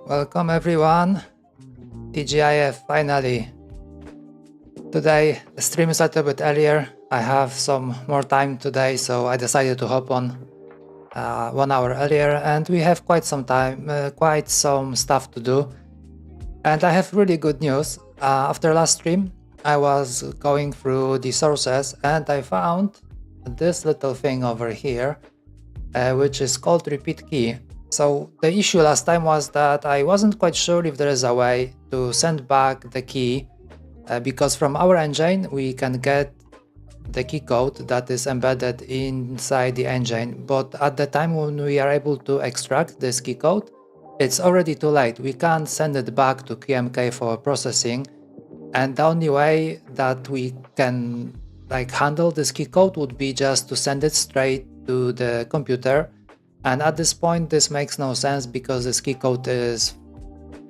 Welcome everyone. TGIF finally. Today the stream started a bit earlier. I have some more time today, so I decided to hop on 1 hour earlier, and we have quite some time, quite some stuff to do. And I have really good news. After last stream, I was going through the sources and I found this little thing over here, which is called repeat key. So the issue last time was that I wasn't quite sure if there is a way to send back the key, because from our engine we can get the key code that is embedded inside the engine, but at the time when we are able to extract this key code, it's already too late. We can't send it back to QMK for processing, and the only way that we can handle this key code would be just to send it straight to the computer. And at this point this makes no sense because this key code is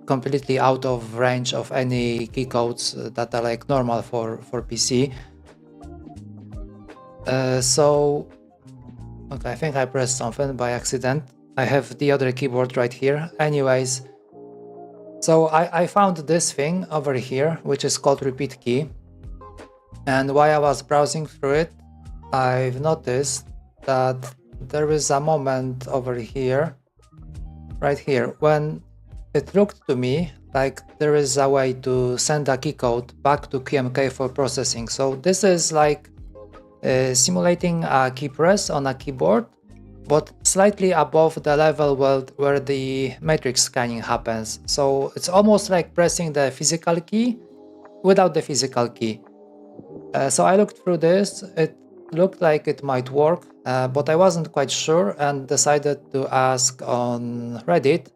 completely out of range of any key codes that are normal for PC. So okay, I think I pressed something by accident. I have the other keyboard right here. Anyways, so I found this thing over here, which is called repeat key. And while I was browsing through it, I've noticed that there is a moment over here, right here, when it looked to me like there is a way to send a key code back to QMK for processing. So this is like simulating a key press on a keyboard, but slightly above the level where the matrix scanning happens. So it's almost like pressing the physical key without the physical key. So I looked through this. It looked like it might work, but I wasn't quite sure and decided to ask on Reddit,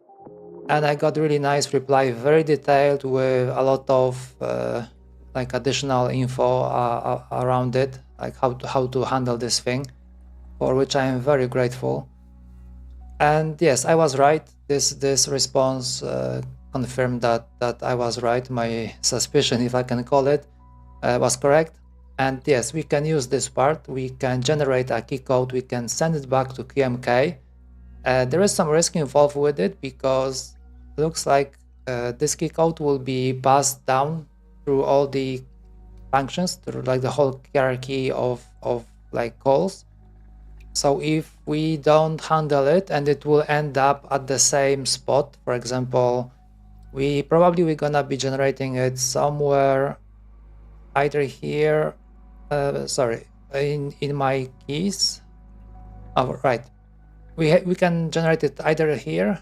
and I got really nice reply, very detailed with a lot of additional info around it, like how to handle this thing, for which I am very grateful. And yes, I was right. This response confirmed that I was right. My suspicion, if I can call it, was correct. And yes, we can use this part. We can generate a key code. We can send it back to QMK. There is some risk involved with it because it looks like this key code will be passed down through all the functions, through the whole hierarchy of calls. So if we don't handle it, and it will end up at the same spot. For example, we're gonna be generating it somewhere either here, in my keys. Oh, right. We can generate it either here,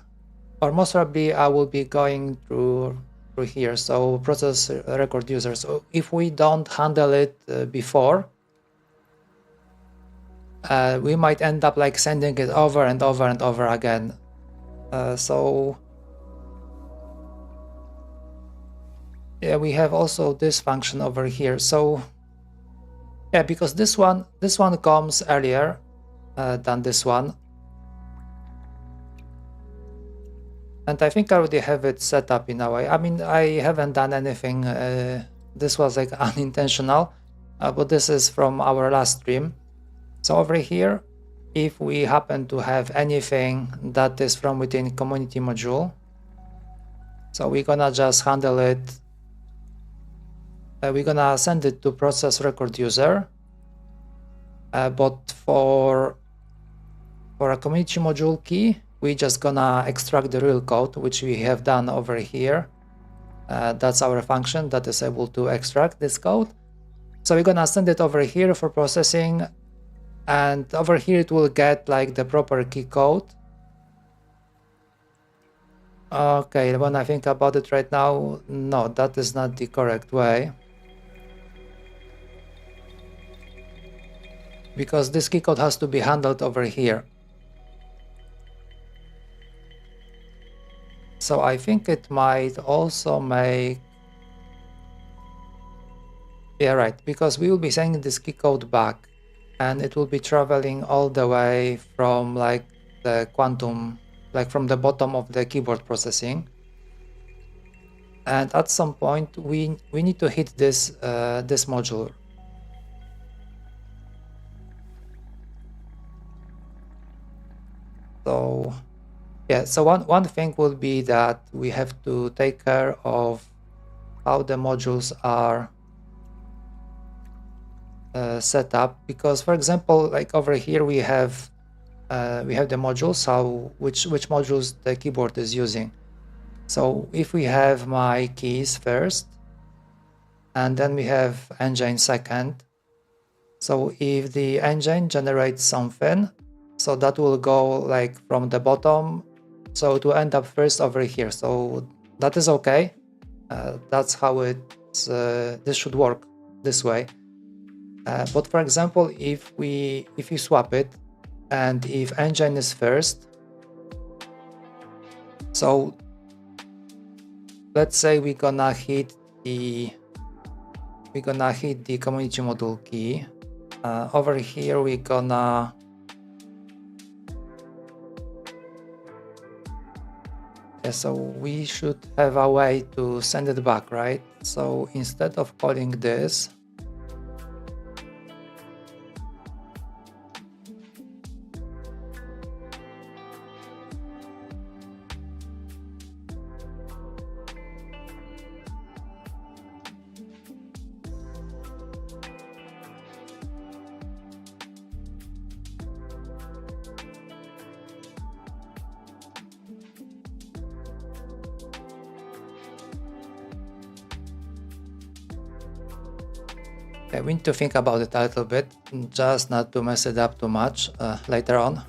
or most probably I will be going through here. So process record user. So if we don't handle it before, we might end up sending it over and over and over again. So yeah, we have also this function over here. So yeah, because this one comes earlier than this one, and I think I already have it set up in a way. I mean, I haven't done anything. This was unintentional, but this is from our last stream. So over here, if we happen to have anything that is from within community module, so we're gonna just handle it. We're gonna send it to process record user, but for a community module key, we're just gonna extract the real code, which we have done over here. That's our function that is able to extract this code. So we're gonna send it over here for processing, and over here it will get the proper key code. Okay, when I think about it right now, no, that is not the correct way, because this key code has to be handled over here. So I think it might also make... Yeah, right, because we will be sending this key code back, and it will be traveling all the way from the quantum, from the bottom of the keyboard processing. And at some point we need to hit this this module. So Yeah, so one thing will be that we have to take care of how the modules are set up, because for example, like over here we have the modules, how which modules the keyboard is using. So if we have my keys first, and then we have engine second. So if the engine generates something, so that will go like from the bottom, so it will end up first over here. So that is okay. That's how this should work this way. But for example, if you swap it, and if engine is first, so let's say we're gonna hit the community module key. Over here we're gonna so we should have a way to send it back, right? So instead of calling this, we need to think about it a little bit, just not to mess it up too much later on.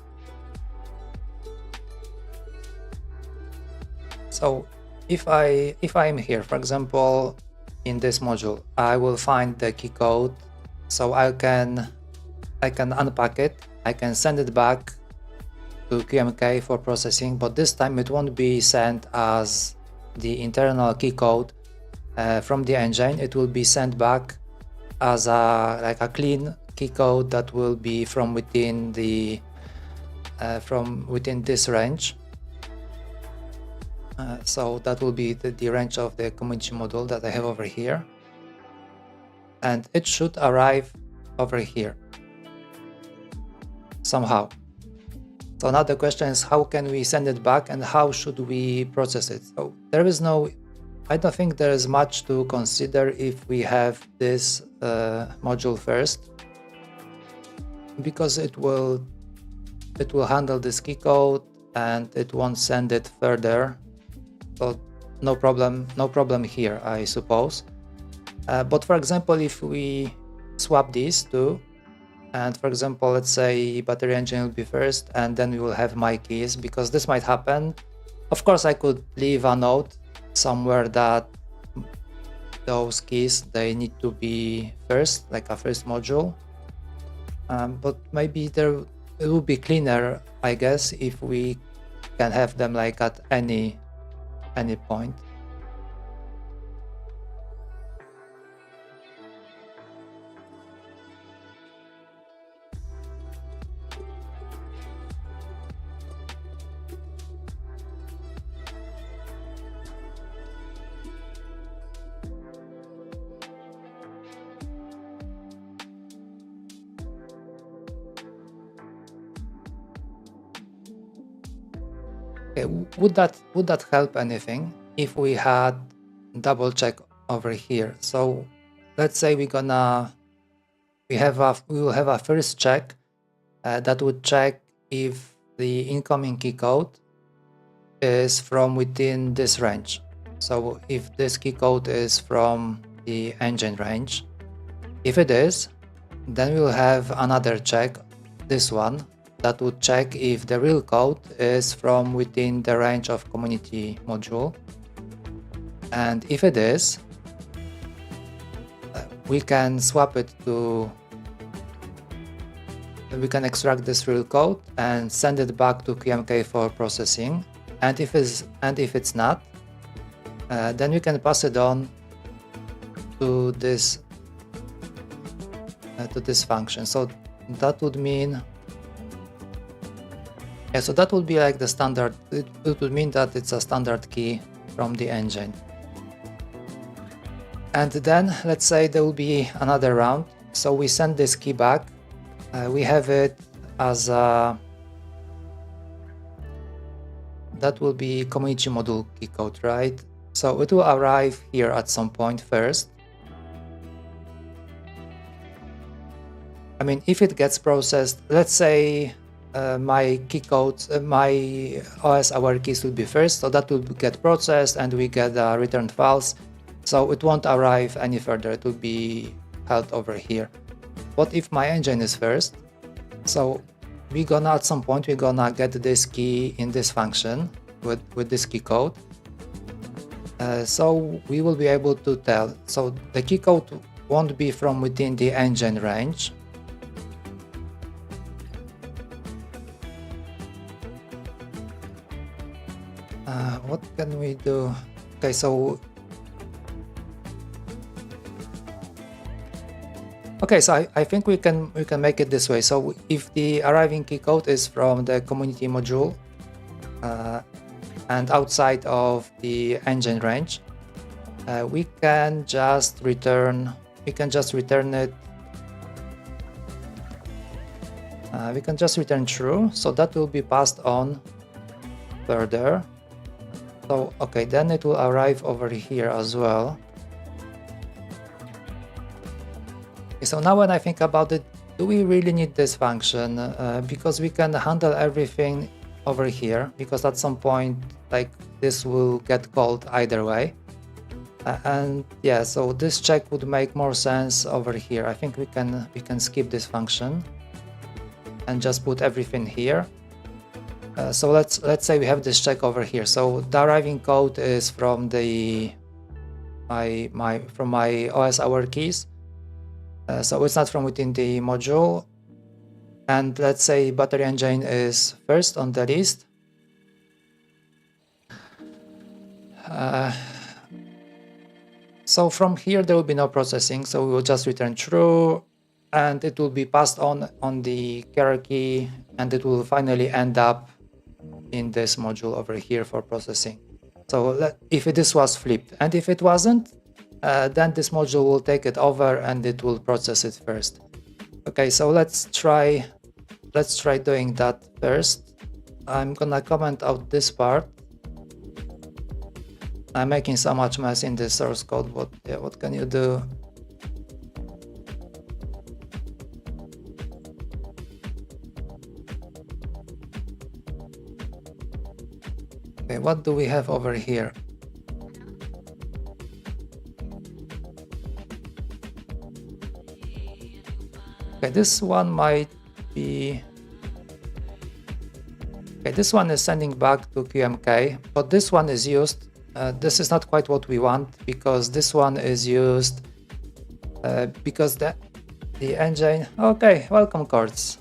So if I'm here, for example, in this module, I will find the key code, so I can unpack it, I can send it back to QMK for processing, but this time it won't be sent as the internal key code from the engine. It will be sent back as a clean key code that will be from within the this range. So that will be the range of the community module that I have over here, and it should arrive over here somehow. So now the question is, how can we send it back and how should we process it? So there is I don't think there is much to consider if we have this module first, because it will handle this key code and it won't send it further. So no problem here, I suppose. But for example, if we swap these two, and for example, let's say Buttery engine will be first, and then we will have my keys, because this might happen. Of course, I could leave a note somewhere that those keys, they need to be first, like a first module. But maybe it will be cleaner, I guess, if we can have them like at any point. Okay, would that help anything if we had double check over here? So let's say we will have a first check that would check if the incoming key code is from within this range. So if this key code is from the engine range, if it is, then we'll have another check, this one, that would check if the real code is from within the range of community module. And if it is, we can swap it to, we can extract this real code and send it back to QMK for processing. And if it's not, then we can pass it on to this function. So that would mean, so that would be like the standard. It would mean that it's a standard key from the engine. And then let's say there will be another round. So we send this key back. We have it as a that will be community module key code, right? So it will arrive here at some point first. I mean, if it gets processed, let's say my key code, my OS aware keys will be first, so that will get processed and we get returned files. So it won't arrive any further, it will be held over here. What if my engine is first? So we're gonna, at some point, we're gonna get this key in this function with this key code. So we will be able to tell. So the key code won't be from within the engine range. What can we do? Okay, so I think we can make it this way. So if the arriving key code is from the community module and outside of the engine range, we can just return it. We can just return true, so that will be passed on further. So okay, then it will arrive over here as well. Okay, so now when I think about it, do we really need this function? Because we can handle everything over here, because at some point like this will get called either way. And yeah, so this check would make more sense over here. I think we can skip this function and just put everything here. So let's say we have this check over here. So the arriving code is from my OS aware keys. So it's not from within the module. And let's say Buttery engine is first on the list. So from here there will be no processing. So we will just return true, and it will be passed on the hierarchy, and it will finally end up in this module over here for processing. So if this was flipped, and if it wasn't, then this module will take it over and it will process it first. Okay, so let's try doing that first. I'm gonna comment out this part. I'm making so much mess in this source code, but yeah, what can you do? Okay, what do we have over here? Okay, this one might be... Okay, this one is sending back to QMK, but this one is used. This is not quite what we want, because this one is used because the engine... Okay, welcome, Quartz.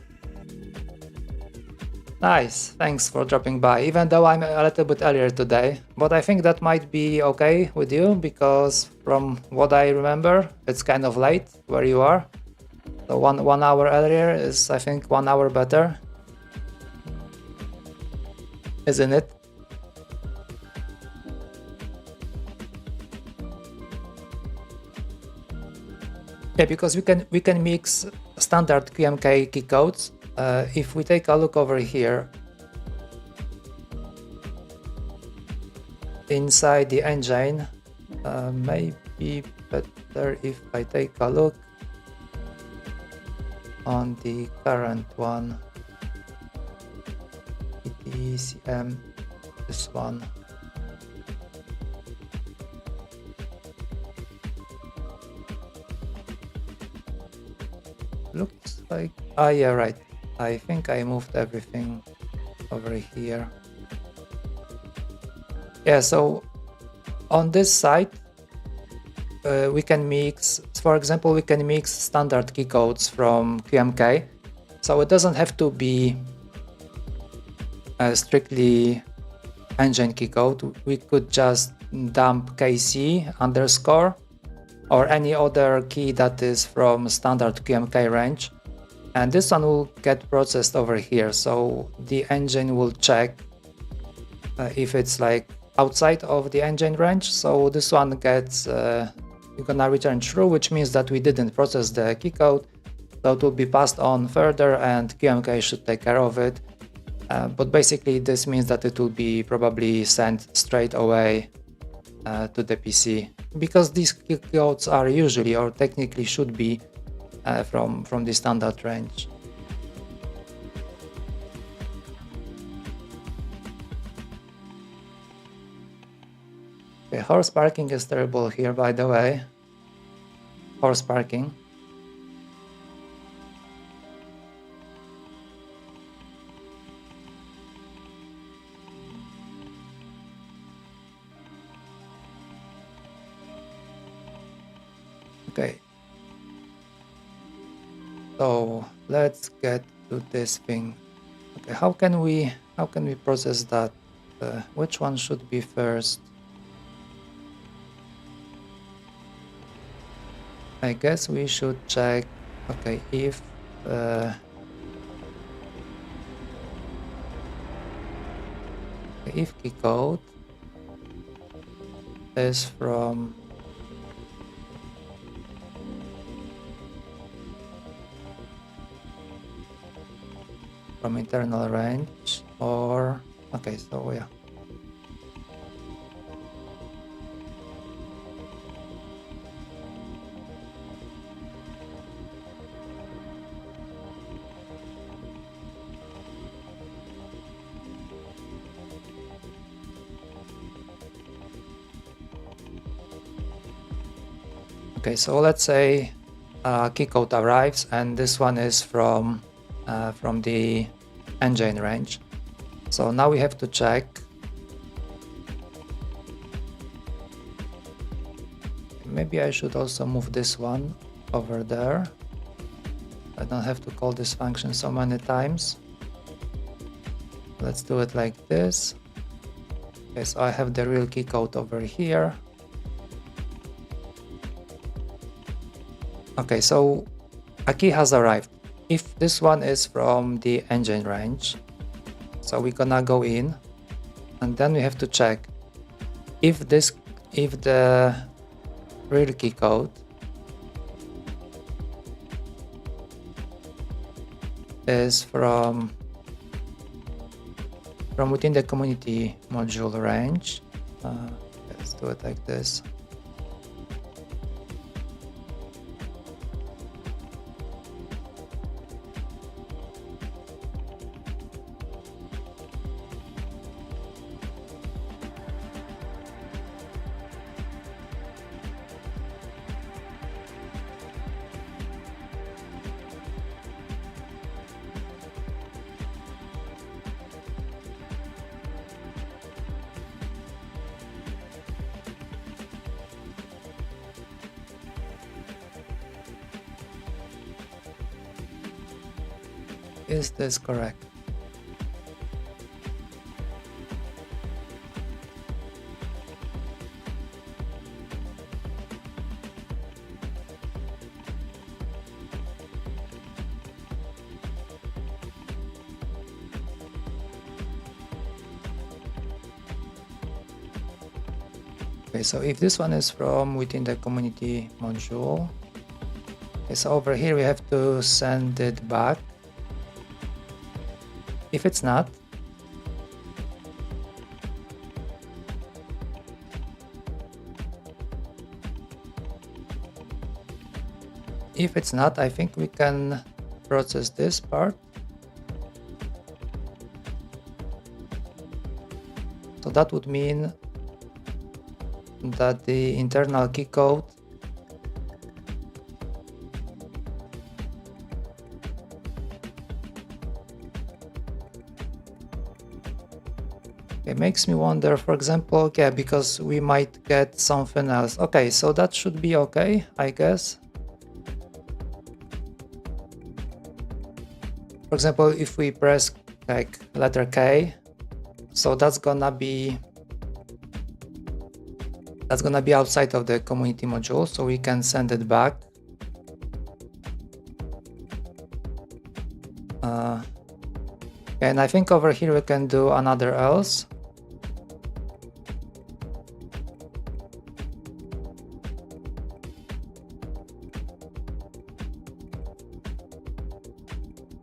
Nice, thanks for dropping by, even though I'm a little bit earlier today. But I think that might be okay with you, because from what I remember, it's kind of late where you are. So one hour earlier is, I think, 1 hour better. Isn't it? Yeah, because we can mix standard QMK key codes. If we take a look over here, inside the engine, maybe better if I take a look on the current one, ETCM, this one. Looks like, yeah, right. I think I moved everything over here. Yeah, so on this side, we can mix, for example, we can mix standard key codes from QMK. So it doesn't have to be strictly engine key code. We could just dump KC underscore or any other key that is from standard QMK range. And this one will get processed over here. So the engine will check if it's like outside of the engine range. So this one gets, you're gonna return true, which means that we didn't process the key code. So it will be passed on further and QMK should take care of it. But basically this means that it will be probably sent straight away to the PC, because these key codes are usually, or technically should be, from the standard range. Okay, horse parking is terrible here, by the way. Horse parking. Okay. So let's get to this thing. Okay, how can we process that? Which one should be first? I guess we should check. Okay, if key code is from internal range, or okay, so yeah. Okay, so let's say key code arrives, and this one is from the engine range. So now we have to check. Maybe I should also move this one over there. I don't have to call this function so many times. Let's do it like this. Okay, so I have the real key code over here. Okay, so a key has arrived. If this one is from the engine range, so we're gonna go in, and then we have to check if the real key code is from within the community module range. Let's do it like this. Is this correct? Okay, so if this one is from within the community module, okay, so over here we have to send it back. If it's not, I think we can process this part. So that would mean that the internal key code it makes me wonder, for example, yeah, because we might get something else. Okay, so that should be okay, I guess. For example, if we press like letter K, so that's gonna be outside of the community module, so we can send it back. And I think over here we can do another else.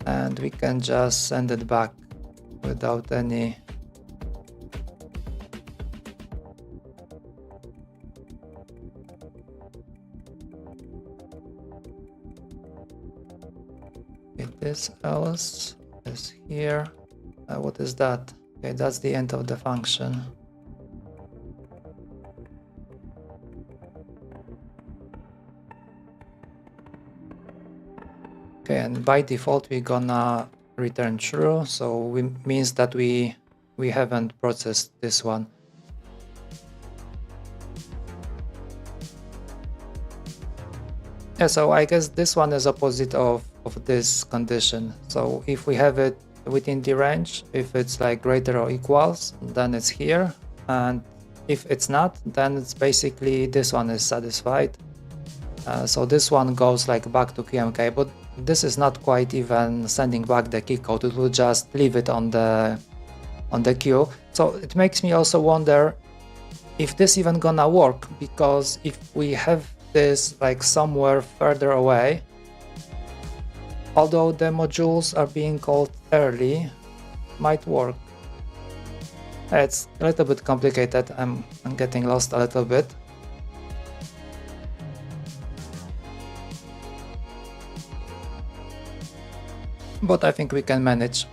And we can just send it back without any. This else is here. What is that? Okay, that's the end of the function. Okay, and by default we're gonna return true, so means that we haven't processed this one. Yeah, so I guess this one is opposite of this condition. So if we have it within the range, if it's like greater or equals, then it's here, and if it's not, then it's basically this one is satisfied. So this one goes like back to QMK, but this is not quite even sending back the key code. It will just leave it on the queue. So it makes me also wonder if this even gonna work, because if we have this like somewhere further away, although the modules are being called early, might work. It's a little bit complicated. I'm getting lost a little bit. But I think we can manage.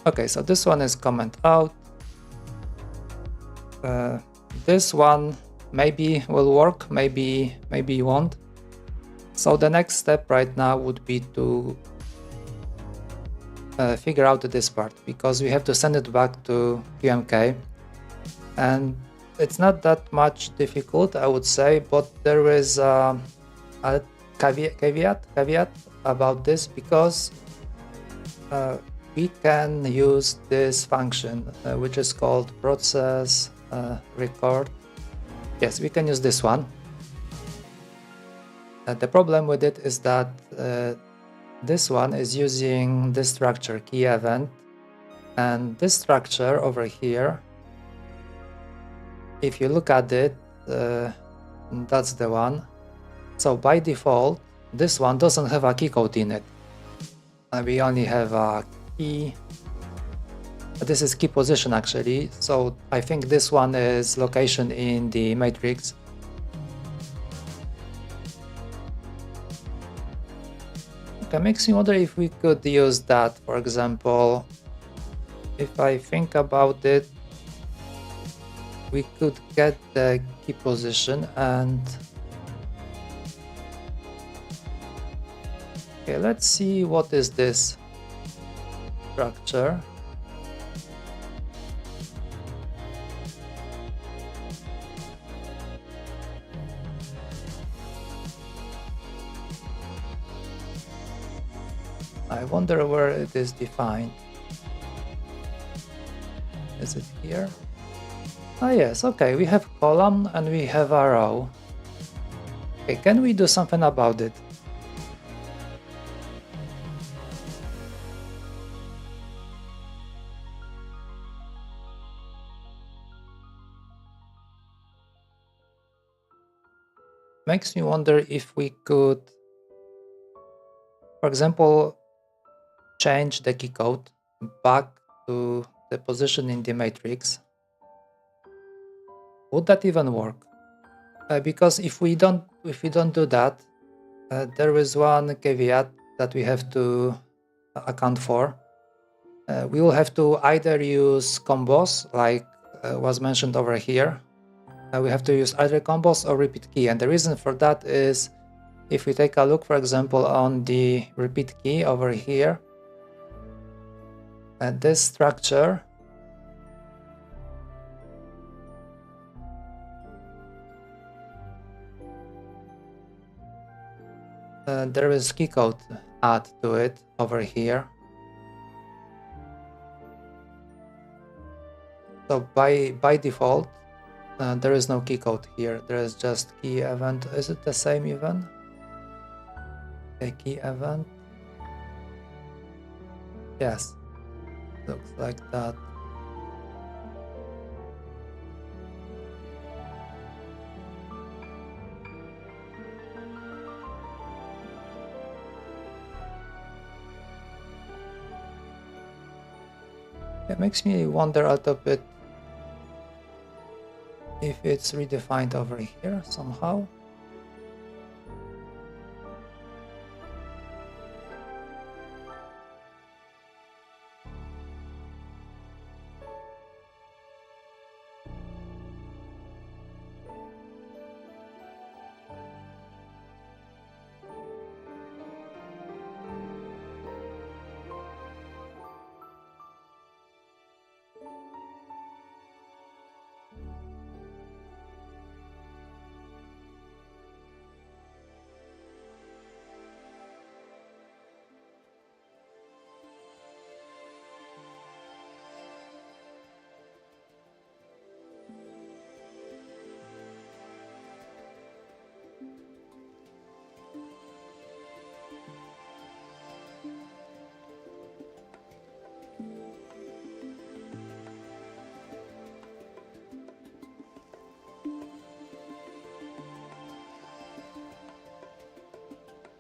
Okay, so this one is comment out. This one maybe will work, maybe won't. So the next step right now would be to figure out this part, because we have to send it back to QMK, and it's not that much difficult, I would say, but there is a caveat about this, because we can use this function which is called process record. Yes, we can use this one. The problem with it is that this one is using this structure key event, and this structure over here, if you look at it, that's the one. So by default, this one doesn't have a key code in it. We only have a key. This is key position actually. So I think this one is location in the matrix. Okay, makes me wonder if we could use that. For example, if I think about it, we could get the key position and okay, let's see what is this structure. I wonder where it is defined. Is it here? Ah yes, okay, we have column and we have a row. Okay, can we do something about it? Makes me wonder if we could, for example, change the key code back to the position in the matrix. Would that even work? Because if we don't do that, there is one caveat that we have to account for. We will have to either use combos, like was mentioned over here. We have to use either combos or repeat key, and the reason for that is, if we take a look, for example, on the repeat key over here, this structure there is key code add to it over here. So by default, there is no key code here. There is just key event. Is it the same even? A key event. Yes, looks like that. It makes me wonder a little bit if it's redefined over here somehow.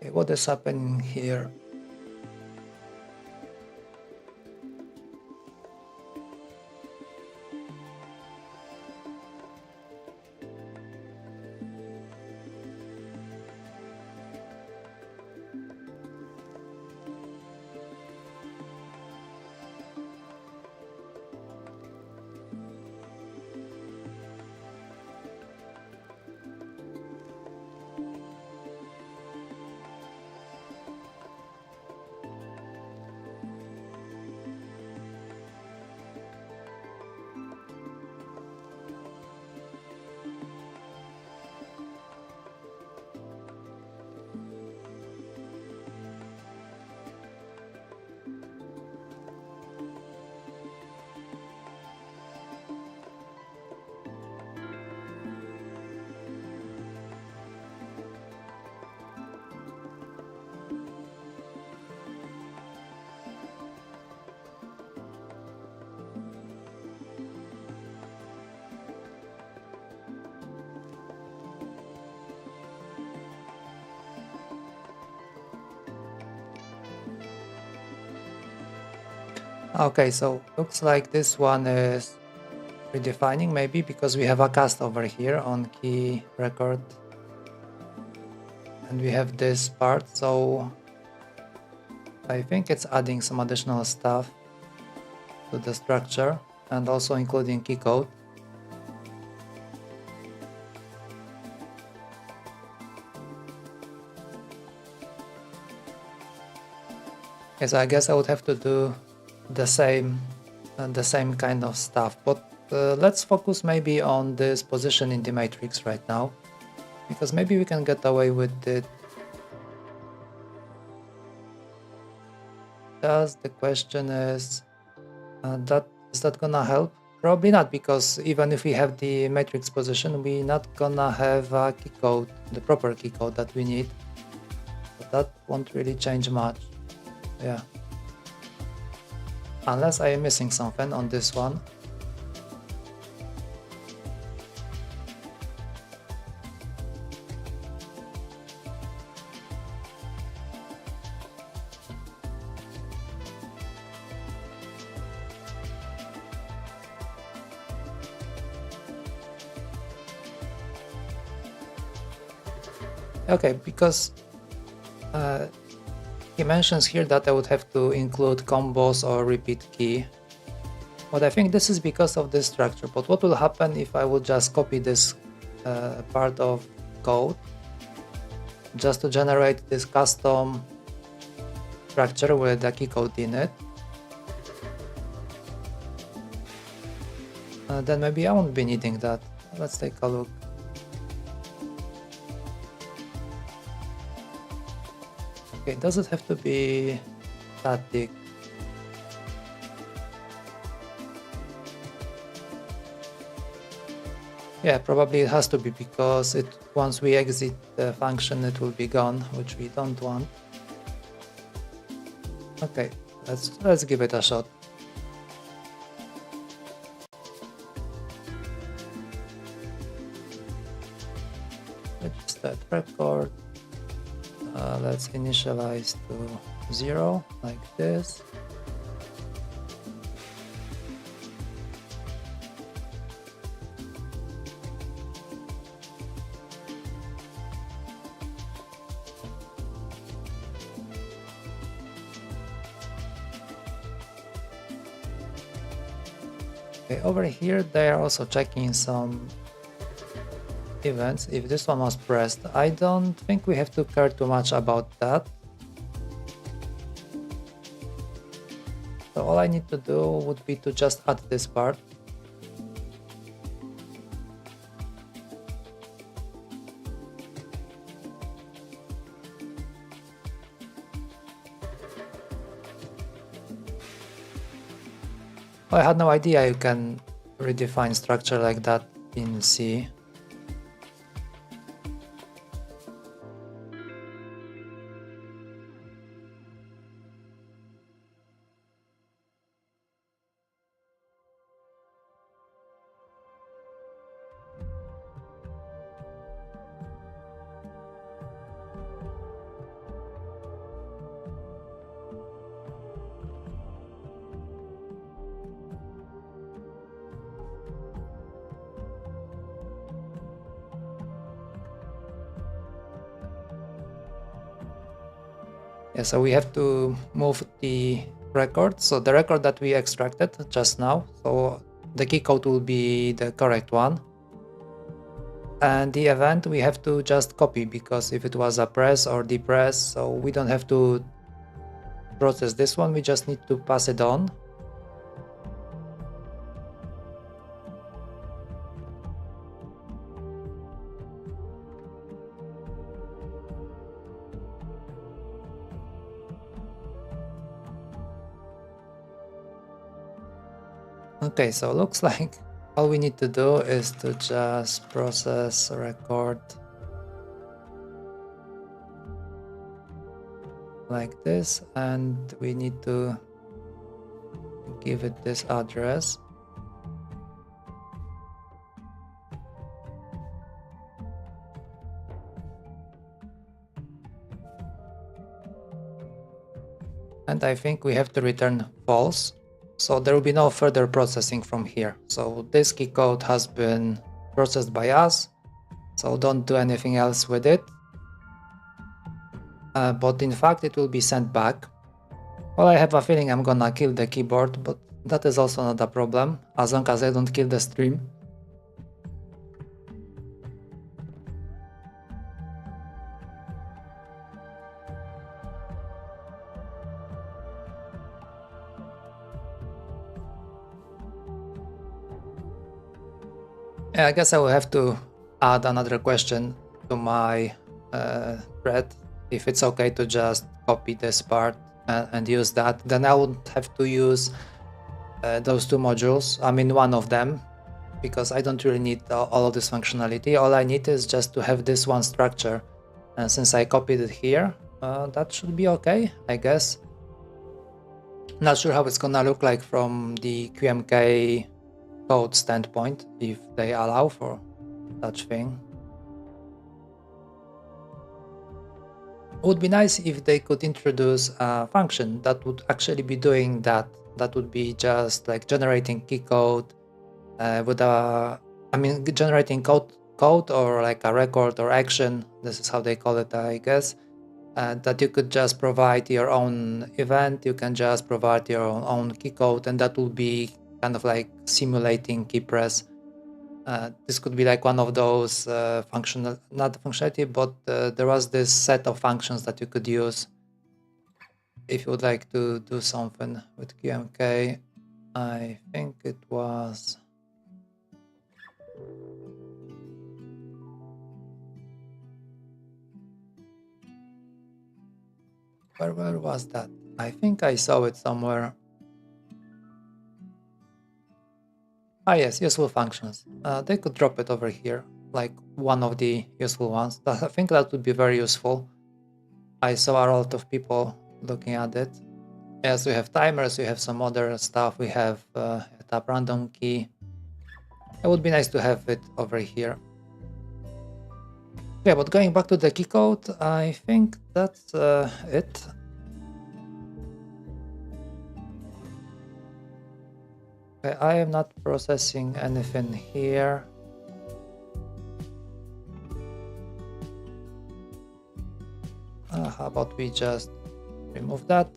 Okay, what is happening here? Okay, so looks like this one is redefining, maybe because we have a cast over here on key record and we have this part, so I think it's adding some additional stuff to the structure and also including key code. Yes, I guess I would have to do the same kind of stuff, but let's focus maybe on this position in the matrix right now, because maybe we can get away with it. Just the question is, is that gonna help? Probably not, because even if we have the matrix position, we're not gonna have a key code, the proper key code that we need. But that won't really change much. Yeah. Unless I am missing something on this one. Okay, because he mentions here that I would have to include combos or repeat key, but I think this is because of this structure. But what will happen if I would just copy this part of code just to generate this custom structure with the key code in it? Then maybe I won't be needing that. Let's take a look. Okay, does it have to be static? Yeah, probably it has to be, because once we exit the function, it will be gone, which we don't want. Okay, let's give it a shot. Register record. Let's initialize to 0 like this. Okay, over here they are also checking some events. If this one was pressed, I don't think we have to care too much about that. So all I need to do would be to just add this part. I had no idea you can redefine structure like that in C. Yeah, so we have to move the record. So the record that we extracted just now, so the key code will be the correct one. And the event we have to just copy, because if it was a press or depress, so we don't have to process this one, we just need to pass it on. Okay, so looks like all we need to do is to just process record like this, and we need to give it this address. And I think we have to return false. So there will be no further processing from here. So this key code has been processed by us, so don't do anything else with it. But in fact it will be sent back. Well, I have a feeling I'm gonna kill the keyboard, but that is also not a problem, as long as I don't kill the stream. I guess I will have to add another question to my thread. If it's okay to just copy this part and use that, then I would have to use those two modules. I mean, one of them, because I don't really need all of this functionality. All I need is just to have this one structure. And since I copied it here, that should be okay, I guess. Not sure how it's gonna look like from the QMK code standpoint, if they allow for such thing. It would be nice if they could introduce a function that would actually be doing that. That would be just like generating key code generating code or like a record or action. This is how they call it, I guess. That you could just provide your own event, you can just provide your own key code, and that will be kind of like simulating key press. This could be like one of those not functionality, but there was this set of functions that you could use if you would like to do something with QMK. I think it was... Where was that? I think I saw it somewhere. Ah yes, useful functions. They could drop it over here, like one of the useful ones. I think that would be very useful. I saw a lot of people looking at it. Yes, we have timers, we have some other stuff, we have a tap random key. It would be nice to have it over here. Yeah, but going back to the key code, I think that's it. Okay, I am not processing anything here. How about we just remove that?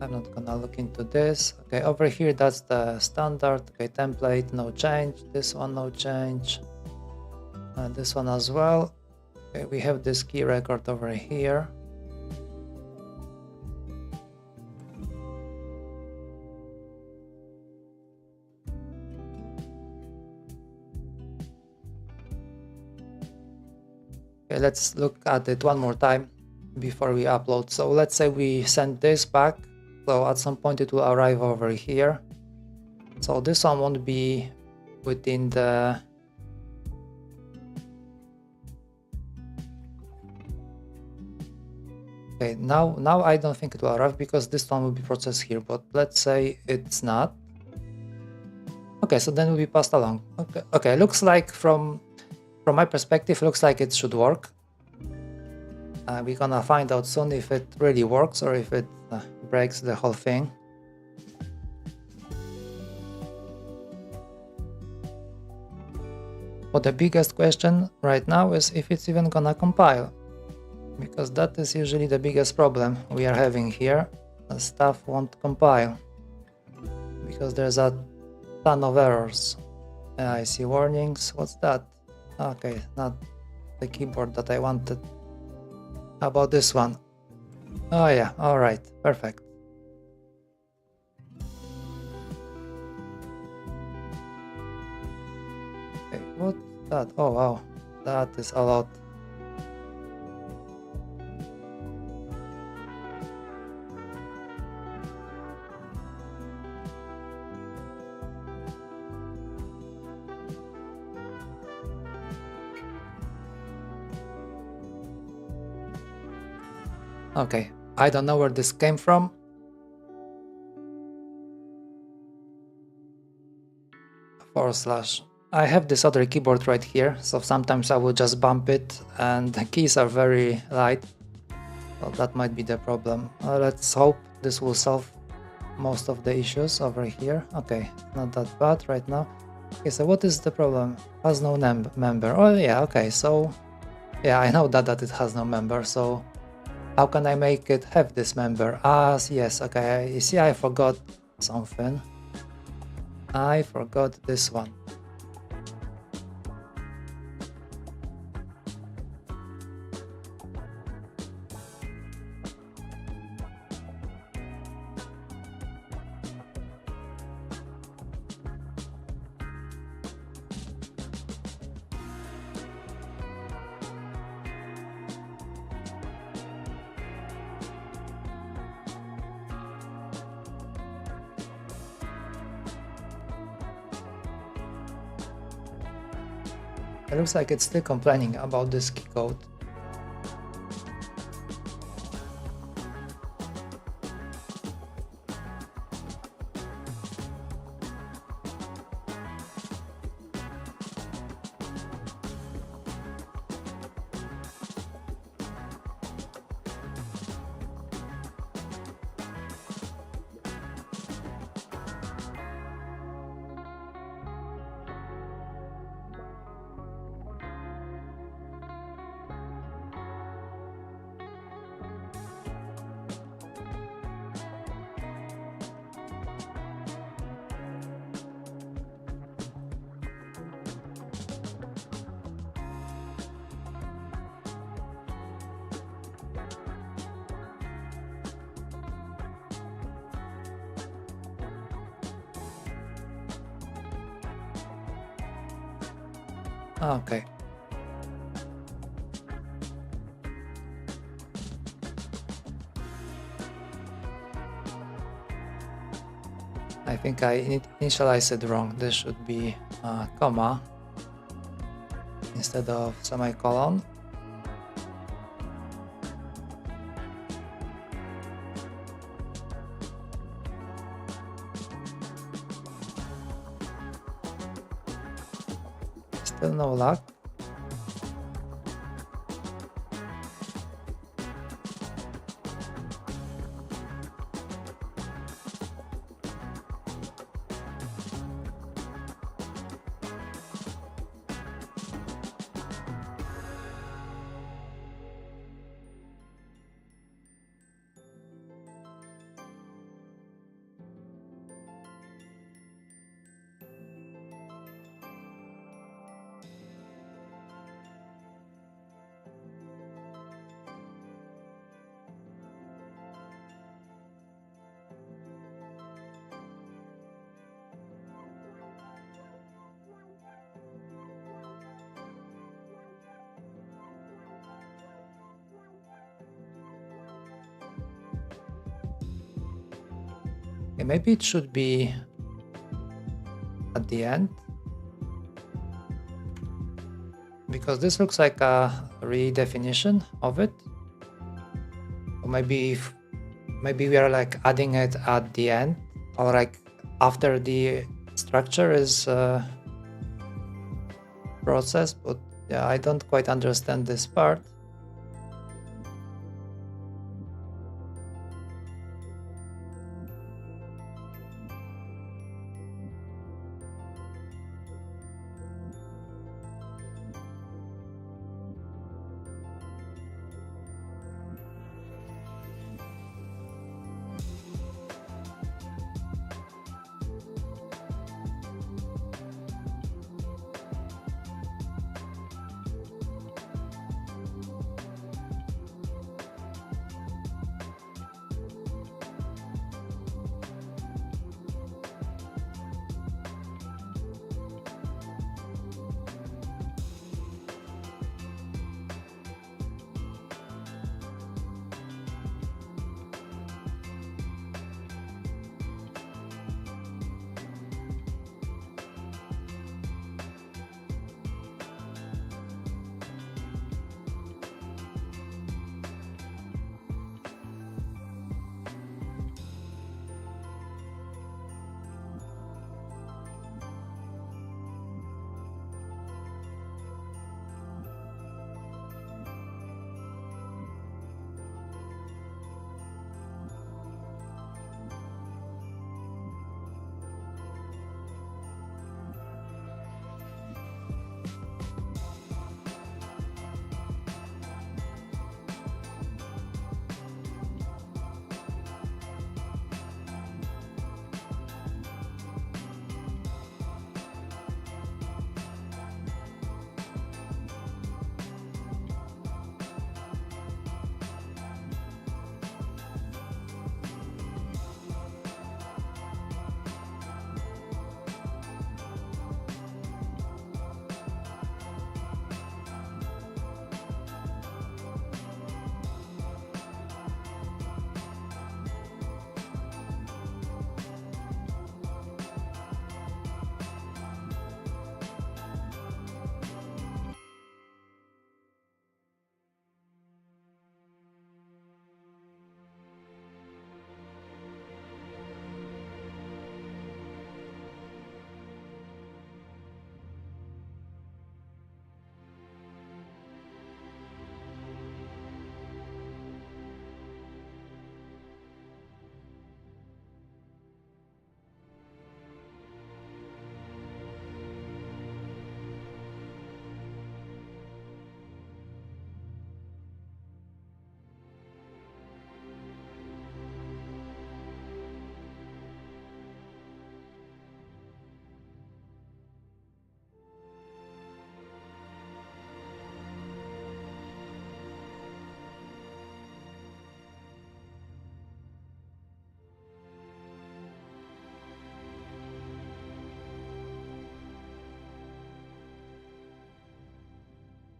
I'm not gonna look into this. Okay, over here that's the standard. Okay, template, no change. This one, no change. And this one as well. Okay, we have this key record over here. Okay, let's look at it one more time before we upload. So let's say we send this back. So at some point it will arrive over here. So this one won't be within the okay, now I don't think it will arrive because this one will be processed here, but let's say it's not. Okay, so then will be passed along. Okay, looks like from my perspective, looks like it should work. We're gonna find out soon if it really works or if it breaks the whole thing. But the biggest question right now is if it's even gonna compile, because that is usually the biggest problem we are having here. The stuff won't compile because there's a ton of errors. I see warnings. What's that? Okay, not the keyboard that I wanted. How about this one? Oh yeah, all right, perfect. Okay, what's that? Oh wow, that is a lot. Okay, I don't know where this came from. / I have this other keyboard right here, so sometimes I will just bump it and the keys are very light. So that might be the problem. Let's hope this will solve most of the issues over here. Okay, not that bad right now. Okay, so what is the problem? Has no member. Oh yeah, okay, so yeah, I know that it has no member, so how can I make it have this member? Yes, okay, you see I forgot something. I forgot this one. It looks like it's still complaining about this key code. Okay. I think I initialized it wrong. This should be a comma instead of semicolon. Still no luck. Okay, maybe it should be at the end, because this looks like a redefinition of it. Or maybe we are like adding it at the end, or like after the structure is processed. But yeah, I don't quite understand this part.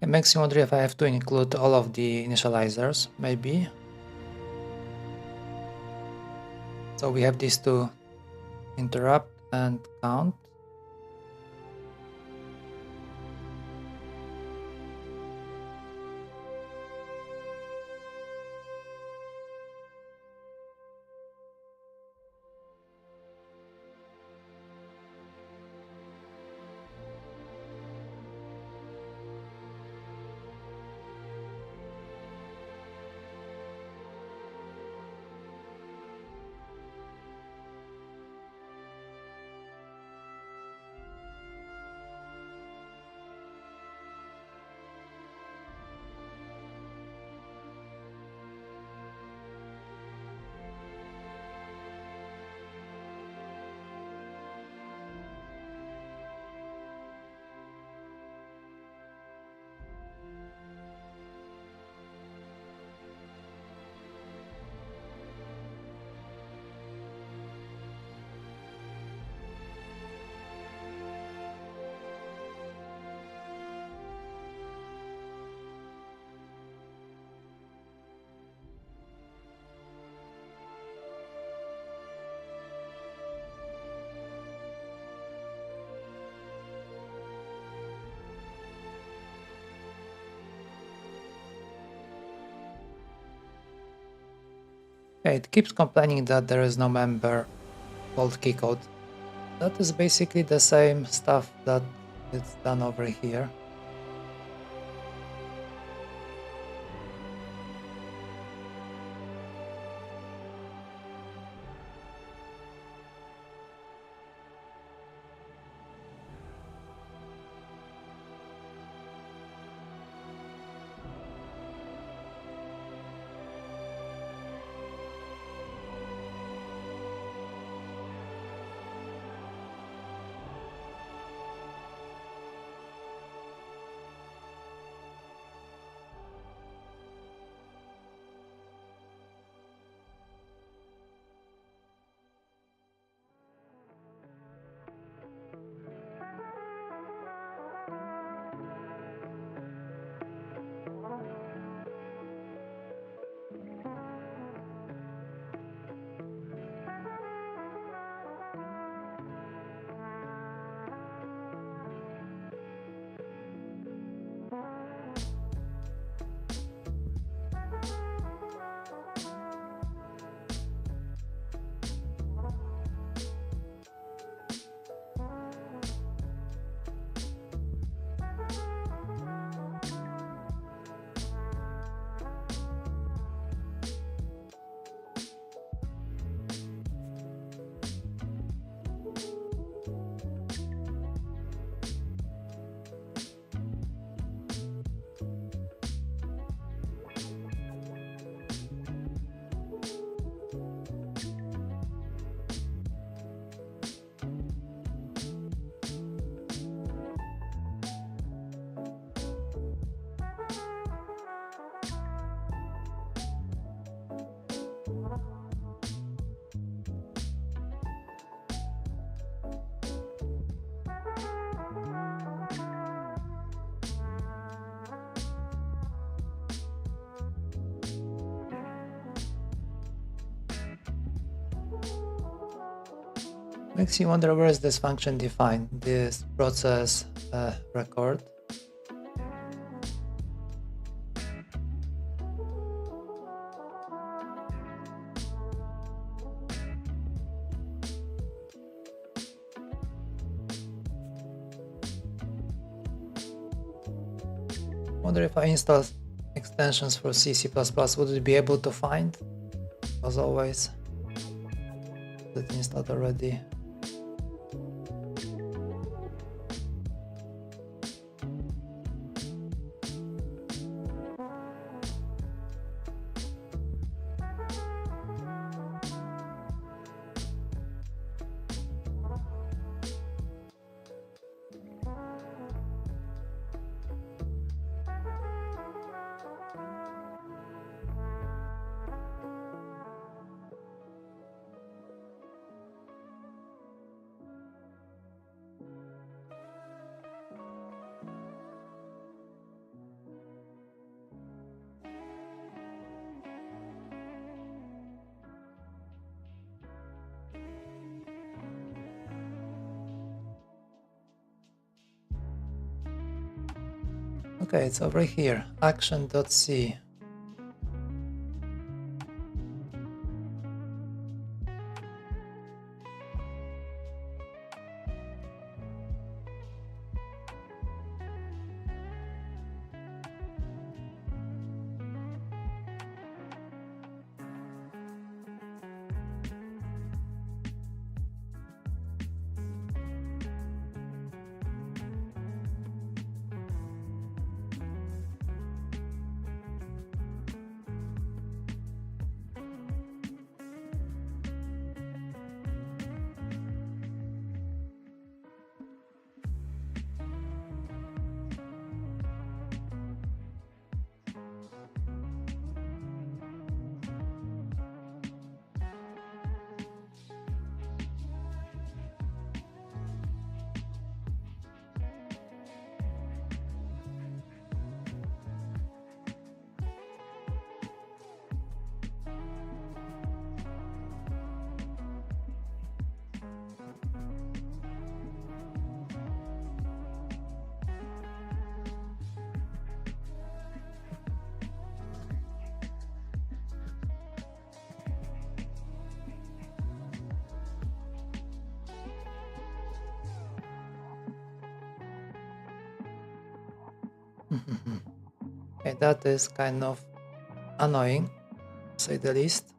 It makes me wonder if I have to include all of the initializers, maybe. So we have these two: interrupt and count. Okay, it keeps complaining that there is no member called keycode. That is basically the same stuff that it's done over here. Makes you wonder, where is this function defined, this process record. Wonder if I install extensions for C++, would it be able to find? As always, is it installed already? Okay, it's over here, action.c. Okay, that is kind of annoying, to say the least.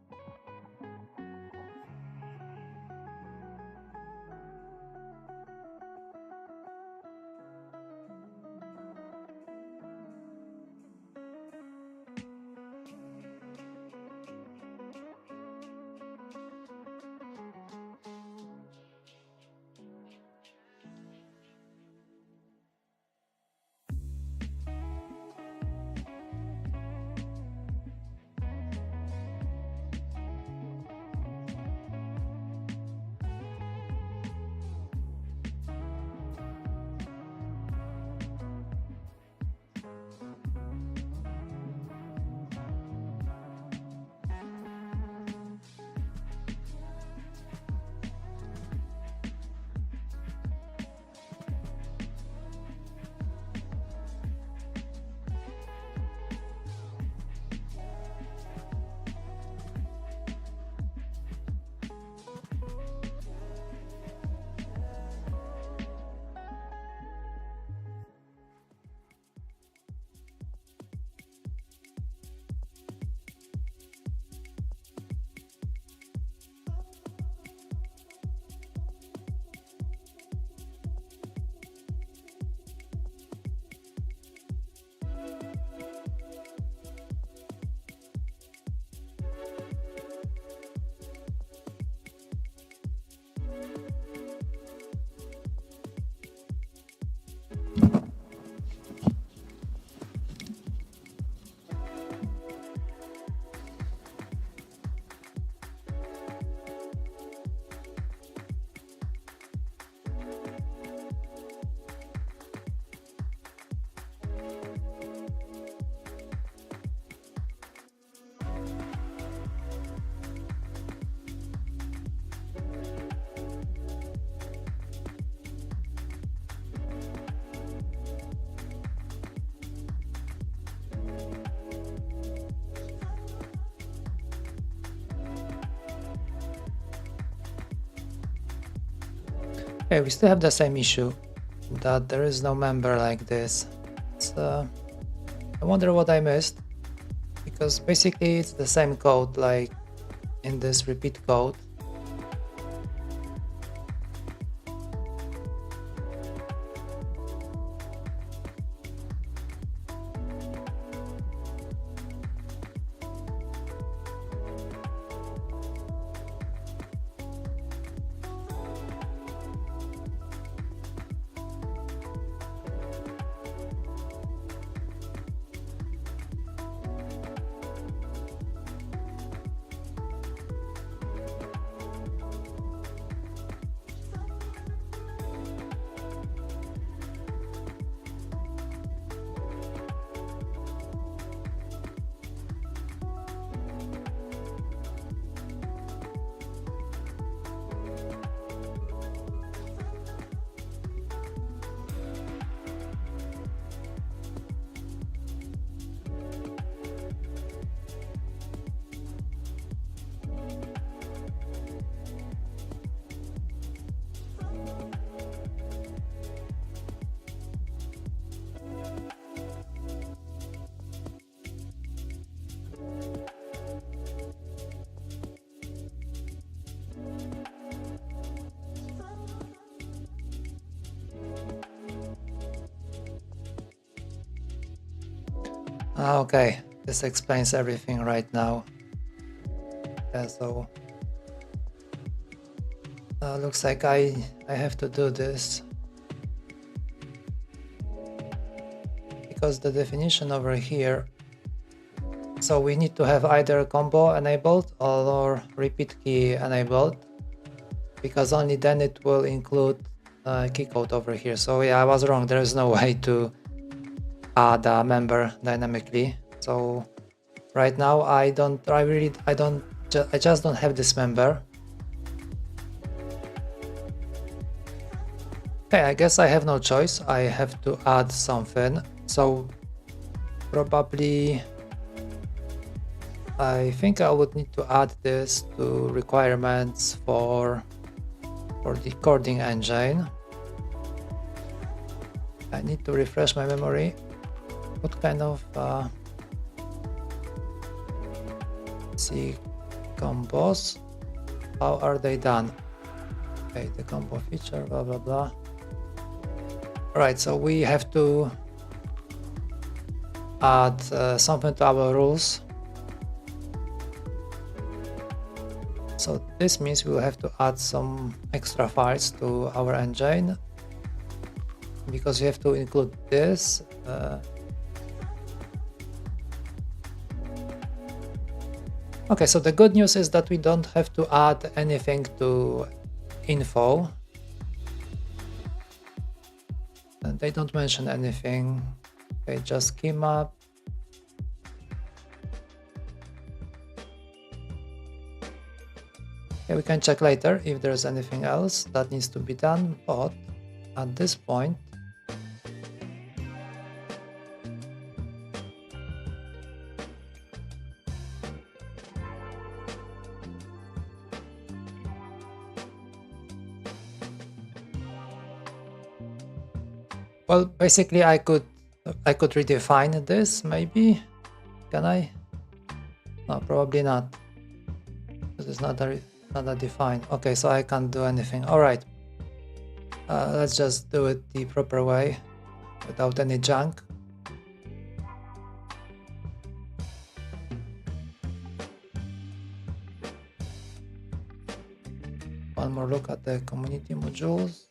Okay, we still have the same issue that there is no member like this. I wonder what I missed, because basically it's the same code like in this repeat code. Okay, this explains everything right now. Yeah, so looks like I have to do this because the definition over here, so we need to have either combo enabled or repeat key enabled, because only then it will include key code over here. So yeah, I was wrong, there is no way to add a member dynamically. So right now I just don't have this member. Okay, I guess I have no choice. I have to add something. So probably I think I would need to add this to requirements for the coding engine. I need to refresh my memory. what kind of see combos? How are they done? Okay, the combo feature, blah blah blah. All right, so we have to add something to our rules. So this means we will have to add some extra files to our engine, because we have to include this. Okay, so the good news is that we don't have to add anything to info. And they don't mention anything. Okay, just schema. Okay, we can check later if there's anything else that needs to be done, but at this point, well, basically I could redefine this, maybe. Can I? No, probably not. This is not a defined. Okay, so I can't do anything. All right. Let's just do it the proper way without any junk. One more look at the community modules.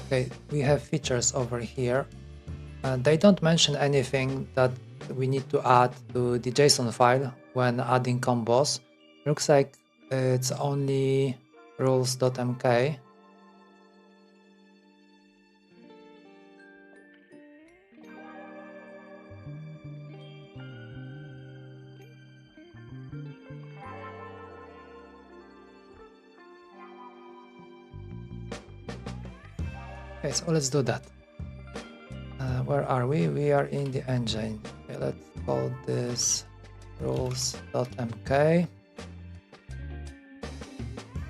Okay, we have features over here. They don't mention anything that we need to add to the JSON file when adding combos. Looks like it's only rules.mk. Okay, so let's do that. Where are we? We are in the engine. Okay, let's call this rules.mk.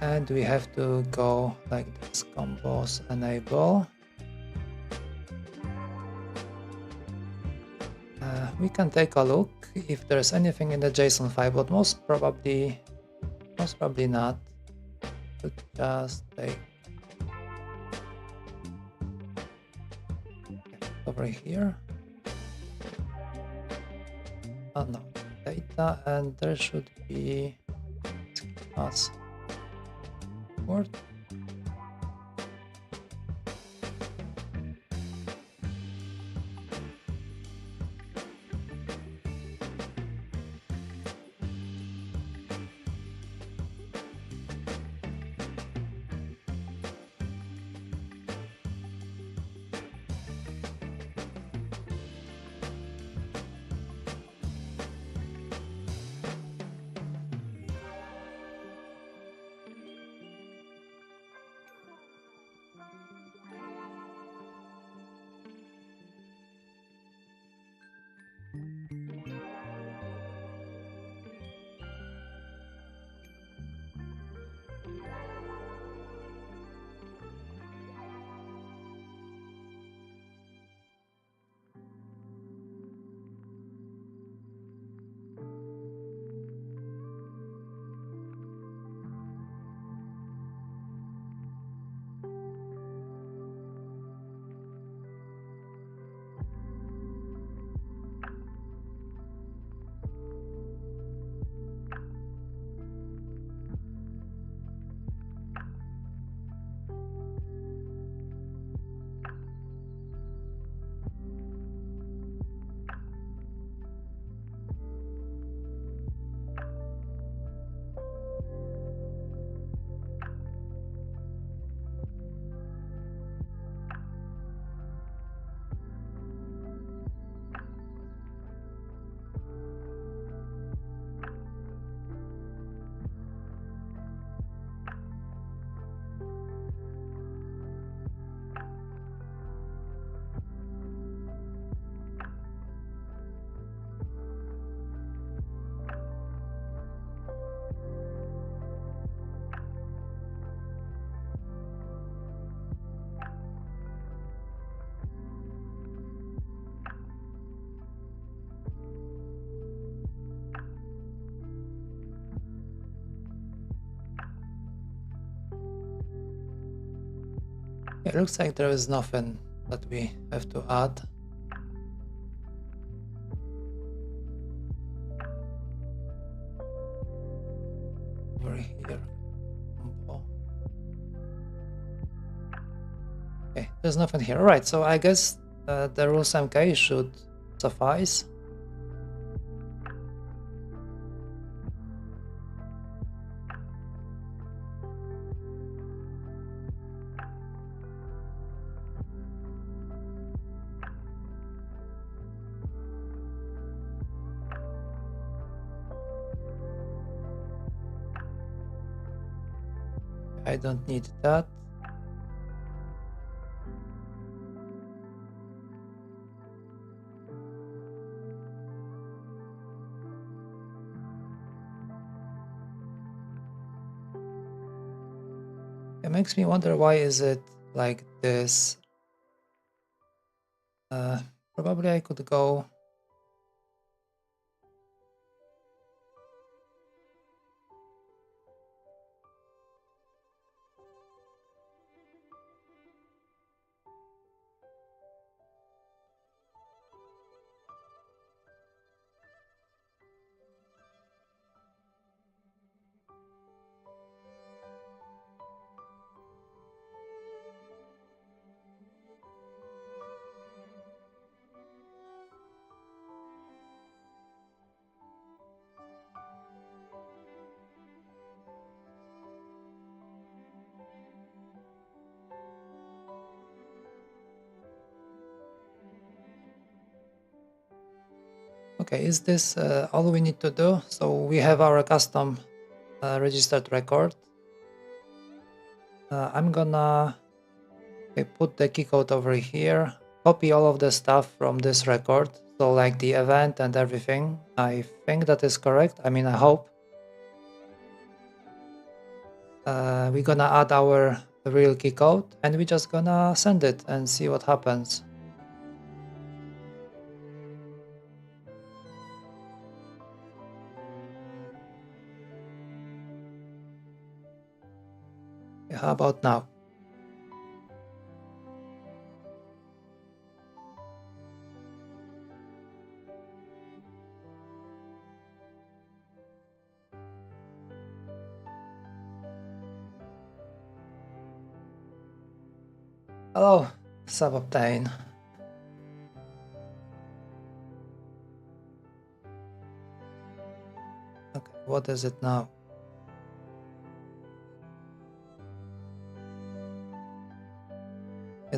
And we have to go like this, combos enable. We can take a look if there's anything in the JSON file, but most probably not. Could just take over here. Oh no, data, and there should be us word. It looks like there is nothing that we have to add. Over here. Okay, there's nothing here. Alright, so I guess the rules MK should suffice. I don't need that. It makes me wonder, why is it like this? Probably I could go. Okay, is this all we need to do? So we have our custom registered record. I'm gonna put the key code over here, copy all of the stuff from this record, so like the event and everything. I think that is correct. I mean, I hope. We're gonna add our real key code and we're just gonna send it and see what happens. How about now? Hello, Subobtain. Okay, what is it now?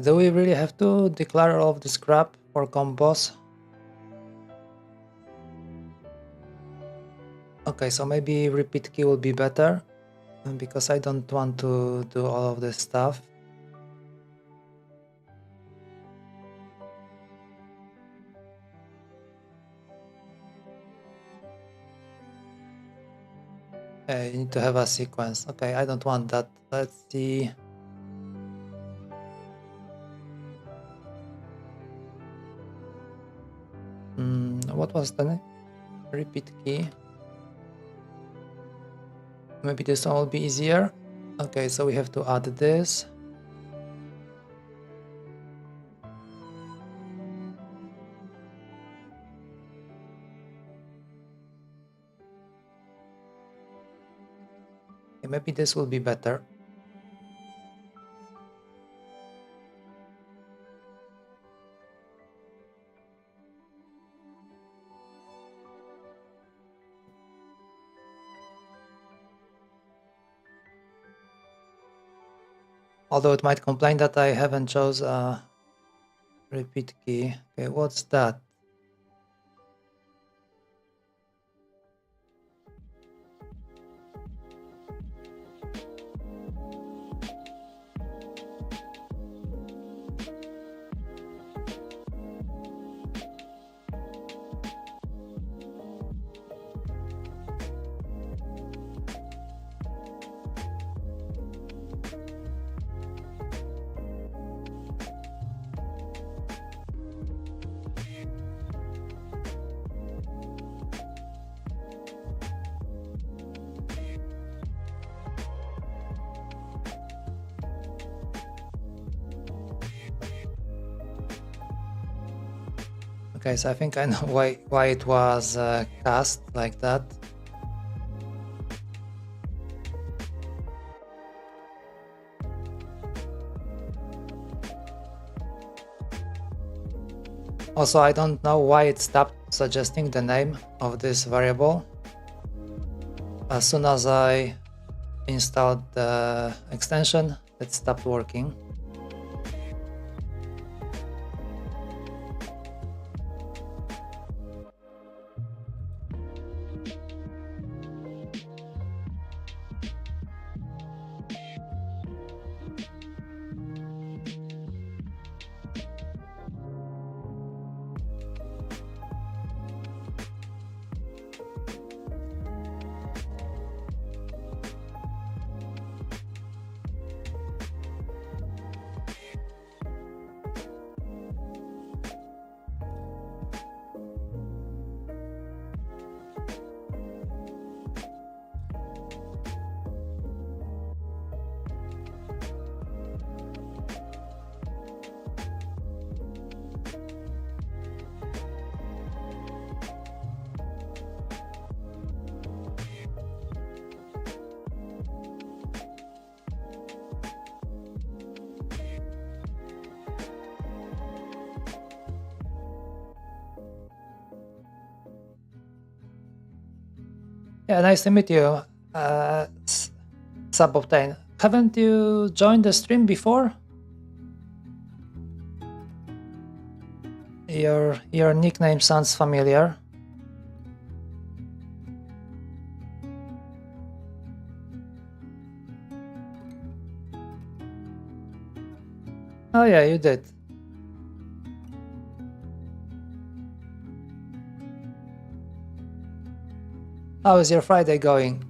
Do we really have to declare all of this crap for combos? Okay, so maybe repeat key will be better, because I don't want to do all of this stuff. You need to have a sequence. Okay, I don't want that. Let's see. What was the repeat key? Maybe this one will be easier. Okay, so we have to add this. Okay, maybe this will be better. Although it might complain that I haven't chose a repeat key. Okay, what's that? Okay, so I think I know why it was cast like that. Also, I don't know why it stopped suggesting the name of this variable. As soon as I installed the extension, it stopped working. Yeah, nice to meet you, Subobtain. Haven't you joined the stream before? Your nickname sounds familiar. Oh yeah, you did. How is your Friday going?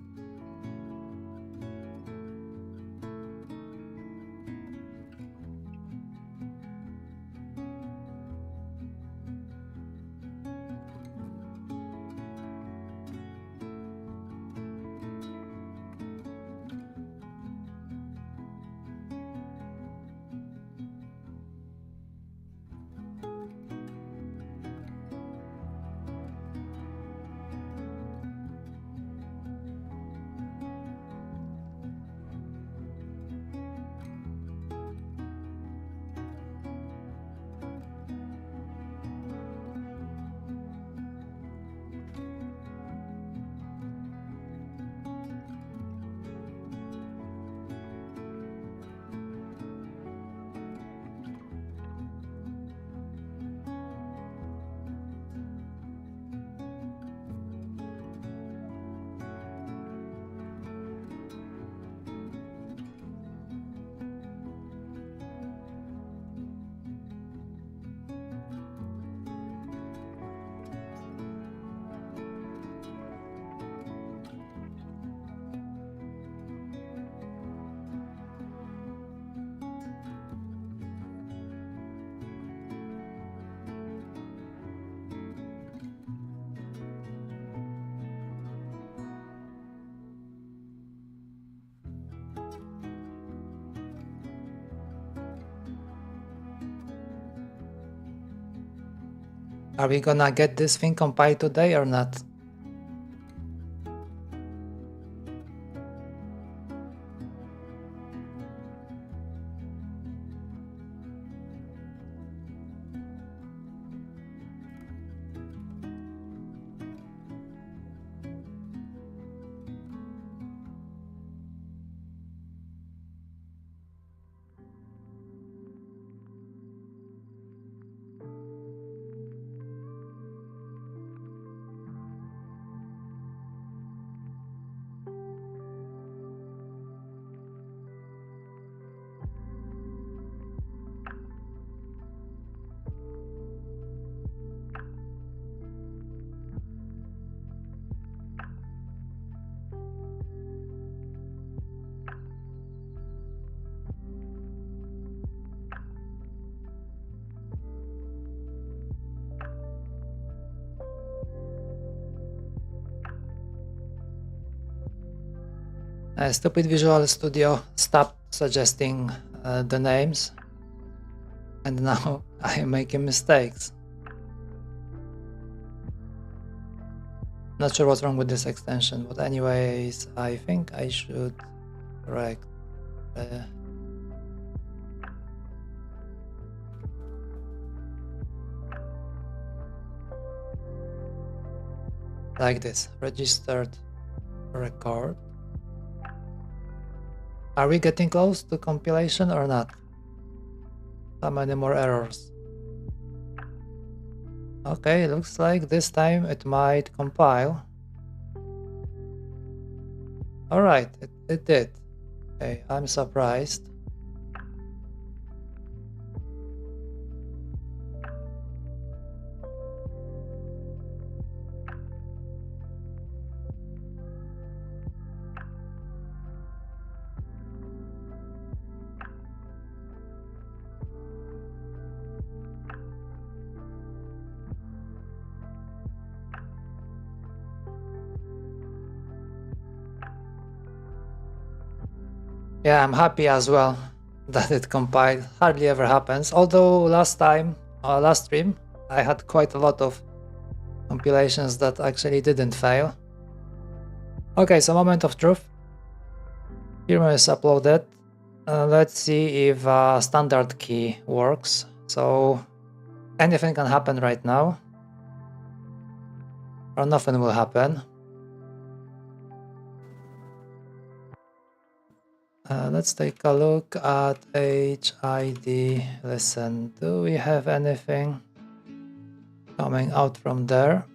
Are we gonna get this thing compiled today or not? Stupid Visual Studio stopped suggesting the names, and now I am making mistakes. Not sure what's wrong with this extension, but anyways, I think I should correct like this, registered record. Are we getting close to compilation or not? How many more errors? Okay, looks like this time it might compile. Alright, it did. Okay, I'm surprised. Yeah, I'm happy as well that it compiled. Hardly ever happens. Although last stream, I had quite a lot of compilations that actually didn't fail. Okay, so moment of truth. Firmware is uploaded. Let's see if standard key works. So anything can happen right now, or nothing will happen. Let's take a look at HID. Listen, do we have anything coming out from there?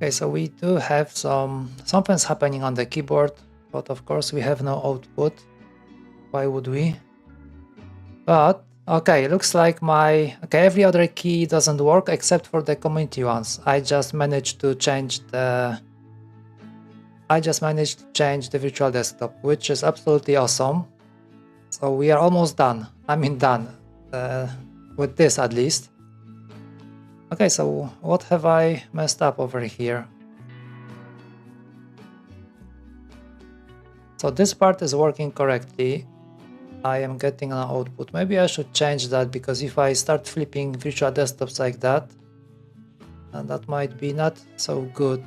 Okay, so we do have something's happening on the keyboard, but of course we have no output. Why would we? But okay, looks like every other key doesn't work except for the community ones. I just managed to change the virtual desktop, which is absolutely awesome. So we are almost done. I mean done with this at least. Okay, so what have I messed up over here? So this part is working correctly. I am getting an output. Maybe I should change that, because if I start flipping virtual desktops like that, and that might be not so good.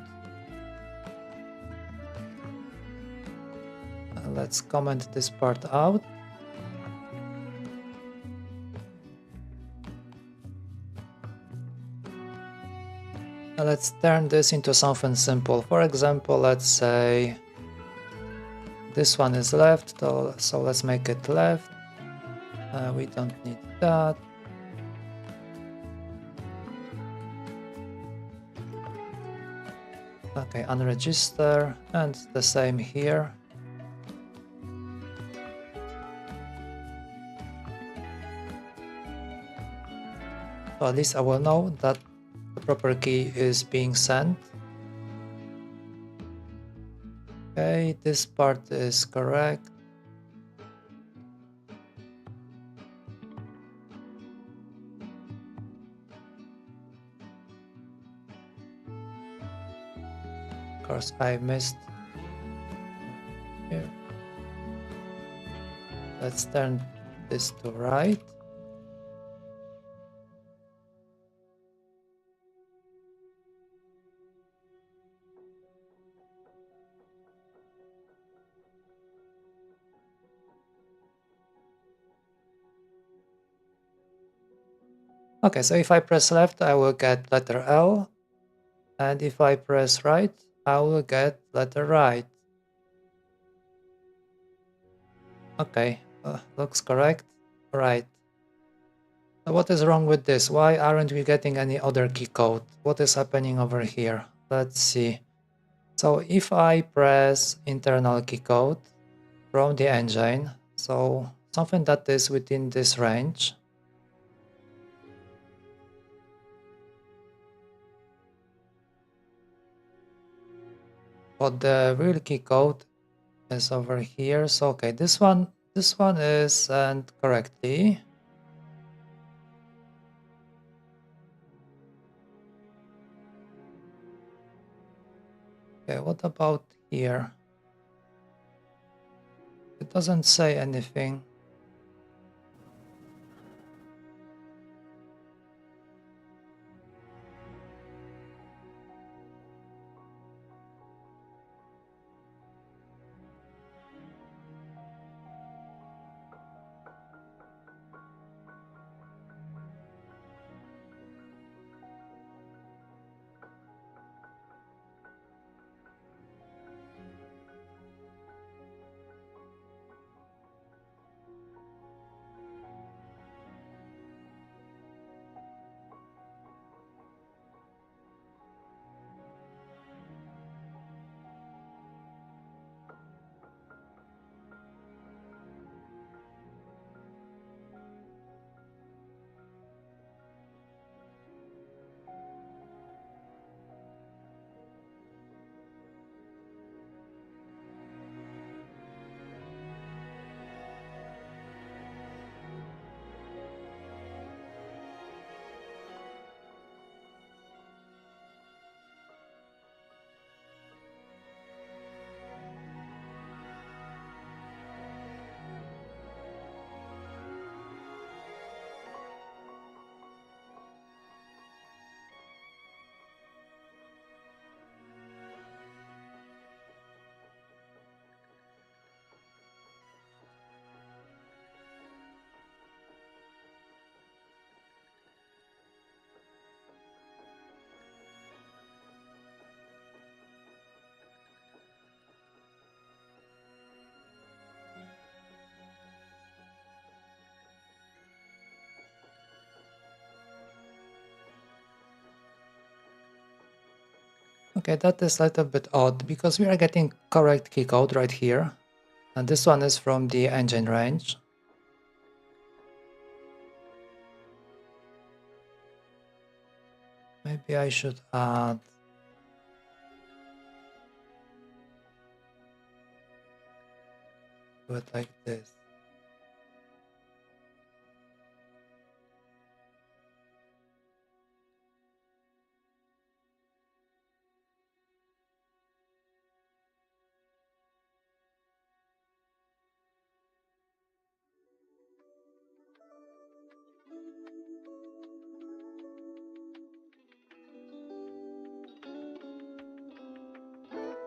Let's comment this part out. Let's turn this into something simple. For example, let's say this one is left, so let's make it left. We don't need that. Okay, unregister, and the same here. So at least I will know that the proper key is being sent. Okay, this part is correct. Of course, I missed here. Let's turn this to right. Okay, so if I press left, I will get letter L, and if I press right, I will get letter right. Okay, looks correct. Right. So what is wrong with this? Why aren't we getting any other key code? What is happening over here? Let's see. So if I press internal key code from the engine, so something that is within this range, but the real key code is over here. So okay, this one is sent correctly. Okay, what about here? It doesn't say anything. Okay, that is a little bit odd because we are getting correct key code right here. And this one is from the engine range. Maybe I should add do it like this.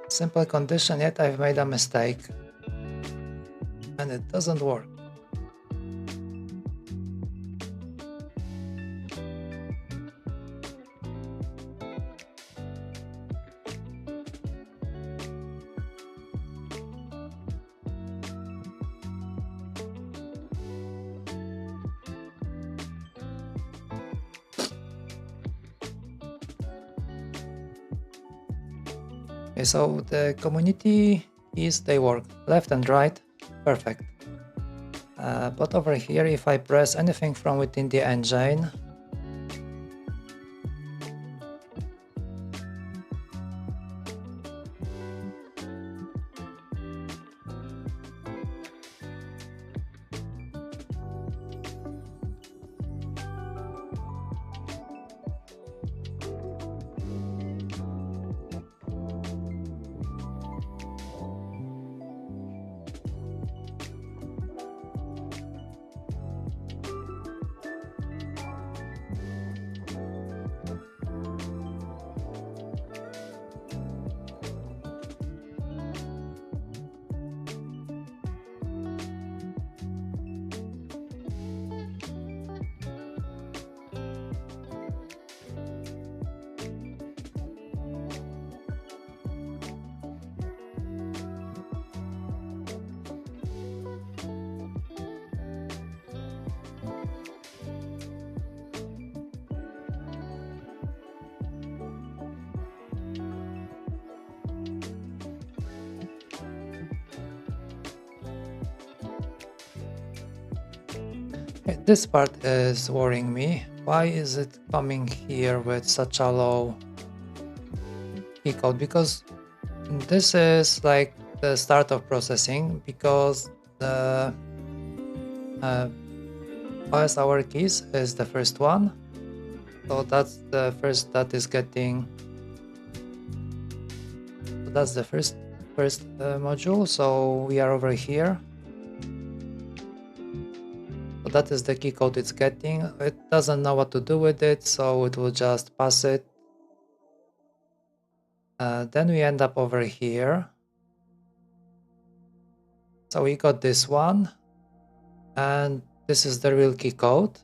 Simple condition, yet I've made a mistake. And it doesn't work. Okay, so the community keys, they work left and right, perfect. But over here, if I press anything from within the engine, okay, this part is worrying me. Why is it coming here with such a low key code? Because this is like the start of processing because the OS hour keys is the first one. So that's the first that is getting. So that's the first module. So we are over here. So that is the key code it's getting. It doesn't know what to do with it, so it will just pass it. Then we end up over here. So we got this one, and this is the real key code.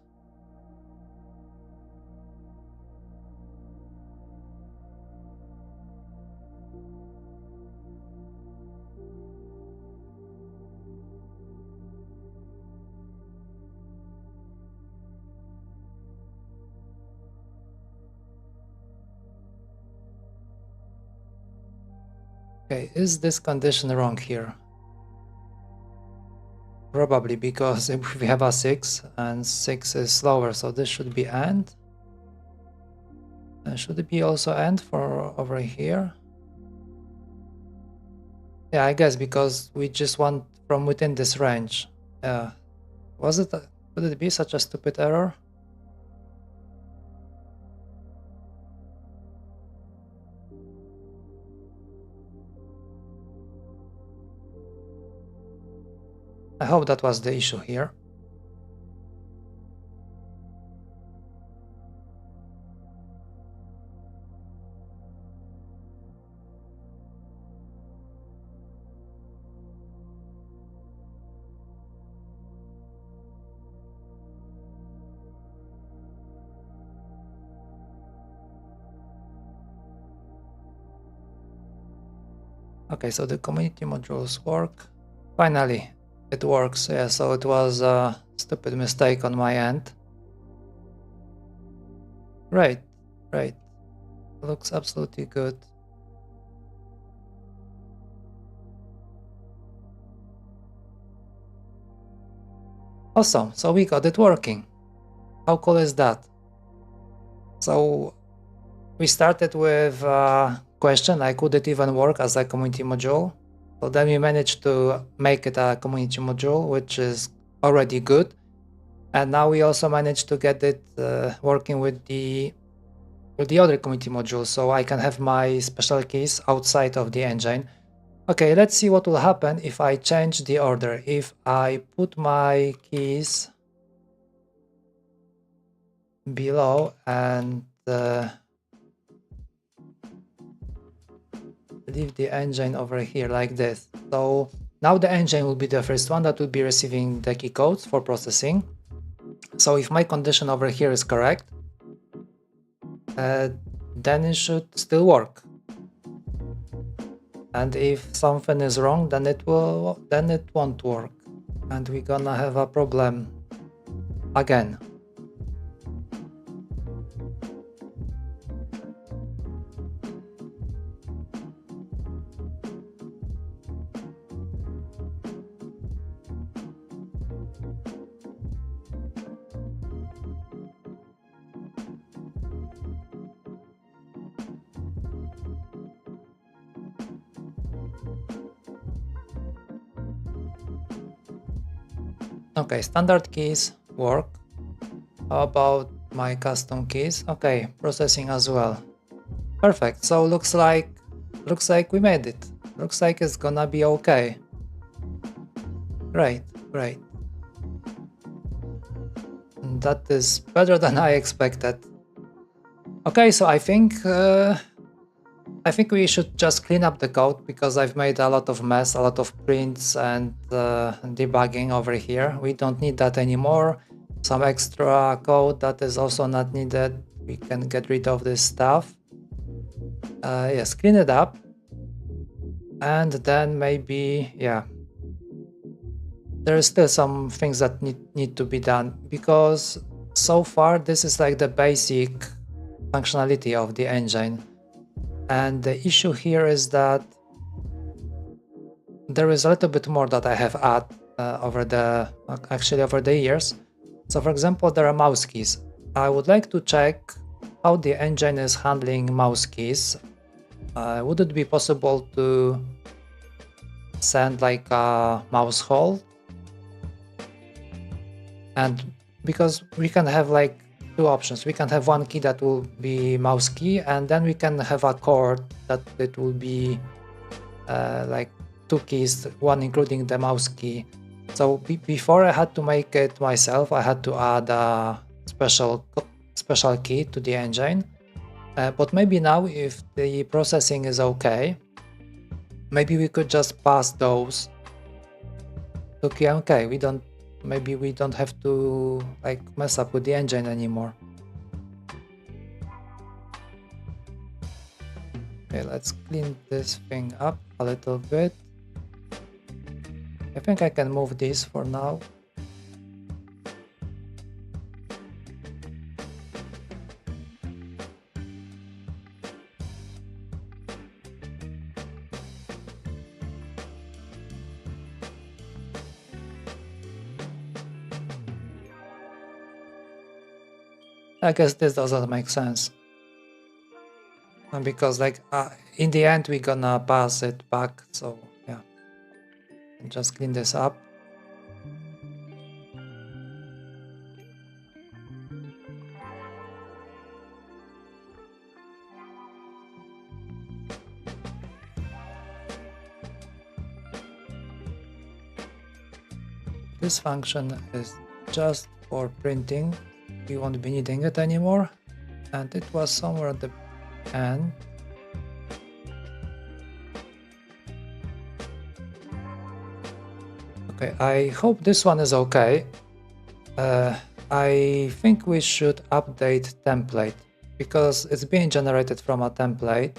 Okay, is this condition wrong here? Probably, because if we have a 6 and 6 is slower, so this should be AND. And should it be also AND for over here? Yeah, I guess because we just want from within this range. Yeah. Would it be such a stupid error? I hope that was the issue here. Okay, so the community modules work. Finally, it works. Yeah, so it was a stupid mistake on my end. Right, right. Looks absolutely good. Awesome, so we got it working. How cool is that? So we started with a question like, could it even work as a community module? So then we managed to make it a community module, which is already good. And now we also managed to get it working with the other community modules, so I can have my special keys outside of the engine. Okay, let's see what will happen if I change the order. If I put my keys below and leave the engine over here like this. So now the engine will be the first one that will be receiving the key codes for processing. So if my condition over here is correct, then it should still work. And if something is wrong, then it won't work, and we're gonna have a problem again. Okay, standard keys work. How about my custom keys? Okay, processing as well. Perfect. So looks like we made it. Looks like it's gonna be okay. Great, great. That is better than I expected. Okay, so I think we should just clean up the code because I've made a lot of mess, a lot of prints and debugging over here. We don't need that anymore. Some extra code that is also not needed. We can get rid of this stuff. Yes, clean it up. And then maybe, yeah, there is still some things that need to be done, because so far this is like the basic functionality of the engine. And the issue here is that there is a little bit more that I have added over the years. So for example, there are mouse keys. I would like to check how the engine is handling mouse keys. Would it be possible to send like a mouse hold, and because we can have like two options, we can have one key that will be mouse key, and then we can have a chord that it will be like two keys, one including the mouse key. So before I had to make it myself, I had to add a special key to the engine. But maybe now, if the processing is okay, maybe we could just pass those to key. Okay, maybe we don't have to like mess up with the engine anymore. Okay, let's clean this thing up a little bit. I think I can move this for now. I guess this doesn't make sense. And because like in the end we're gonna pass it back, so yeah. Just clean this up. This function is just for printing. We won't be needing it anymore. And it was somewhere at the end. Okay, I hope this one is okay. I think we should update template because it's being generated from a template.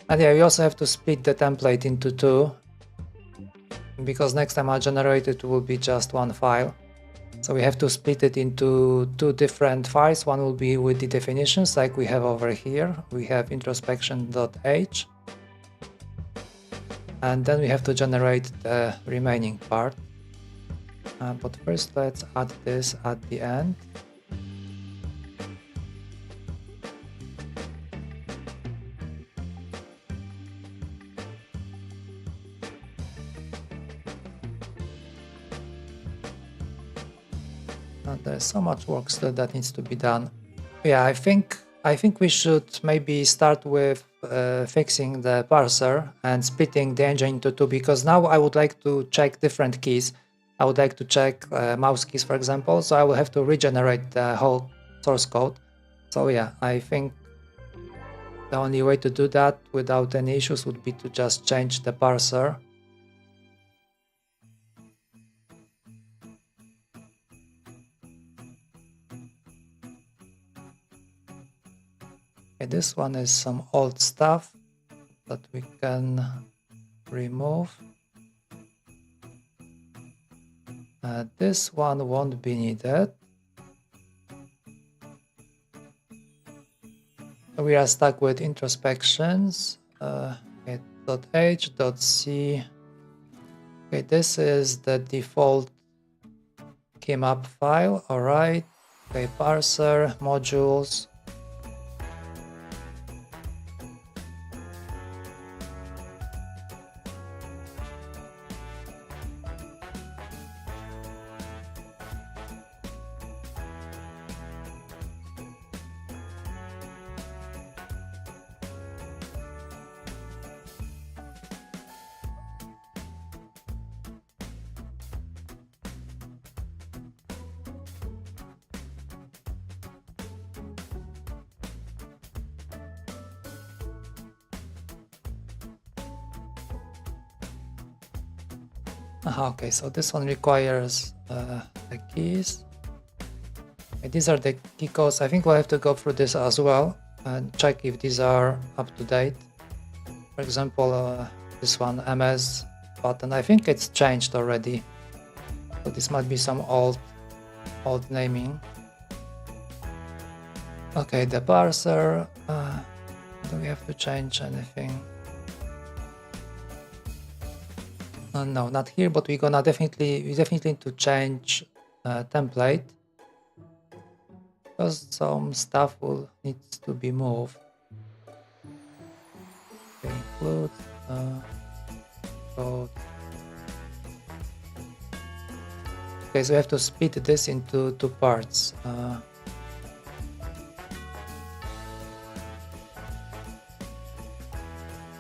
And yeah, we also have to split the template into two, because next time I generate it will be just one file. So we have to split it into two different files. One will be with the definitions like we have over here. We have introspection.h. And then we have to generate the remaining part. But first let's add this at the end. There's so much work still that needs to be done. Yeah, I think we should maybe start with fixing the parser and splitting the engine into two, because now I would like to check different keys. I would like to check mouse keys, for example, so I will have to regenerate the whole source code. So yeah, I think the only way to do that without any issues would be to just change the parser. Okay, this one is some old stuff that we can remove. This one won't be needed. We are stuck with introspections. Okay, .h, .c. Okay, this is the default keymap file. All right. Okay, parser, modules. Okay, so this one requires the keys. Okay, these are the key codes. I think we'll have to go through this as well and check if these are up to date. For example, this one, MS button, I think it's changed already. So this might be some old naming. Okay, the parser. Do we have to change anything? No, not here, but we definitely need to change template, because some stuff will needs to be moved. Okay, include code Okay, so we have to split this into two parts.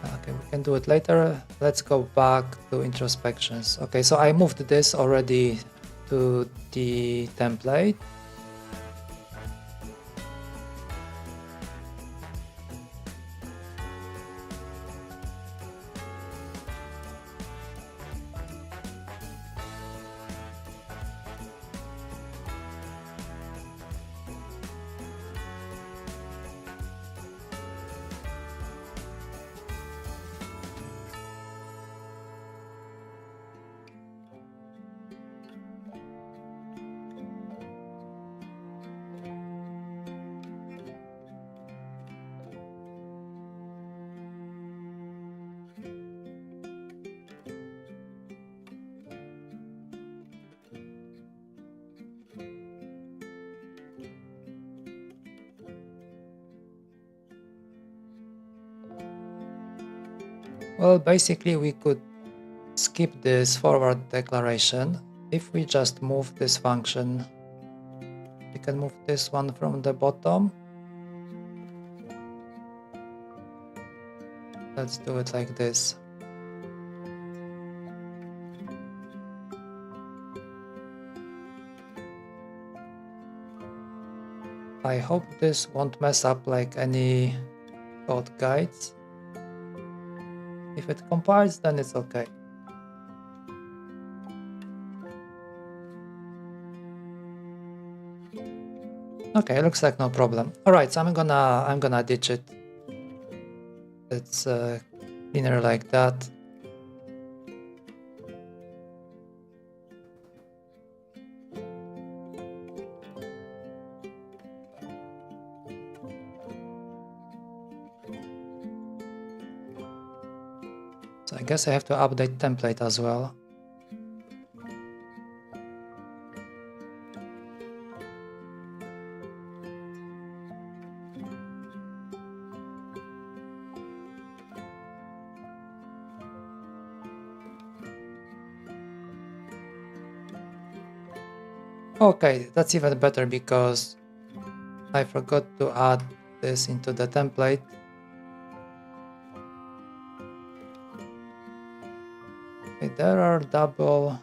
Okay, we can do it later. Let's go back to introspections. Okay, so I moved this already to the template. Well, basically we could skip this forward declaration. If we just move this function, we can move this one from the bottom. Let's do it like this. I hope this won't mess up like any code guides. If it compiles, then it's okay. Okay, looks like no problem. All right, so I'm gonna ditch it. It's cleaner like that. So I guess I have to update template as well. Okay, that's even better because I forgot to add this into the template. Okay, there are double.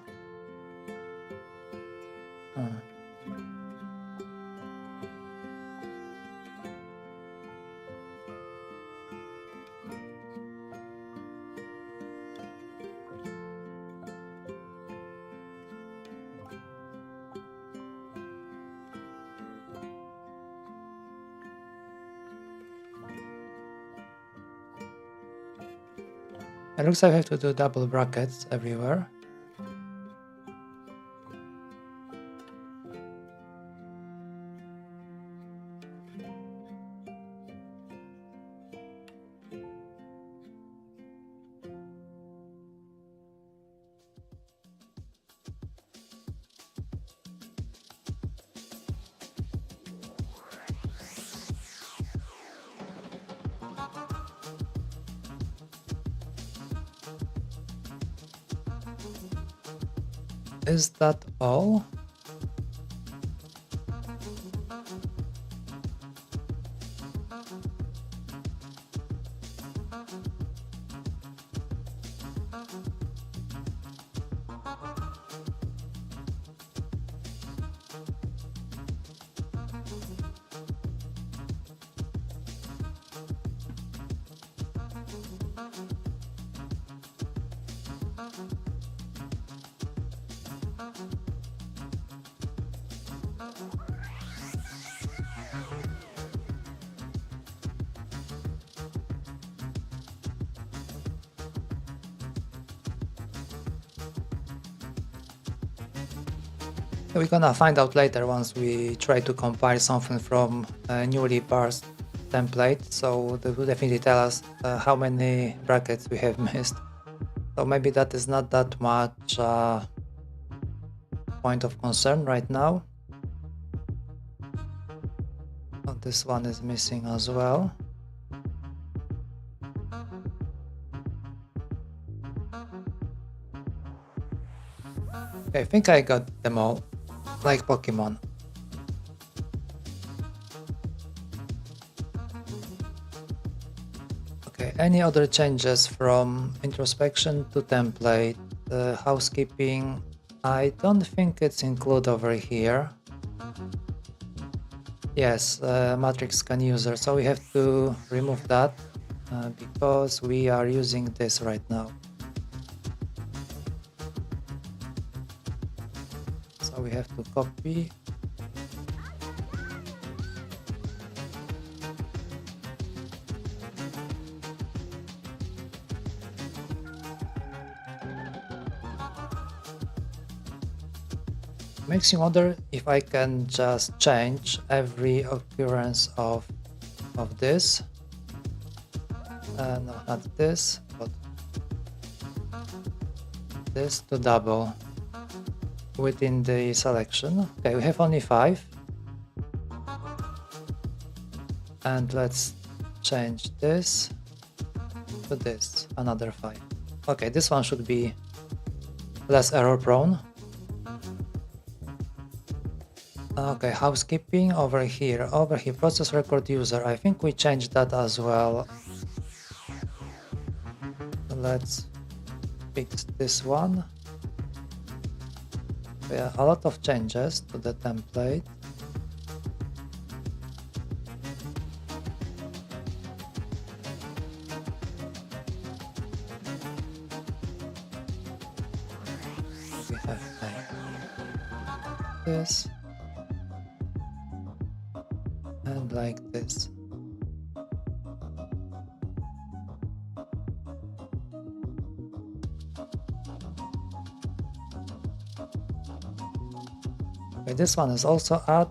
It looks like I have to do double brackets everywhere. Is that all? We're gonna find out later once we try to compile something from a newly parsed template, so that will definitely tell us how many brackets we have missed. So maybe that is not that much point of concern right now. Oh, this one is missing as well. Okay, I think I got them all, like Pokemon. Okay, any other changes from introspection to template? Housekeeping, I don't think it's included over here. Yes, matrix scan user, so we have to remove that because we are using this right now. So we have to copy. Makes me wonder if I can just change every occurrence of this. No, not this, but this to double within the selection. Okay, we have only 5. And let's change this to this, another 5. Okay, this one should be less error prone. Okay, housekeeping over here, process record user. I think we changed that as well. Let's fix this one. Yeah, a lot of changes to the template. We have like this. And like this. Okay, this one is also add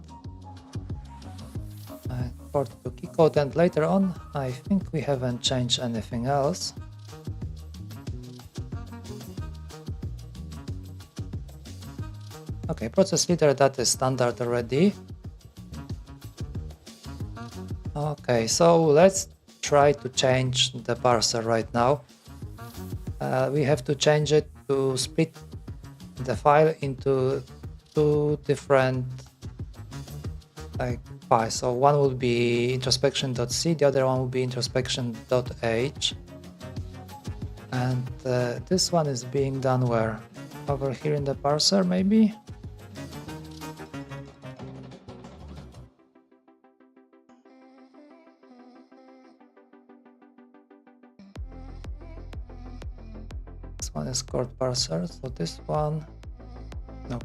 port to key code, and later on I think we haven't changed anything else. Okay, process leader, that is standard already. Okay, so let's try to change the parser right now. We have to change it to split the file into 2 different files. So one will be introspection.c, the other one will be introspection.h. And this one is being done where? Over here in the parser, maybe? This one is called parser, so this one, no.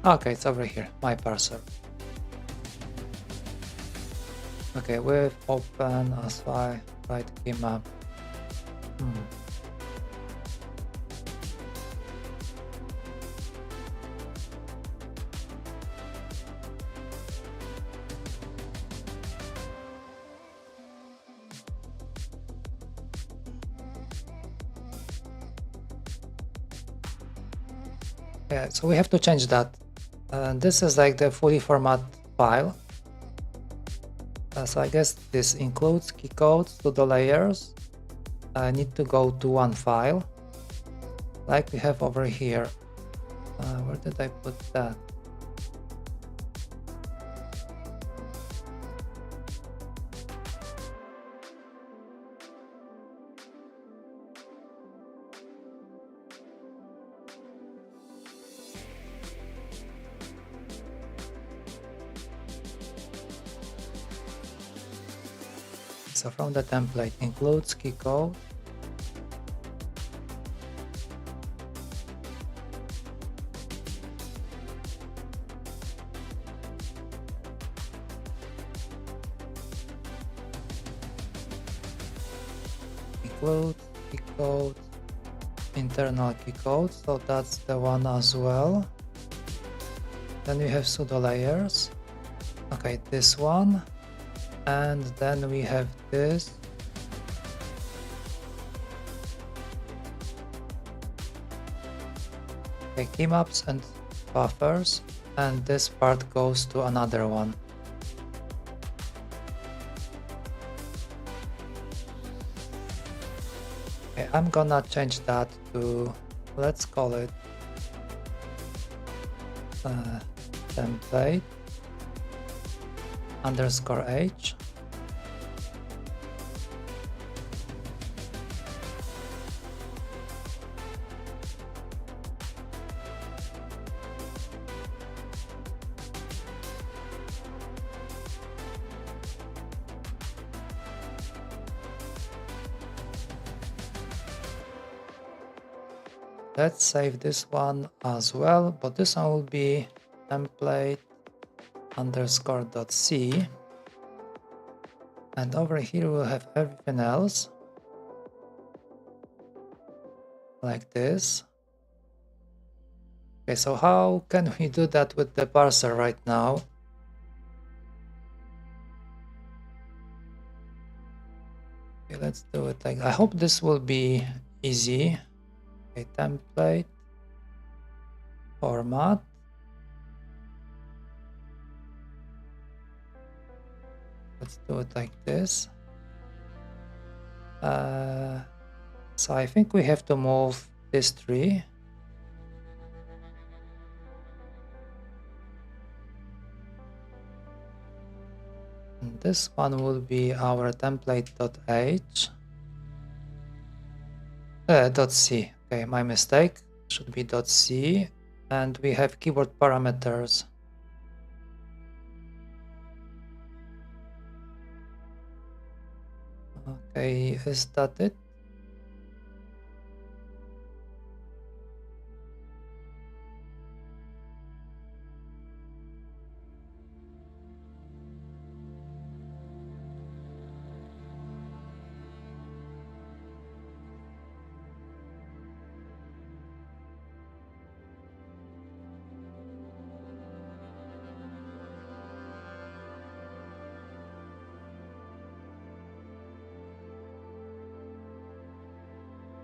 Okay, it's over here, my parser. Okay, with open as I write key map. Yeah, so we have to change that. This is like the fully format file. So I guess this includes key codes to the layers. I need to go to one file, like we have over here. Where did I put that? So from the template includes key code. Include key code, internal key code, so that's the one as well. Then we have pseudo layers. Okay, this one, and then we have this. Okay, key maps and buffers, and this part goes to another one. Okay, I'm gonna change that to, let's call it template _h. Let's save this one as well, but this one will be template _.c, and over here we'll have everything else like this. Okay, so how can we do that with the parser right now? Okay, let's do it like, I hope this will be easy. Okay, template format. Let's do it like this. So I think we have to move this tree. And this one will be our template.h. .c. Okay, my mistake. Should be .c. And we have keyboard parameters. Okay, is that it?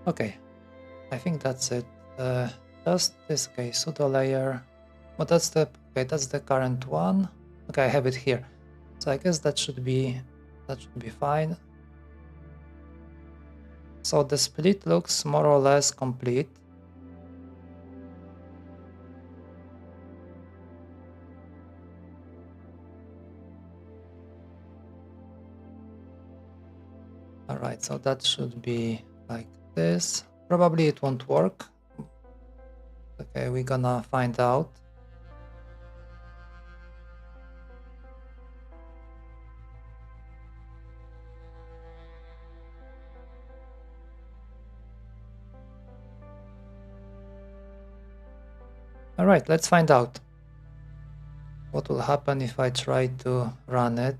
Okay, I think that's it. Just this case, pseudo layer. But that's the current one. Okay, I have it here. So I guess that should be fine. So the split looks more or less complete. All right, so that should be like this. Probably it won't work. Okay, we're gonna find out. All right, let's find out what will happen if I try to run it.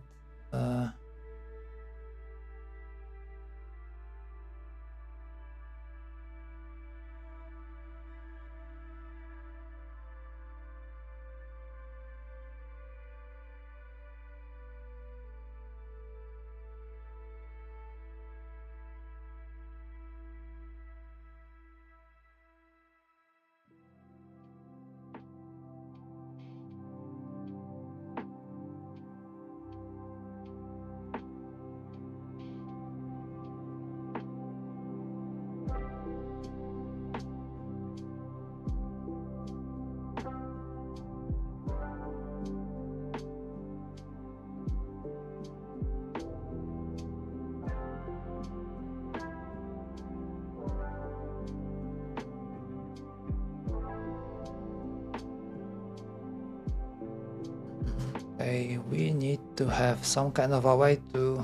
Okay, we need to have some kind of a way to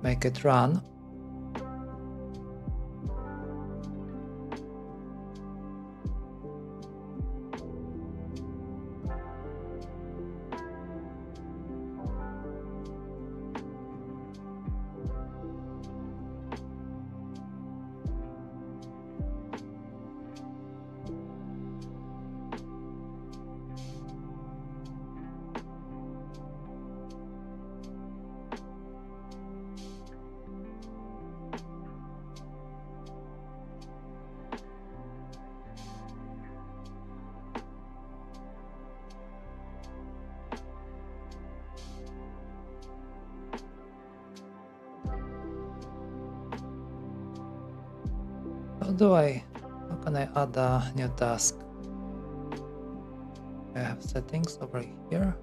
make it run. How can I add a new task? I have settings over here.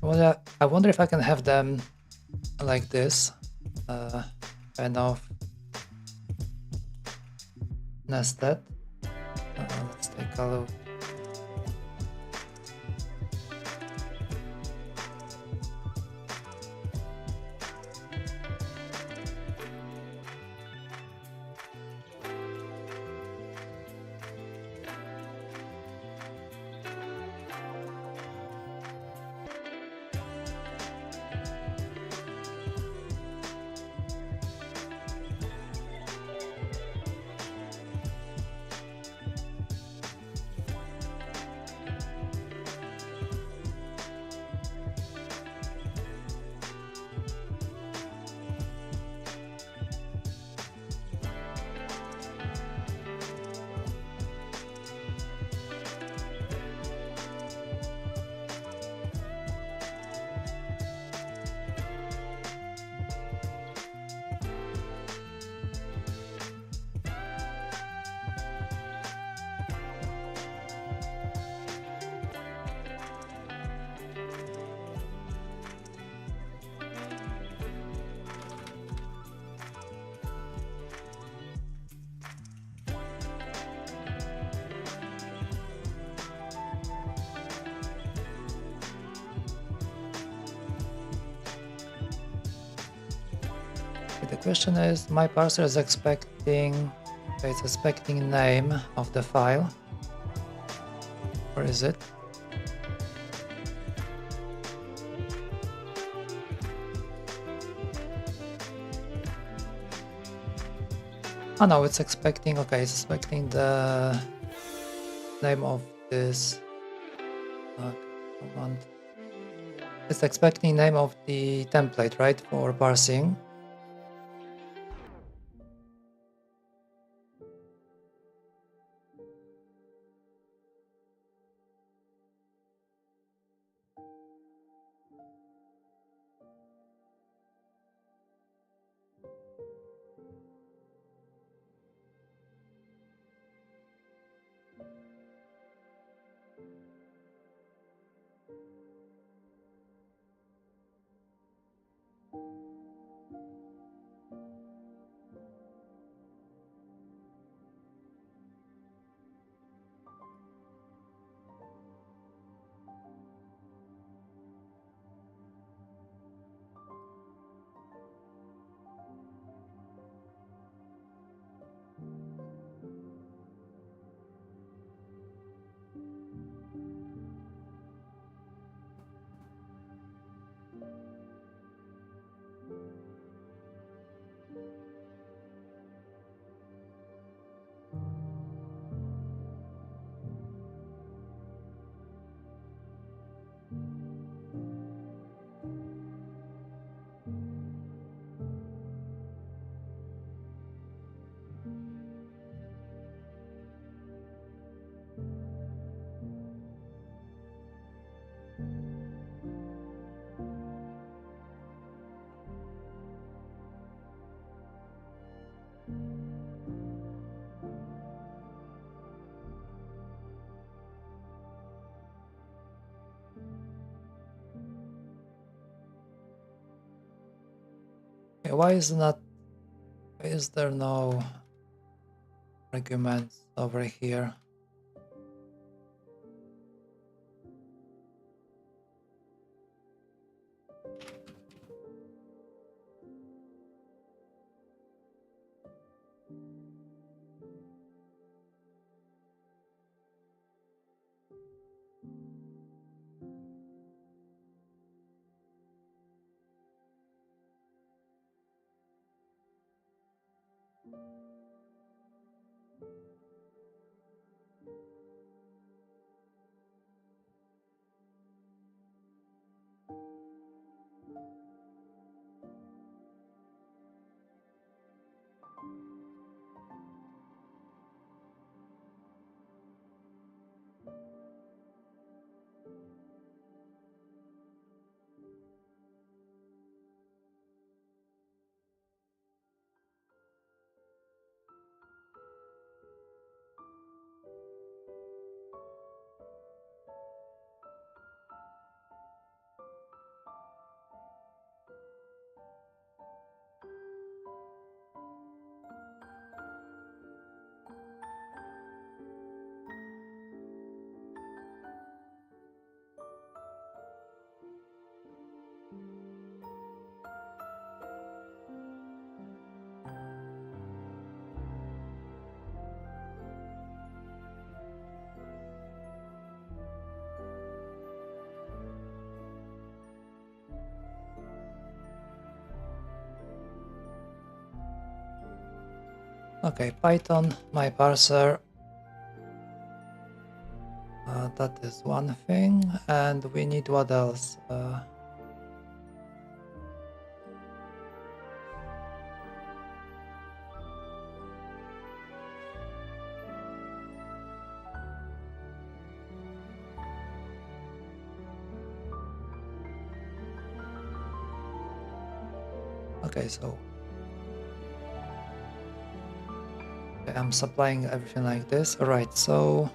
Well, I wonder if I can have them like this, kind of nested. Let's take a look. The question is, my parser is expecting, it's expecting name of the file. Where is it? Oh no, it's expecting, okay, it's expecting the name of this command. It's expecting name of the template, right, for parsing. why is there no arguments over here? Okay, Python, my parser. That is one thing, and we need what else? Okay, so I'm supplying everything like this. All right, so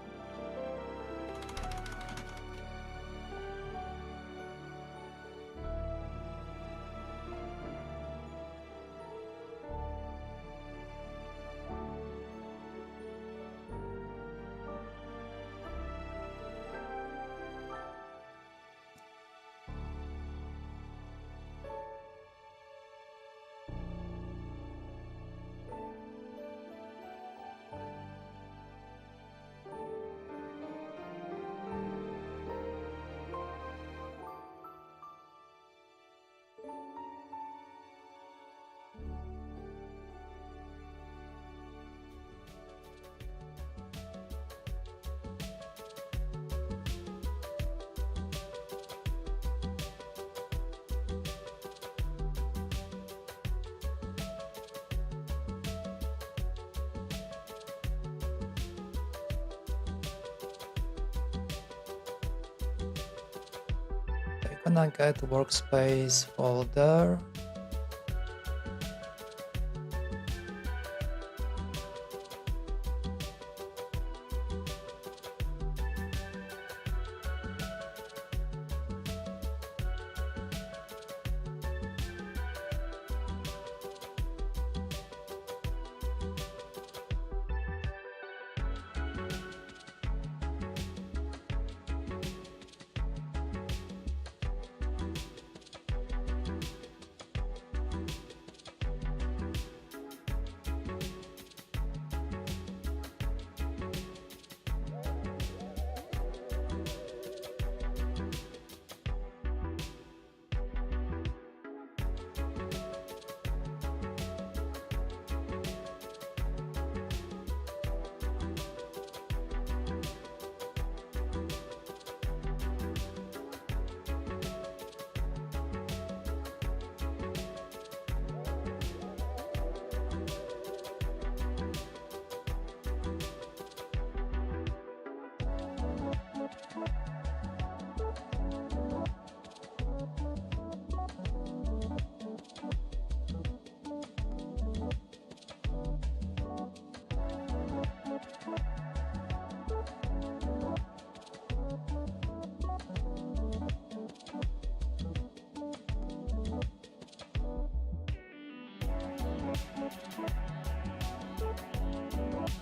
I'm gonna get workspace folder.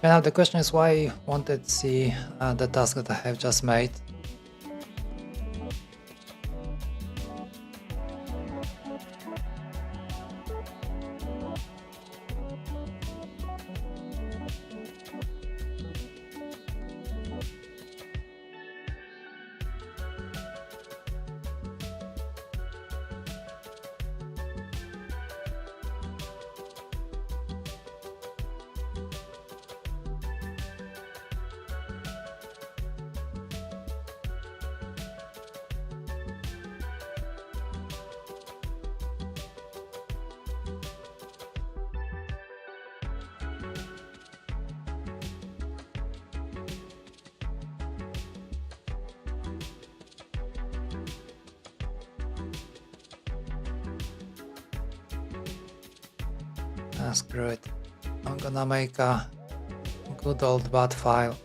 And now the question is why I wanted to see the task that I have just made. Screw it. I'm gonna make a good old bat file.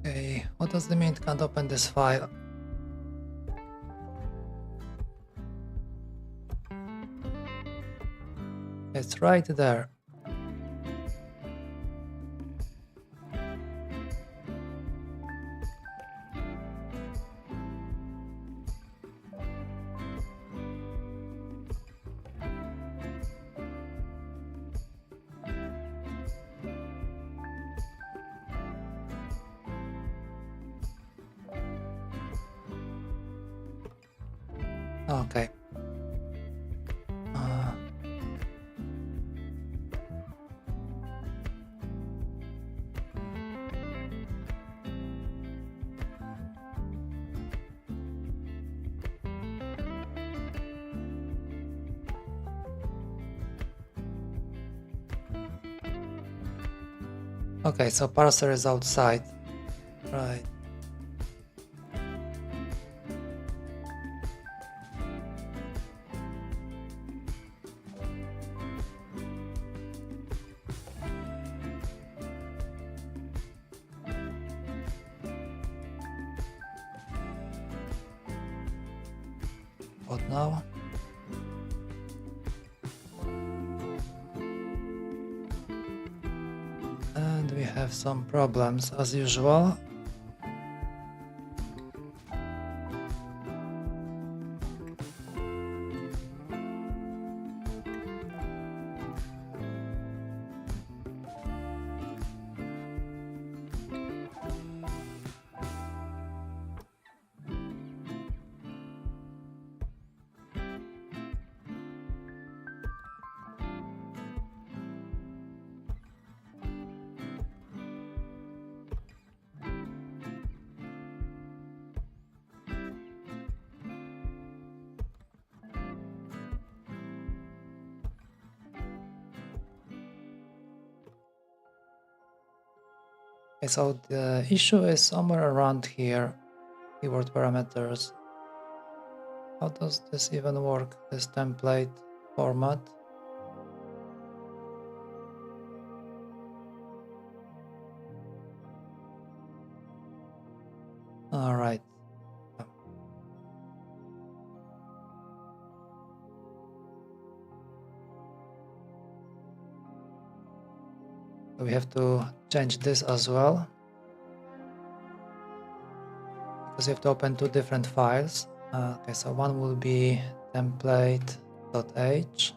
Okay, what does the mean it can't open this file? It's right there. Okay. Okay, so parser is outside. Right. What now? And we have some problems as usual. Okay, so the issue is somewhere around here. Keyboard parameters. How does this even work? This template format. All right. We have to change this as well, because you have to open two different files. Okay, so one will be template.h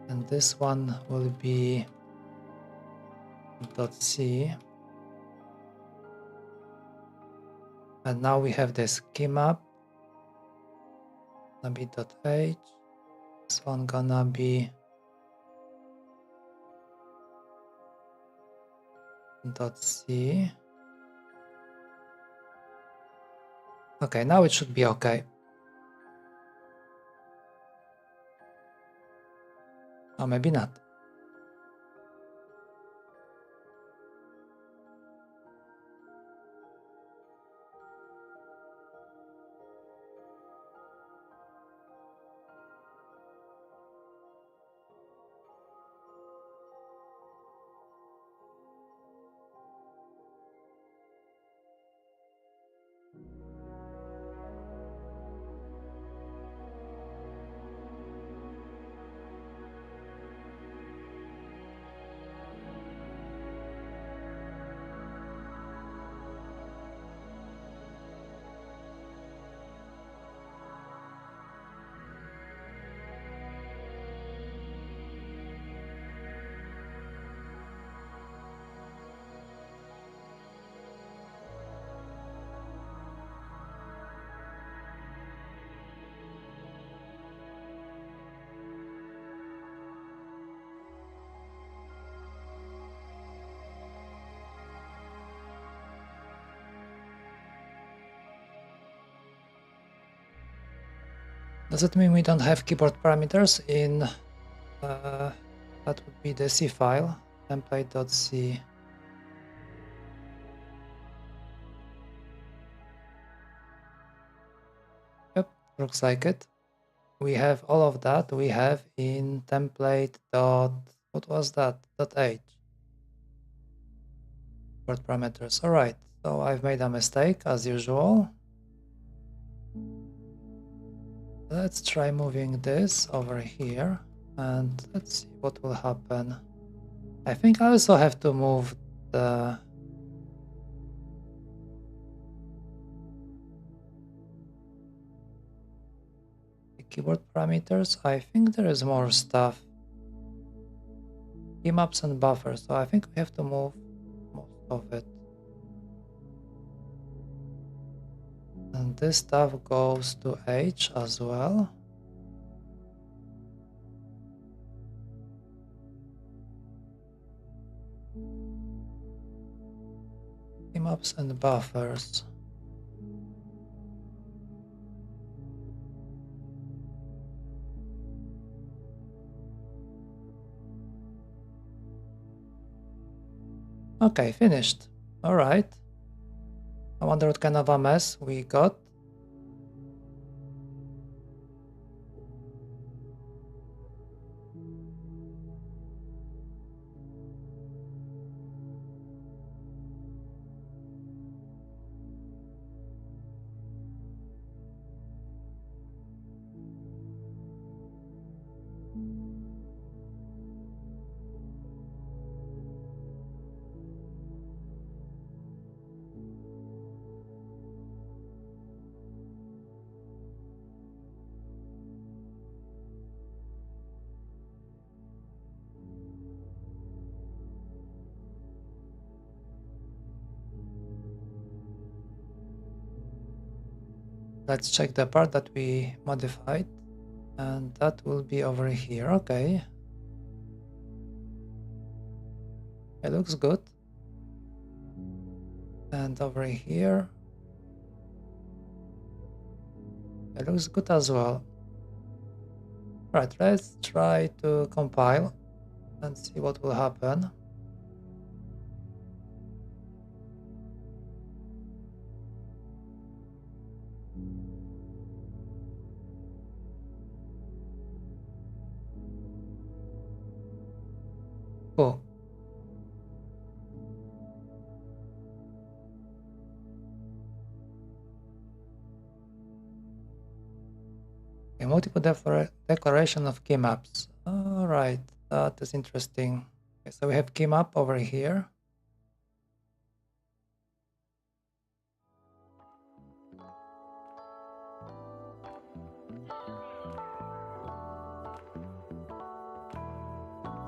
and this one will be .c. And now we have this key map, gonna be .h. This one gonna be .c. Okay, now it should be okay. Or maybe not. Does it mean we don't have keyboard parameters in that would be the C file, template.c. Yep, looks like it. We have all of that. We have in template dot, what was that? .h. Keyboard parameters. All right, so I've made a mistake as usual. Let's try moving this over here and let's see what will happen. I think I also have to move the keyboard parameters. I think there is more stuff. Key maps and buffers. So I think we have to move most of it. And this stuff goes to H as well. Key maps and buffers. Okay, finished. All right. I wonder what kind of a mess we got. Let's check the part that we modified, and that will be over here. Okay. It looks good. And over here, it looks good as well. Right, let's try to compile and see what will happen. Cool. A multiple declaration of key maps. All right, that is interesting. Okay, so we have key map over here.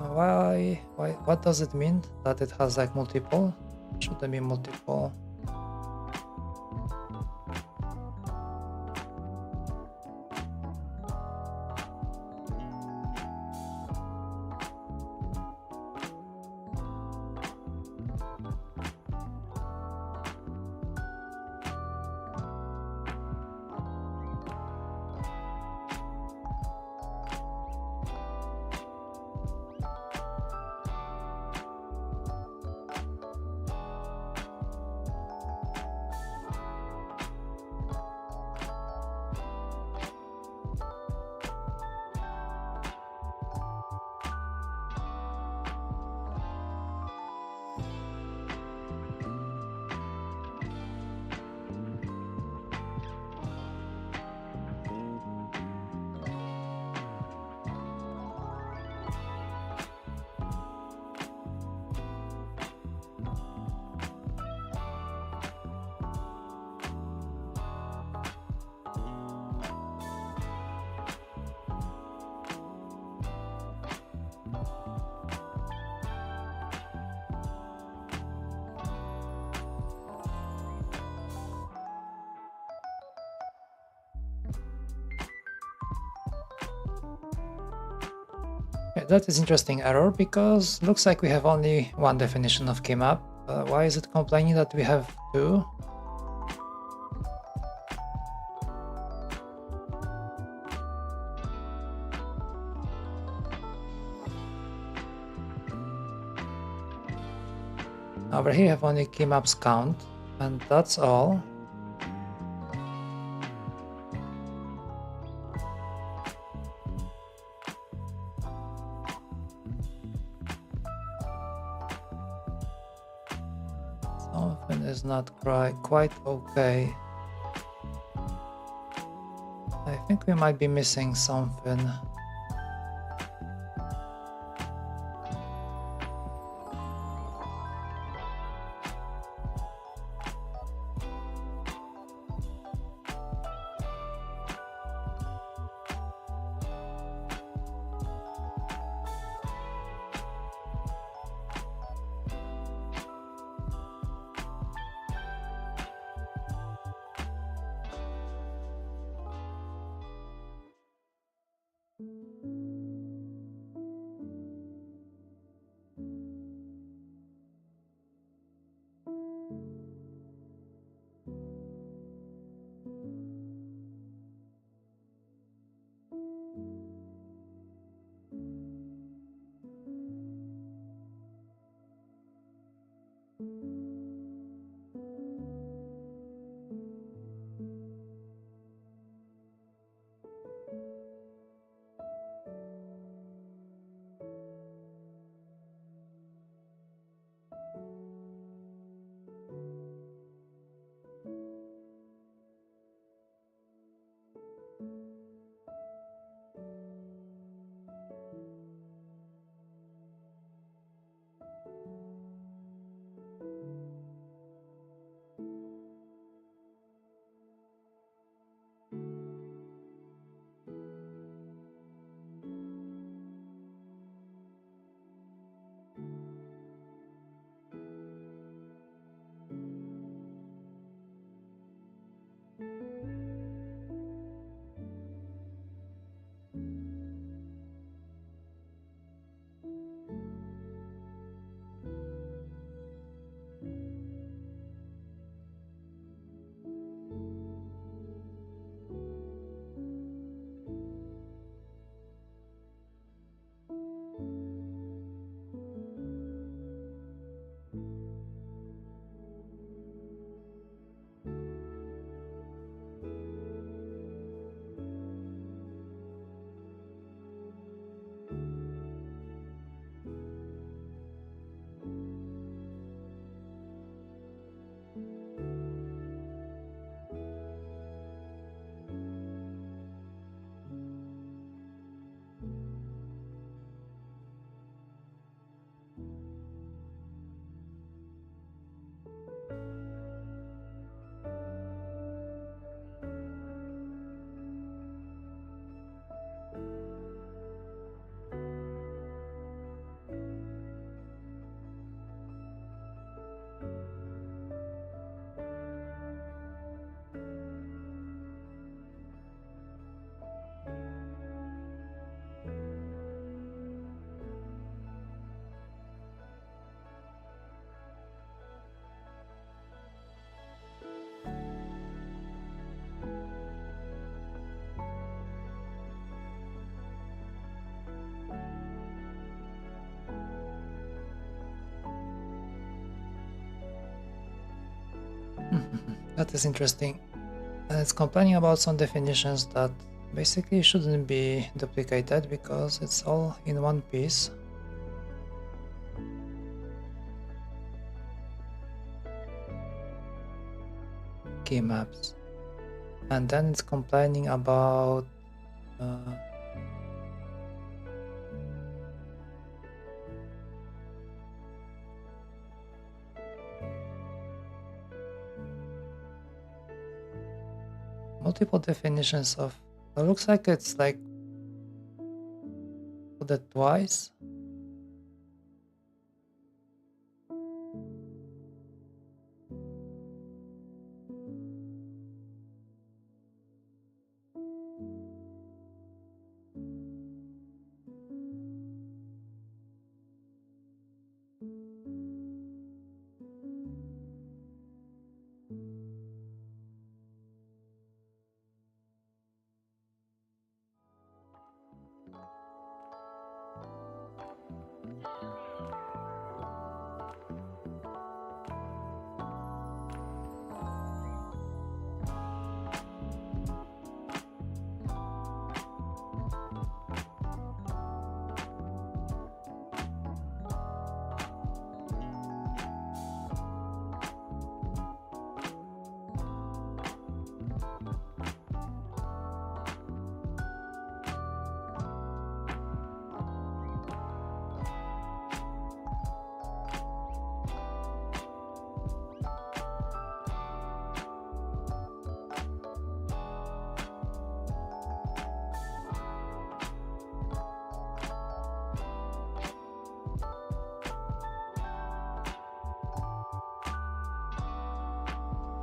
Why? What does it mean that it has like multiple? Should there be multiple? Yeah, that is interesting error because looks like we have only one definition of key map. Why is it complaining that we have two? Over here we have only key maps count, and that's all. Something is not quite okay. I think we might be missing something. That is interesting. And it's complaining about some definitions that basically shouldn't be duplicated because it's all in one piece. Key maps. And then it's complaining about multiple definitions of. It looks like it's like put that twice.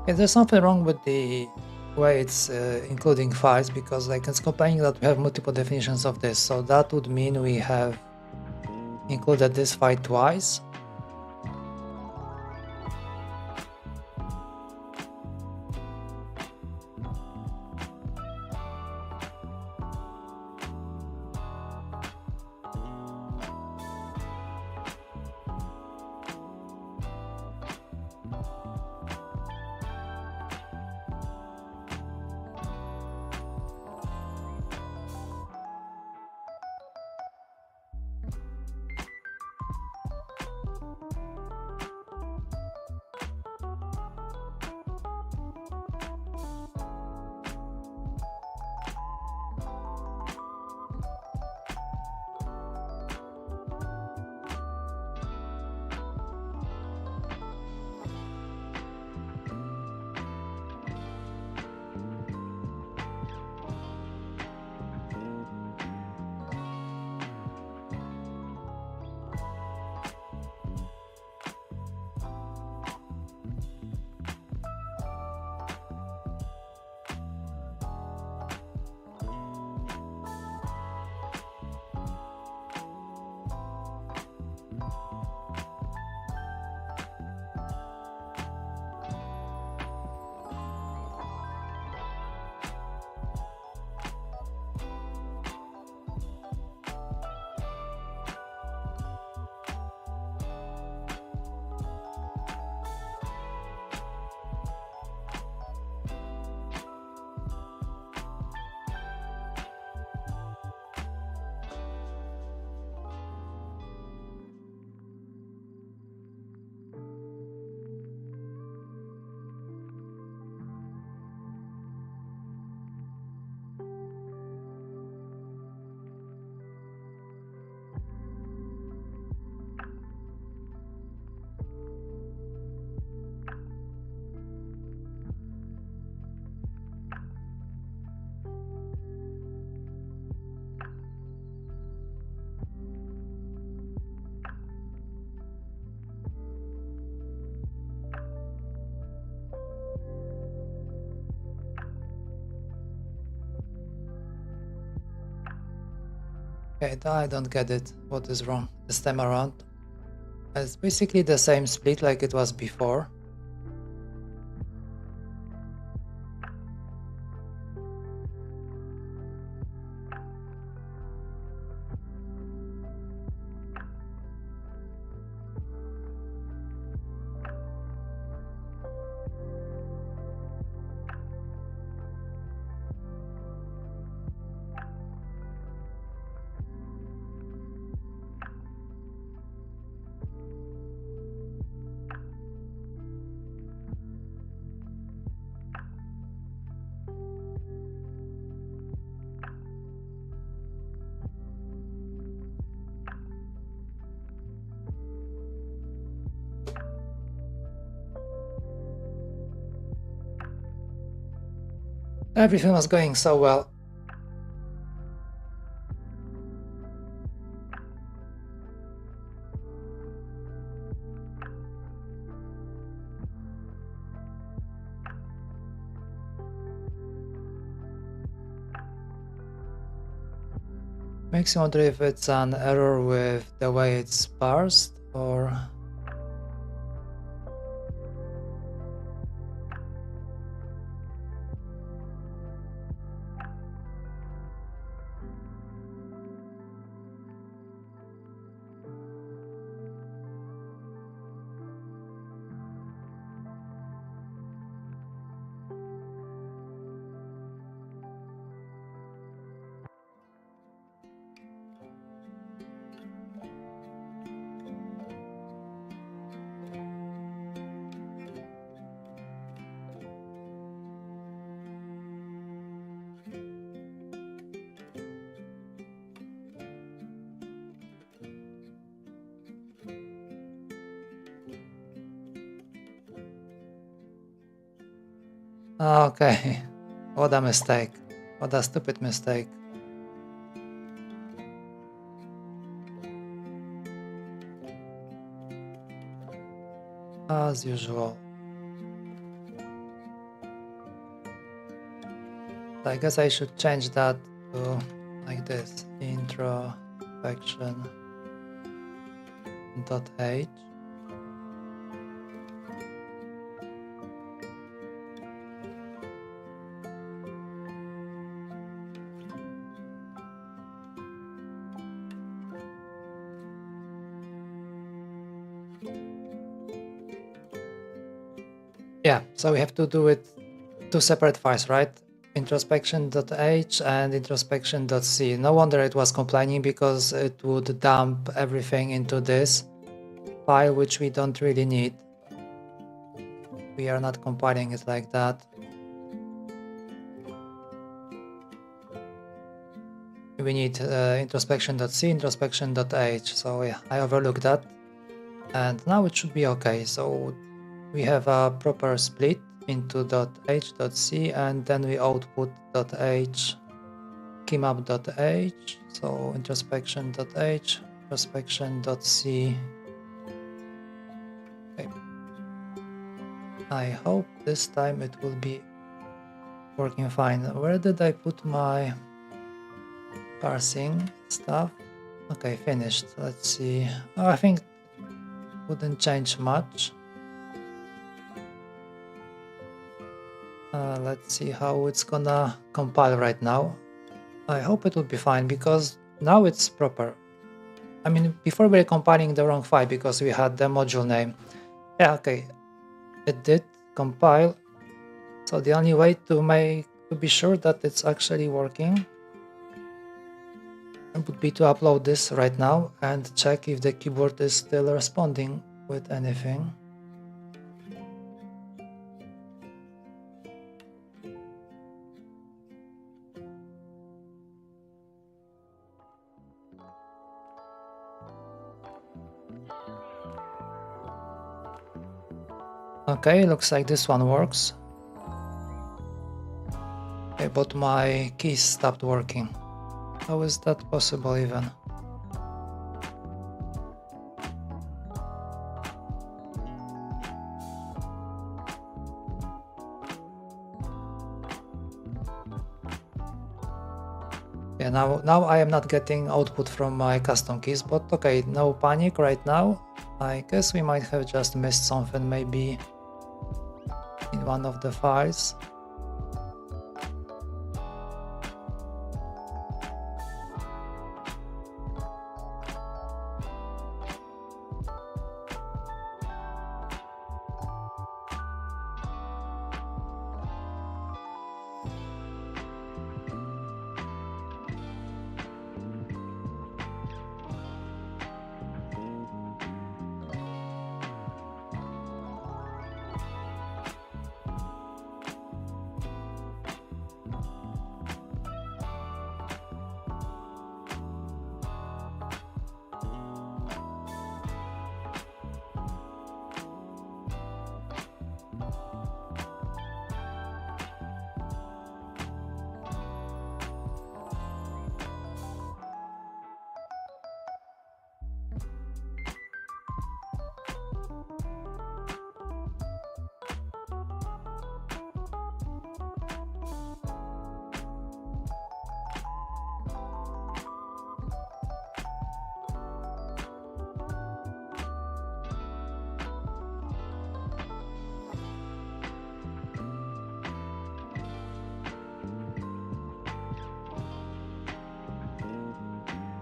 Yeah, there's something wrong with the way it's including files because like it's complaining that we have multiple definitions of this, so that would mean we have included this file twice. Okay, I don't get it. What is wrong this time around? It's basically the same split like it was before. Everything was going so well. Makes me wonder if it's an error with the way it's parsed or... Okay, what a mistake. What a stupid mistake. As usual. I guess I should change that to like this. Introspection .h. Yeah, so we have to do it two separate files, right? Introspection.h and introspection.c. No wonder it was complaining, because it would dump everything into this file, which we don't really need. We are not compiling it like that. We need introspection.c, introspection.h. So yeah, I overlooked that. And now it should be okay. So we have a proper split into .h, .c, and then we output .h, keymap.h, so introspection.h, introspection.c. Okay. I hope this time it will be working fine. Where did I put my parsing stuff? Okay, finished. Let's see. Oh, I think it wouldn't change much. Let's see how it's gonna compile right now. I hope it will be fine, because now it's proper. I mean, before we were compiling the wrong file because we had the module name. Yeah, okay, it did compile. So the only way to be sure that it's actually working would be to upload this right now and check if the keyboard is still responding with anything. Okay, looks like this one works. Okay, but my keys stopped working. How is that possible even? Yeah, now I am not getting output from my custom keys, but okay, no panic right now. I guess we might have just missed something, maybe in one of the files.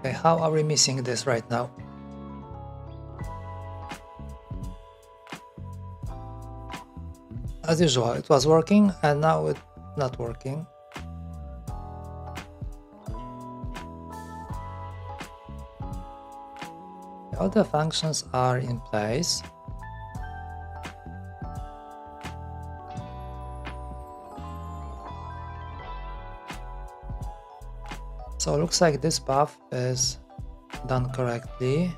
Okay, how are we missing this right now? As usual, it was working and now it's not working. All the functions are in place. So it looks like this path is done correctly.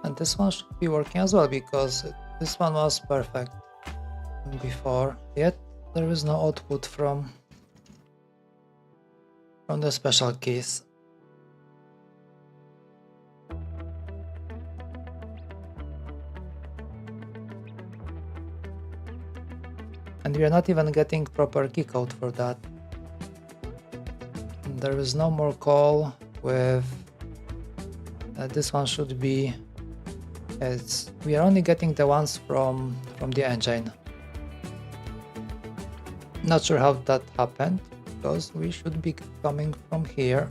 And this one should be working as well, because this one was perfect before. Yet there is no output from the special keys. And we are not even getting proper key code for that. And there is no more call with this one should be. We are only getting the ones from the engine. Not sure how that happened, because we should be coming from here.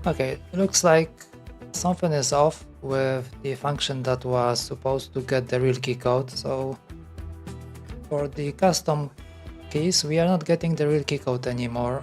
Okay, it looks like something is off with the function that was supposed to get the real key code. So for the custom keys, we are not getting the real key code anymore.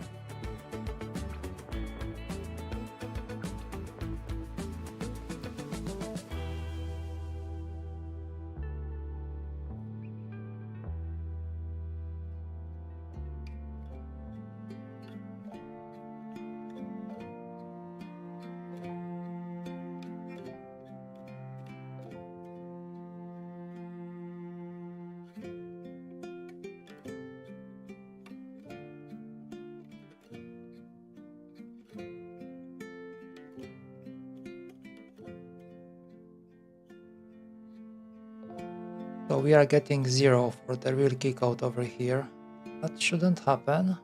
So we are getting 0 for the real key code over here. That shouldn't happen.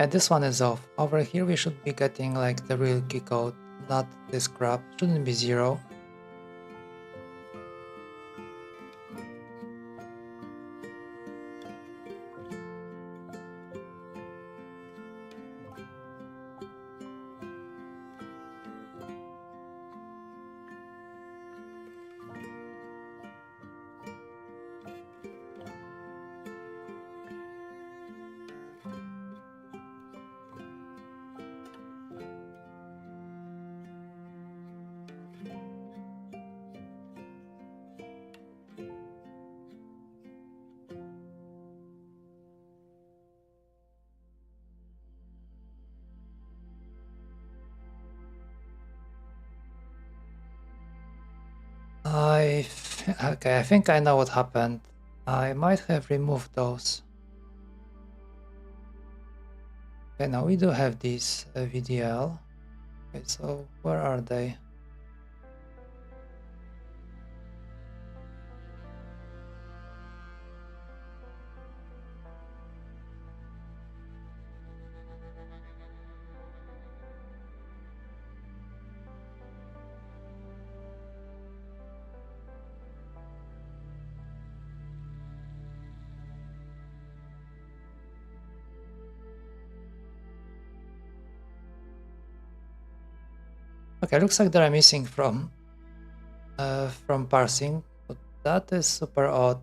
And this one is off. Over here we should be getting like the real key code, not this crap. Shouldn't be 0. Okay, I think I know what happened. I might have removed those. Okay, now we do have these VDL. Okay, so where are they? Okay, looks like they're missing from parsing, but that is super odd.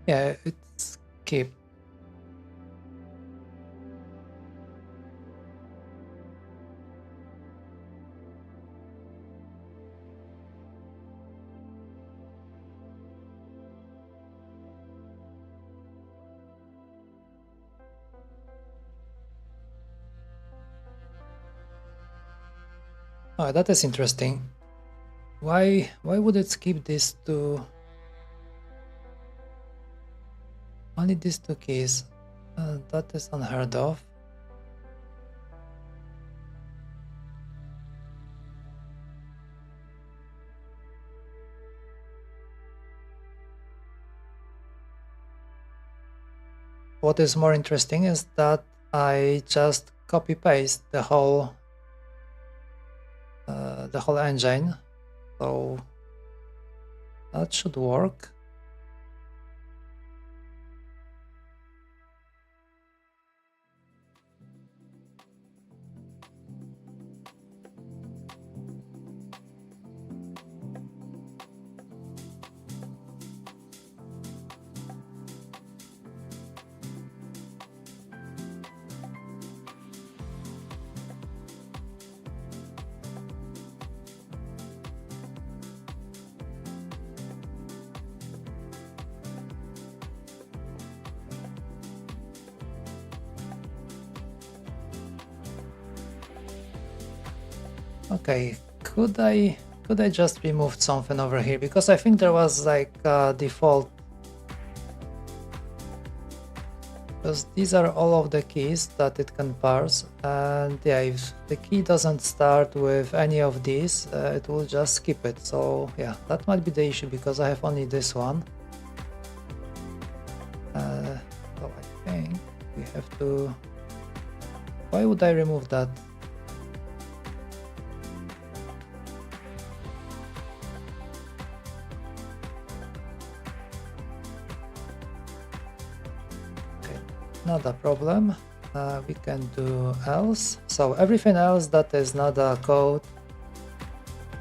Yeah, it's keep. Oh, that is interesting. Why would it skip these two? Only these two keys. That is unheard of. What is more interesting is that I just copy paste the whole engine, so that should work. Okay, could I just remove something over here, because I think there was like a default, because these are all of the keys that it can parse, and yeah, if the key doesn't start with any of these, it will just skip it. So yeah, that might be the issue, because I have only this one. So I think we have to. Why would I remove that? Not a problem. We can do else. So everything else that is not a code.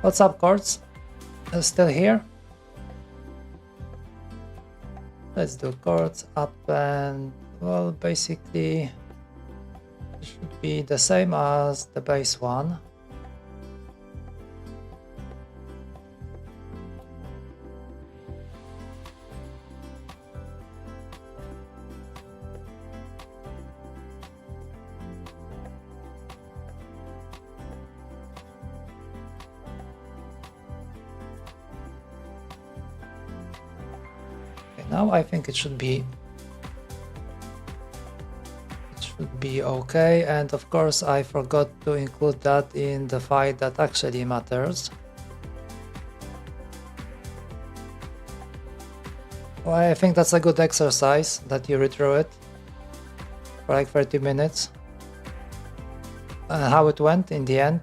What's up, chords? Still here? Let's do chords up, and well, basically should be the same as the base one. Okay, now I think it should be okay, and of course I forgot to include that in the file that actually matters. Well, I think that's a good exercise that you read through it for like 30 minutes. How it went in the end.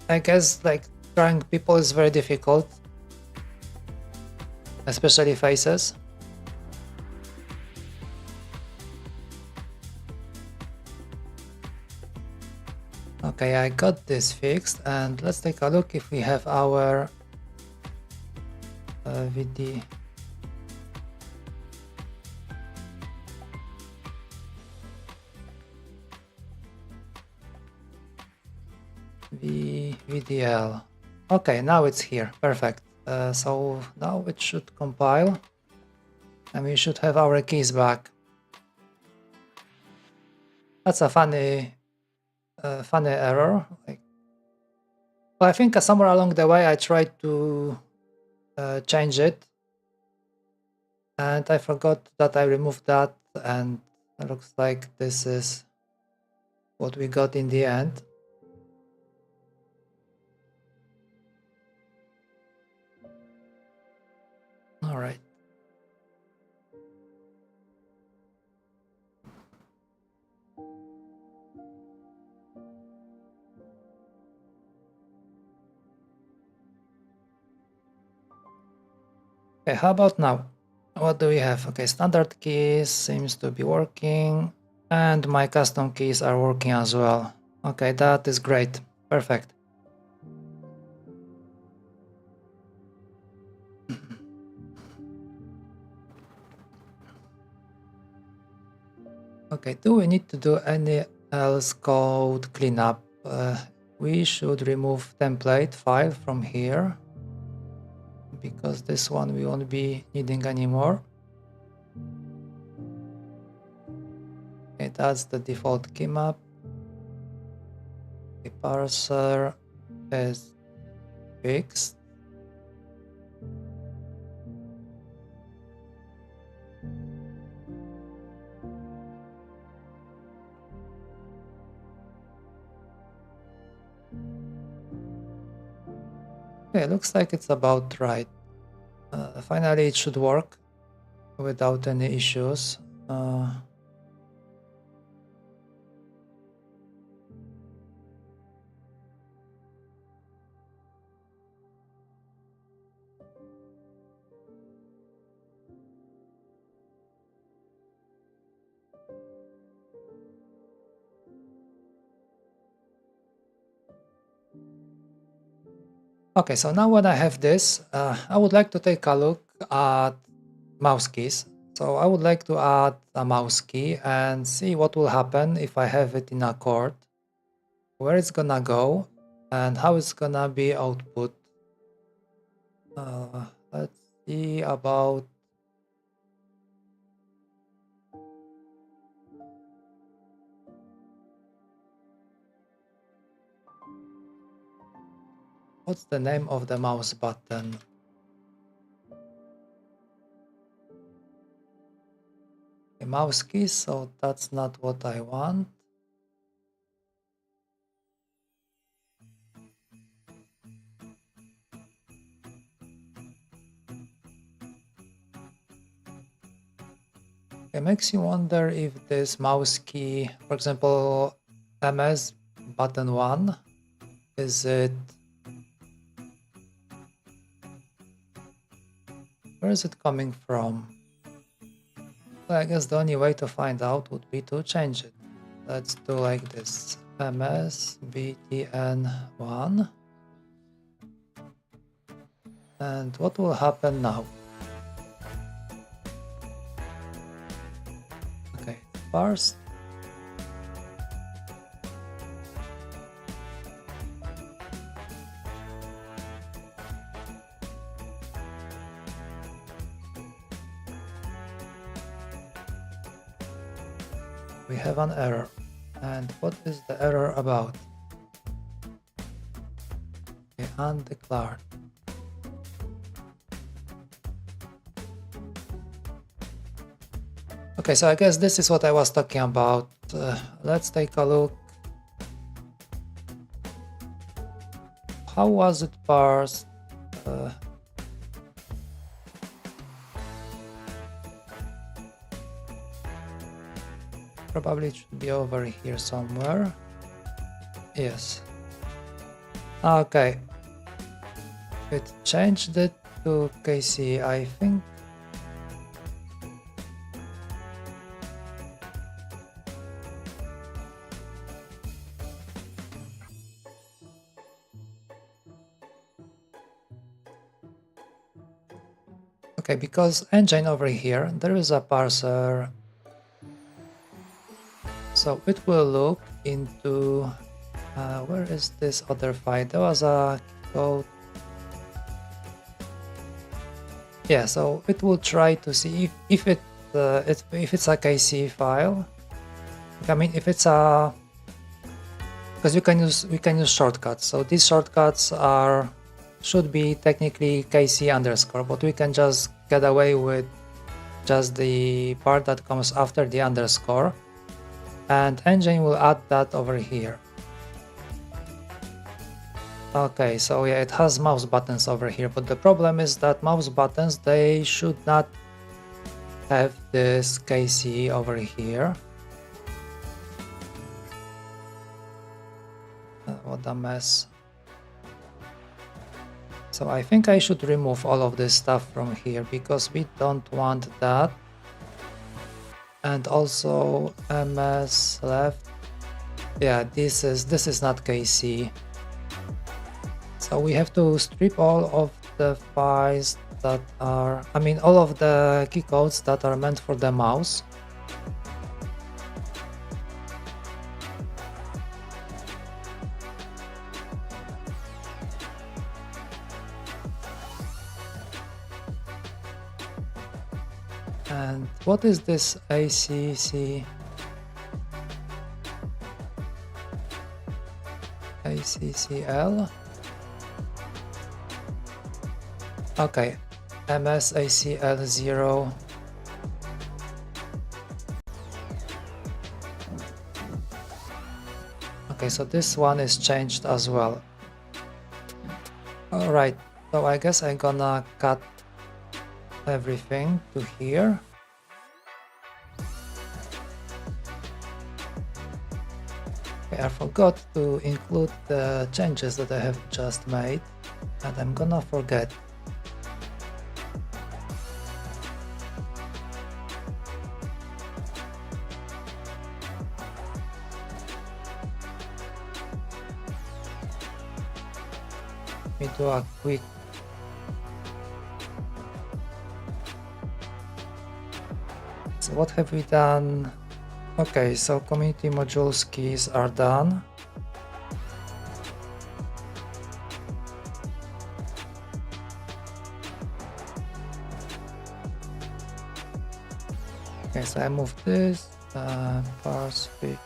I guess like drawing people is very difficult, especially faces. Okay, I got this fixed, and let's take a look if we have our VD. VDL. Okay, now it's here. Perfect. So now it should compile, and we should have our keys back. That's a funny error. Well, I think somewhere along the way I tried to change it, and I forgot that I removed that, and it looks like this is what we got in the end. All right. Okay, how about now? What do we have? Okay, standard keys seems to be working, and my custom keys are working as well. Okay, that is great. Perfect. Okay, do we need to do any else code cleanup? We should remove template file from here, because this one we won't be needing anymore. Okay, that's the default key map. The parser is fixed. Okay, looks like it's about right. Finally, it should work without any issues. Okay, so now when I have this, I would like to take a look at mouse keys. So I would like to add a mouse key and see what will happen if I have it in a chord, where it's gonna go, and how it's gonna be output. Let's see about... What's the name of the mouse button? mouse keys, so that's not what I want. It makes you wonder if this mouse key, for example, MS button 1, is it... Where is it coming from? Well, I guess the only way to find out would be to change it. Let's do like this. MS BTN 1. And what will happen now? Okay, first we have an error. And what is the error about? Okay, undeclared. Okay, so I guess this is what I was talking about. Let's take a look. How was it parsed? Probably it should be over here somewhere. Yes. Okay. It changed it to KC, I think. Okay, because engine over here, there is a parser. So it will look into, where is this other file? There was a code. Yeah, so it will try to see if it's a KC file. I mean, if it's a, because we can use shortcuts. So these shortcuts should be technically KC underscore, but we can just get away with just the part that comes after the underscore. And engine will add that over here. Okay, so yeah, it has mouse buttons over here, but the problem is that mouse buttons, they should not have this KC over here. What a mess. So I think I should remove all of this stuff from here because we don't want that. And also MS left. Yeah, this is not KC. So we have to strip all of the files that are, I mean, all of the key codes that are meant for the mouse. And what is this ACC? ACCL? Okay, MSACL0. Okay, so this one is changed as well. Alright, so I guess I'm gonna cut everything to here. Okay, I forgot to include the changes that I have just made, and I'm gonna forget. Let me do a quick So what have we done? Okay, so community modules keys are done. Okay, so I moved this, parse fit.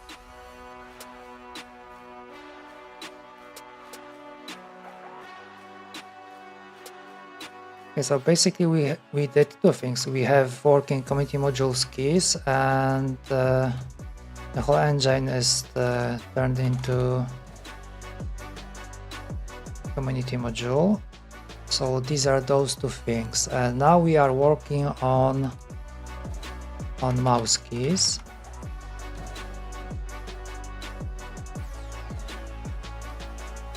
Okay, Okay, so basically we did two things. We have working community modules keys, and the whole engine is turned into community module. So these are those two things, and now we are working on mouse keys.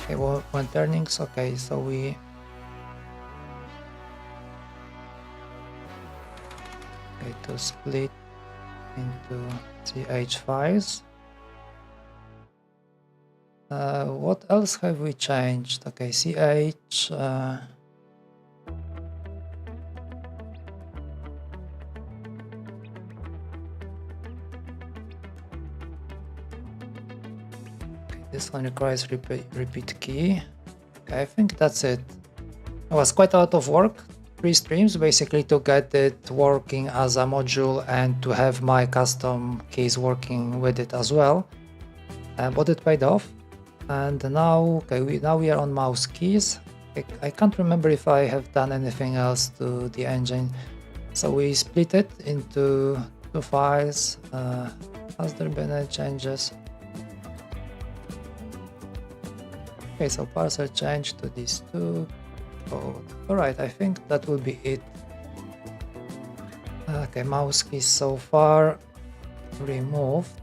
Okay, well, when turning, okay, so we to split into CH files. What else have we changed? Okay, CH. This one requires repeat key. Okay, I think that's it. It was quite a lot of work. 3 streams basically to get it working as a module and to have my custom keys working with it as well. But it paid off. And now, okay, now we are on mouse keys. I can't remember if I have done anything else to the engine. So we split it into 2 files. Has there been any changes? Okay, so parser changed to these 2. Alright, I think that will be it. Okay, mouse keys so far removed.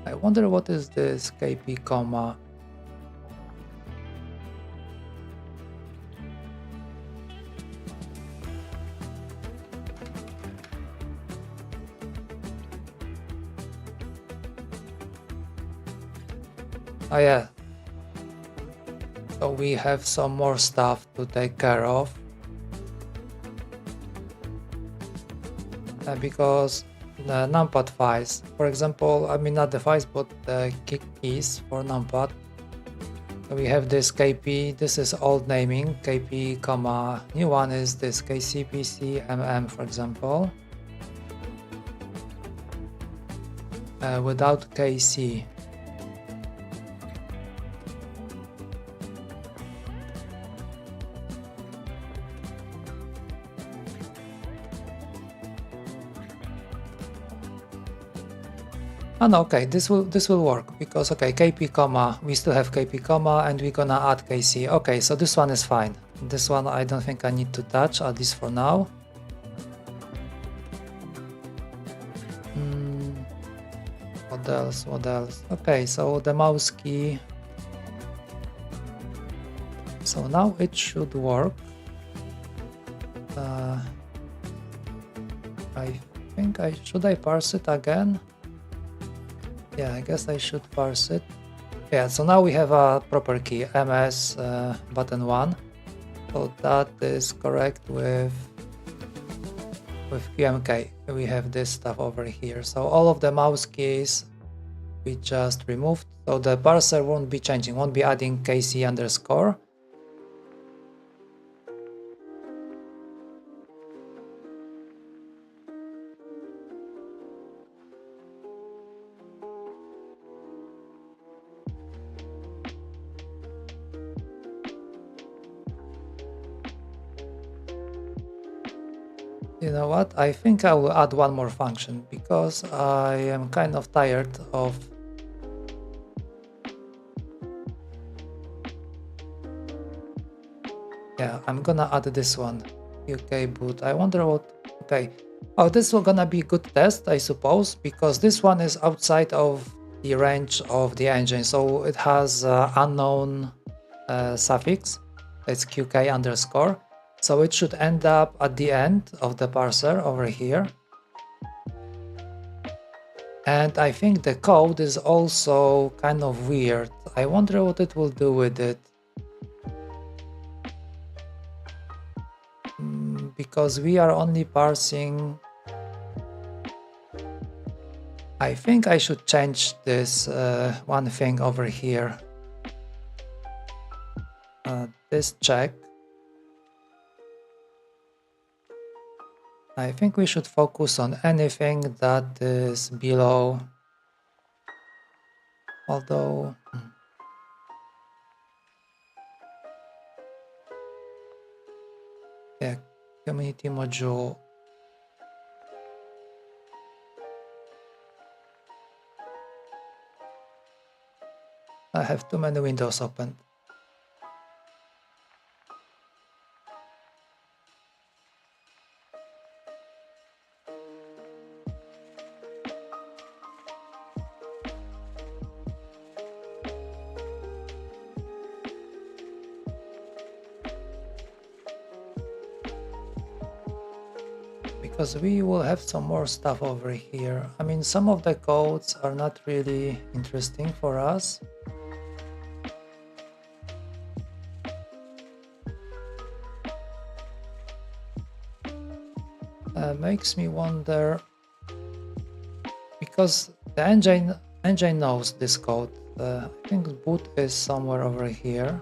I wonder what is this KP comma. Oh yeah, so we have some more stuff to take care of, because the numpad files, for example, I mean not the files but the keys for numpad. So we have this KP, this is old naming, KP comma, new one is this KCPCMM, for example, without KC. Oh no, okay, this will work because okay, KP comma, we still have KP comma and we're gonna add KC. Okay, so this one is fine. This one I don't think I need to touch, at least for now. What else? What else? Okay, so the mouse key. So now it should work. I think should I parse it again? Yeah, I guess I should parse it. Yeah, so now we have a proper key, MS button 1. So that is correct with QMK. We have this stuff over here. So all of the mouse keys we just removed. So the parser won't be changing, won't be adding KC underscore. You know what? I think I will add one more function because I am kind of tired of yeah, I'm gonna add this one. UK boot. I wonder what okay. Oh, this is gonna be a good test, I suppose, because this one is outside of the range of the engine. So it has unknown suffix. It's QK underscore. So it should end up at the end of the parser over here. And I think the code is also kind of weird. I wonder what it will do with it. Because we are only parsing. I think I should change this one thing over here. This check. I think we should focus on anything that is below, although yeah, community module. I have too many windows open. Because we will have some more stuff over here. I mean, some of the codes are not really interesting for us. Makes me wonder, because the engine knows this code. I think boot is somewhere over here.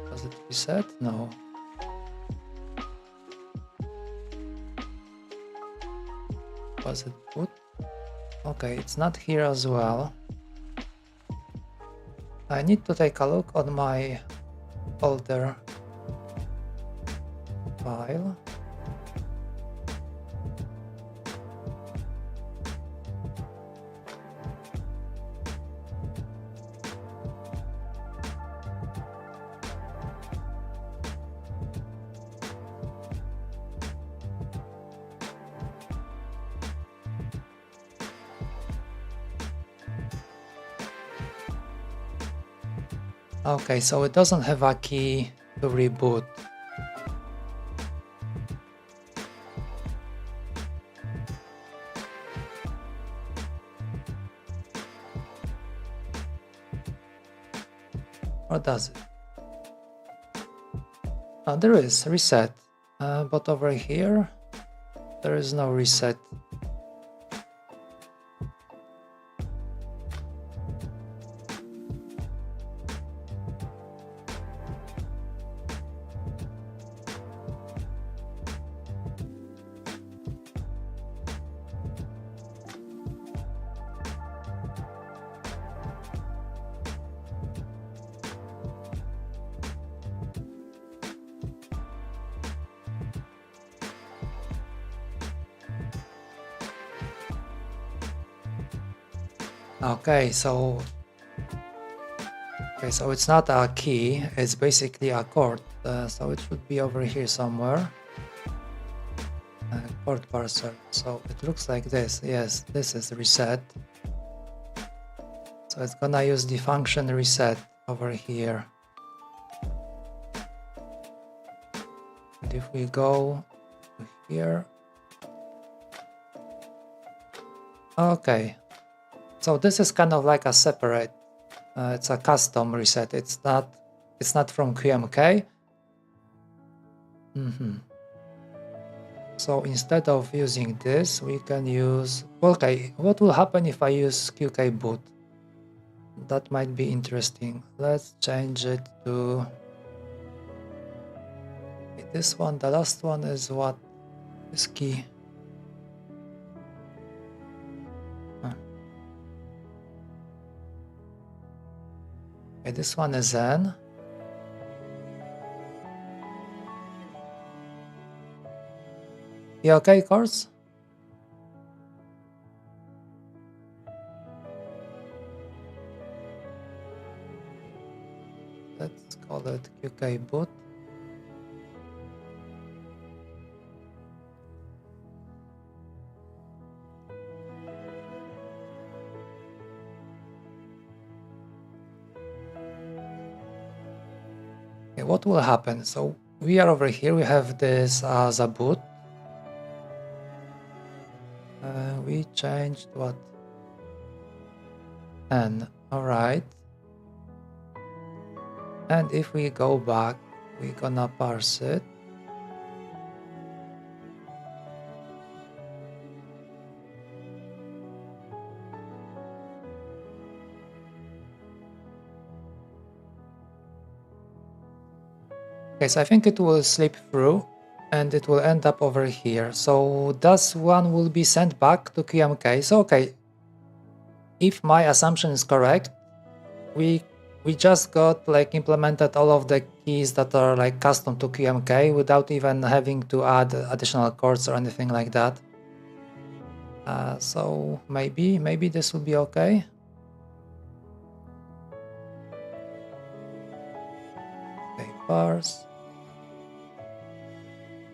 Does it reset? No. Was it boot? Okay, it's not here as well. I need to take a look on my folder file. Okay, so it doesn't have a key to reboot. Or does it? Oh, there is reset, but over here there is no reset. Okay, so it's not a key, it's basically a chord, so it should be over here somewhere. Chord parser, so it looks like this. Yes, this is reset. So it's gonna use the function reset over here. And if we go to here, okay, so this is kind of like a separate, it's a custom reset. It's not from QMK. So instead of using this, we can use, okay, what will happen if I use QK boot? That might be interesting. Let's change it to this one. The last one is what is key. Okay, this one is N. You okay, course? Let's call it QK boot. Okay, what will happen? So we are over here, we have this as a boot. We changed what? N, all right. And if we go back, we're gonna parse it. Okay, so I think it will slip through and it will end up over here. So this one will be sent back to QMK. So okay, if my assumption is correct, we just got like implemented all of the keys that are like custom to QMK without even having to add additional chords or anything like that. So maybe this will be okay. Okay, parse,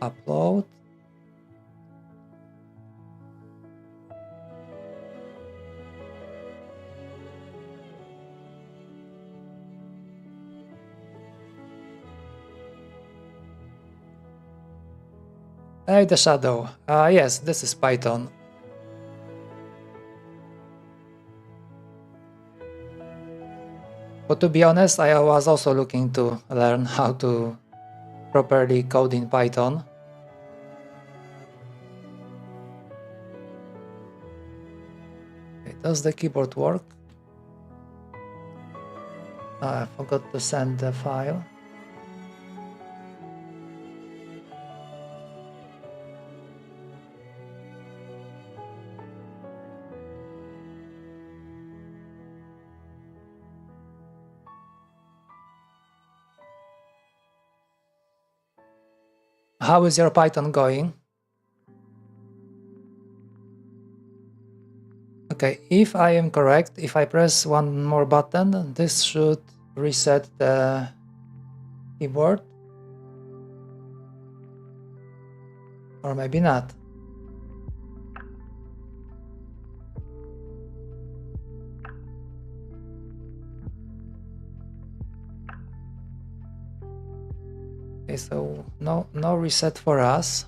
upload. Hey, the shadow. Yes, this is Python. But to be honest, I was also looking to learn how to properly code in Python. Okay, does the keyboard work? I forgot to send the file. How is your Python going? Okay, if I am correct, if I press one more button, this should reset the keyboard. Or maybe not. Okay, so no reset for us.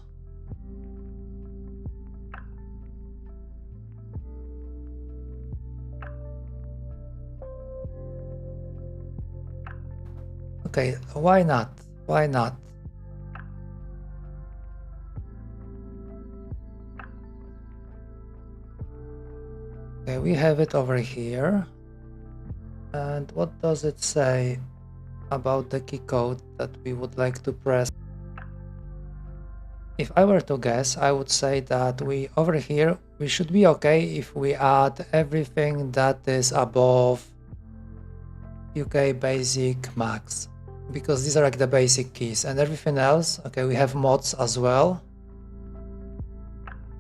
Okay, why not? Why not? Okay, we have it over here. And what does it say about the key code that we would like to press? If I were to guess, I would say that over here, we should be okay if we add everything that is above UK basic max, because these are like the basic keys, and everything else, okay, we have mods as well.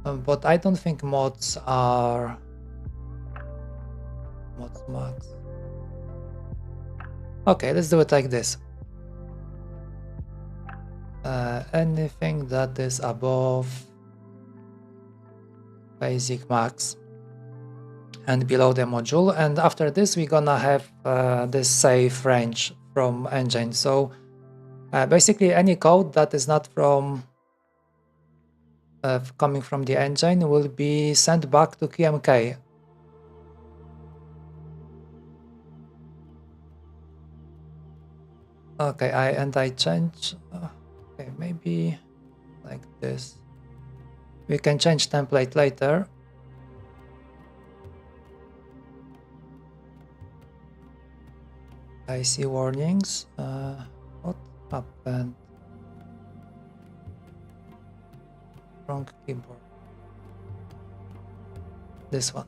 But I don't think mods are mods max. Okay, let's do it like this. Anything that is above basic max and below the module, and after this we're gonna have this safe range from engine. So basically any code that is not from coming from the engine will be sent back to QMK. Okay, I change. Okay, maybe like this. We can change template later. I see warnings. What happened? Wrong keyboard. This one.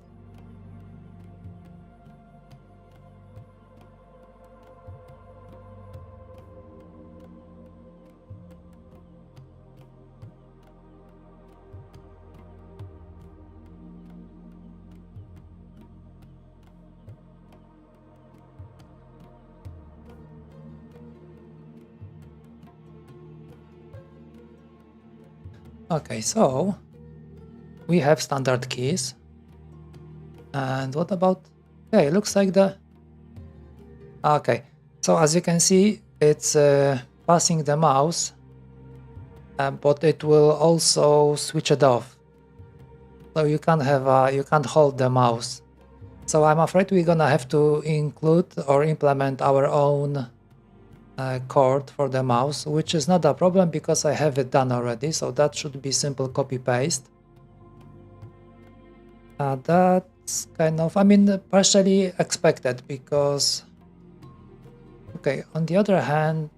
Okay, so we have standard keys. And what about, okay, it looks like okay, so as you can see, it's passing the mouse, but it will also switch it off. So you can't hold the mouse. So I'm afraid we're gonna have to include or implement our own cord for the mouse, which is not a problem because I have it done already, so that should be simple copy paste. That's kind of, I mean, partially expected because, okay, on the other hand,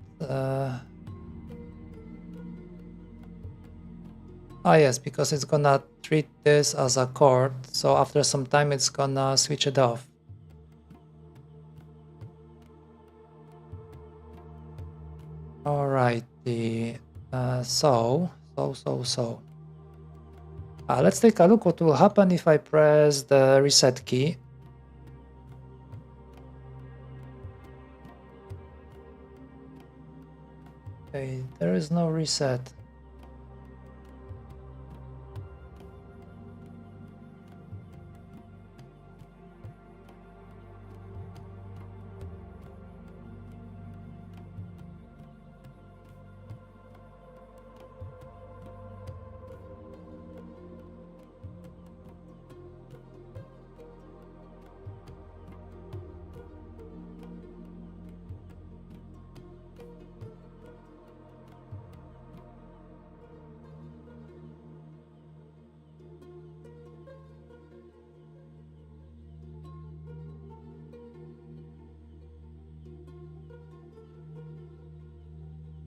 Ah yes, because it's gonna treat this as a cord, so after some time it's gonna switch it off. Alrighty, let's take a look what will happen if I press the reset key. Okay, there is no reset.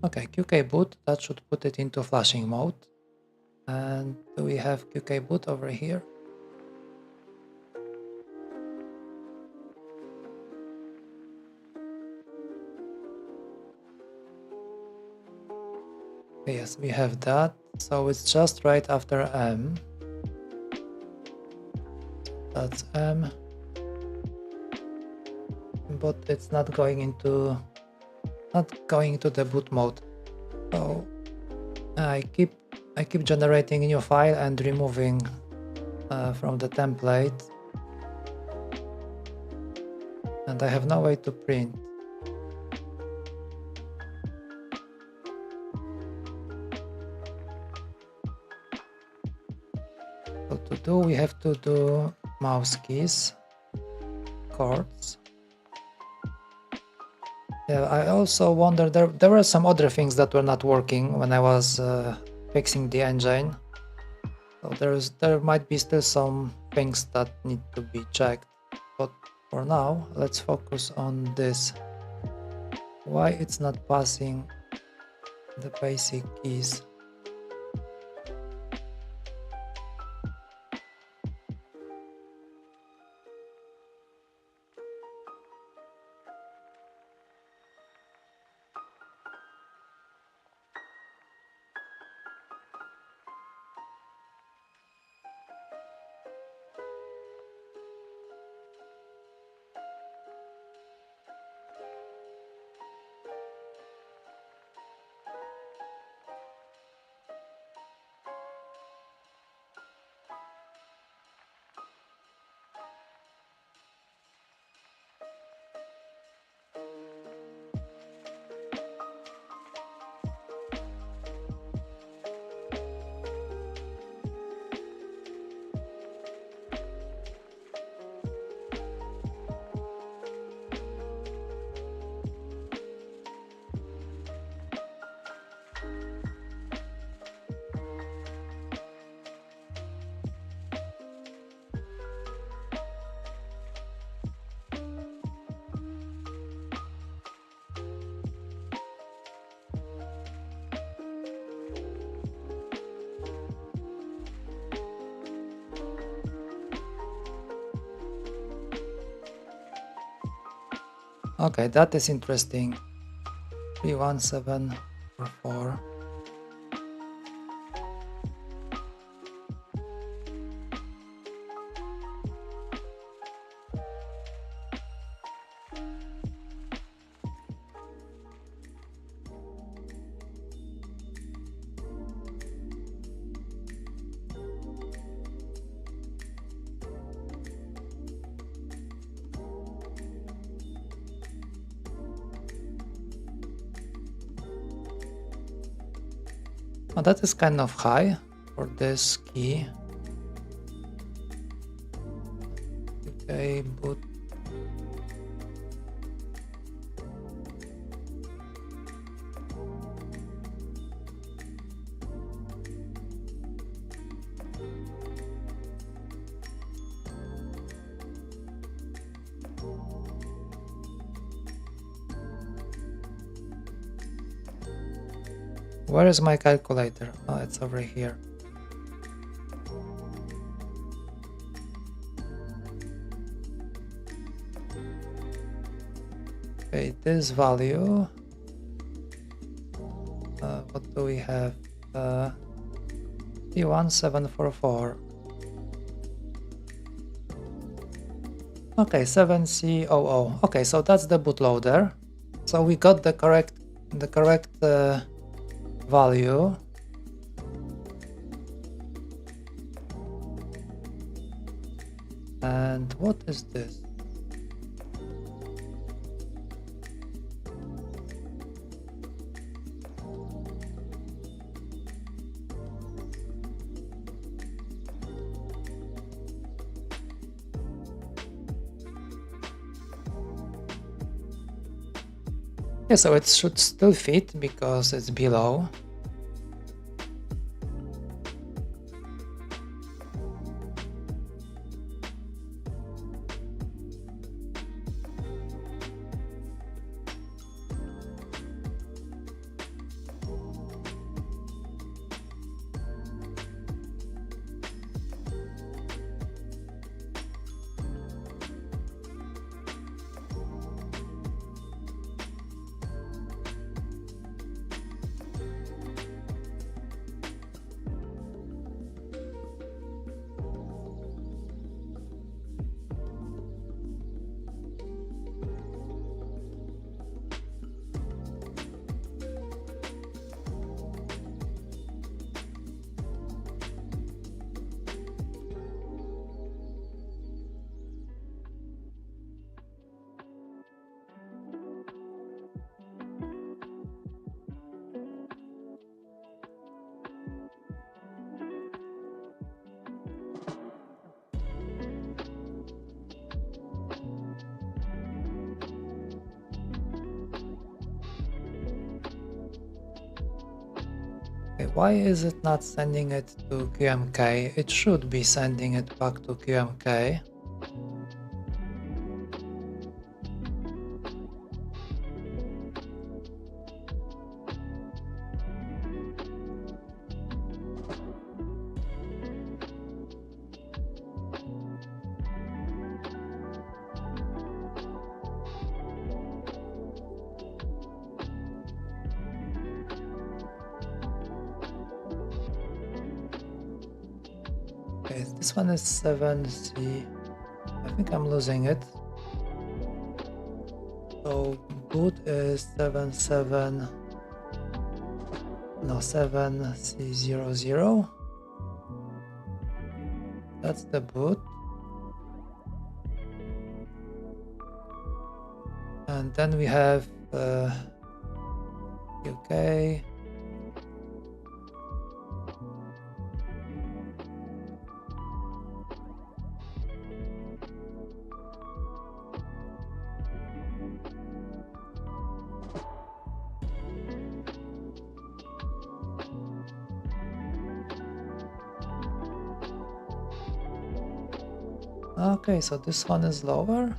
Okay, QK boot, that should put it into flashing mode. And do we have QK boot over here? Yes, we have that. So it's just right after M. That's M. But it's not going into the boot mode. So I keep generating a new file and removing from the template. And I have no way to print. So to do, we have to do mouse keys, chords. Yeah, I also wonder, there were some other things that were not working when I was fixing the engine. So there might be still some things that need to be checked. But for now, let's focus on this. Why it's not passing the basic keys? Okay, that is interesting. 31744. Oh, that is kind of high for this key. Okay, boot. Where is my calculator? Oh, it's over here. Okay, this value. What do we have? 31744. Okay, 7C00. Okay, so that's the bootloader. So we got the correct value. And what is this? Yeah, so it should still fit because it's below. Okay, why is it not sending it to QMK? It should be sending it back to QMK. Okay, this one is 7C. I think I'm losing it. So boot is 7C00. That's the boot. And then we have UK. Okay, so this one is lower.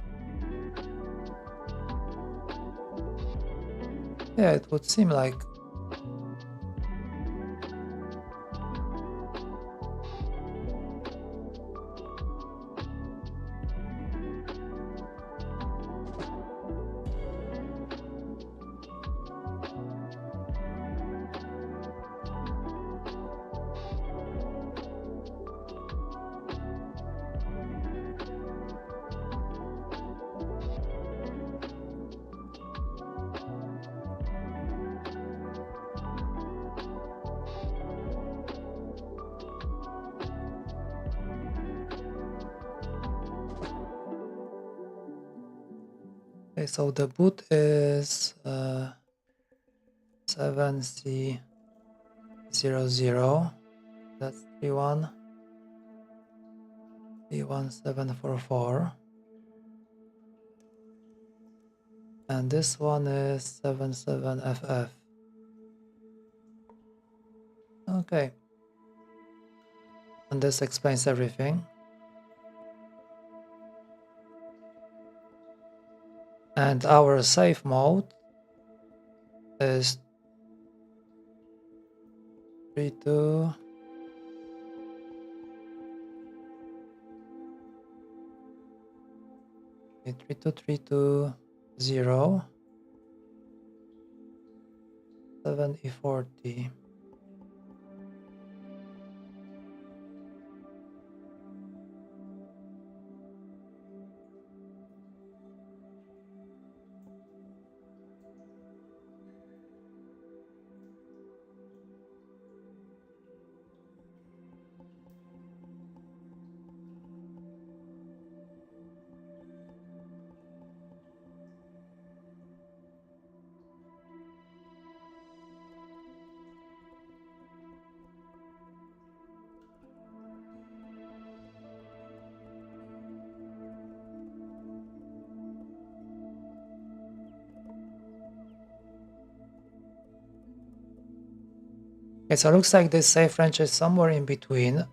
Yeah, it would seem like. Okay, so the boot is 7C00. That's 31744. And this one is 77FF. Okay. And this explains everything. And our safe mode is 32. Okay, 32320. 7E40. Okay, so it looks like this safe range is somewhere in between.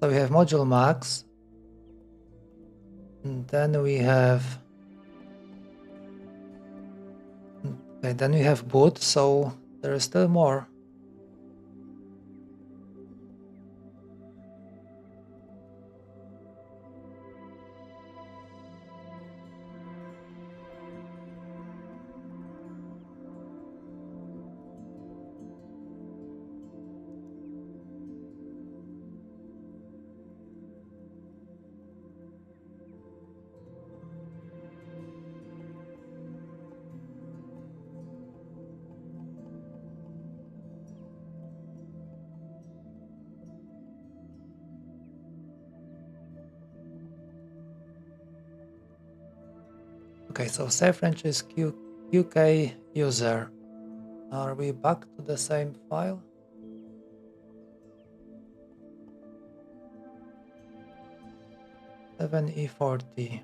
So we have module max, and then we have boot, so there is still more. Okay, so safe range is QK user. Are we back to the same file? E40.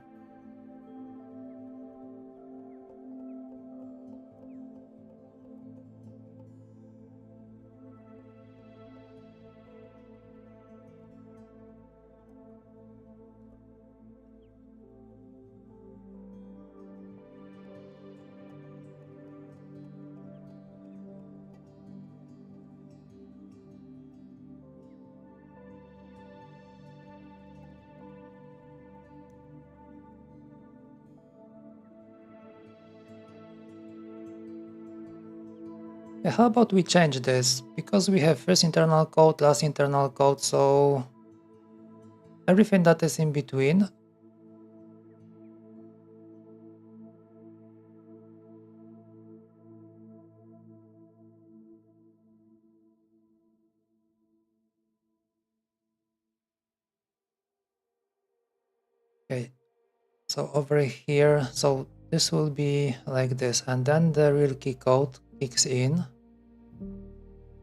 Yeah, how about we change this? Because we have first internal code, last internal code, so everything that is in between. Okay, so over here, so this will be like this, and then the real key code kicks in.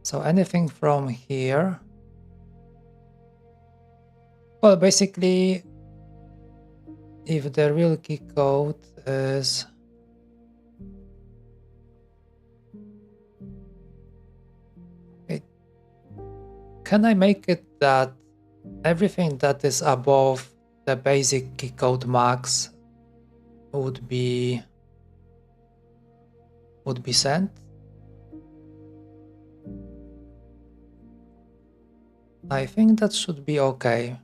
So anything from here, well, basically, if the real key code is okay, can I make it that everything that is above the basic key code max would be sent? I think that should be okay.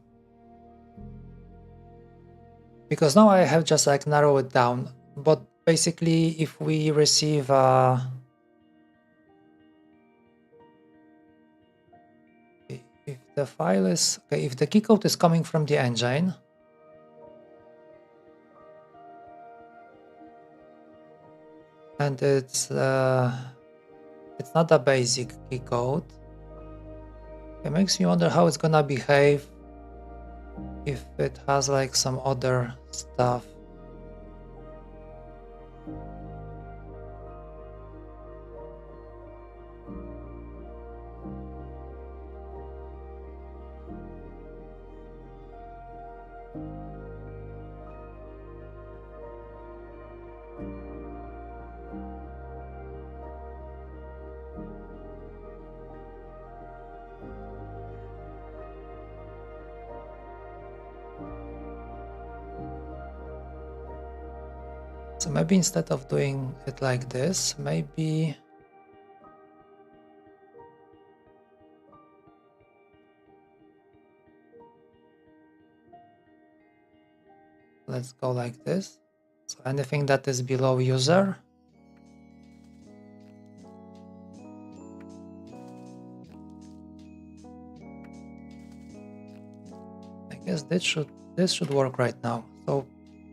Because now I have just like narrow it down. But basically, if we receive if the file is okay, if the key code is coming from the engine, and it's not a basic key code, it makes me wonder how it's gonna behave if it has like some other stuff. So maybe instead of doing it like this, maybe let's go like this. So anything that is below user, I guess this should work right now. So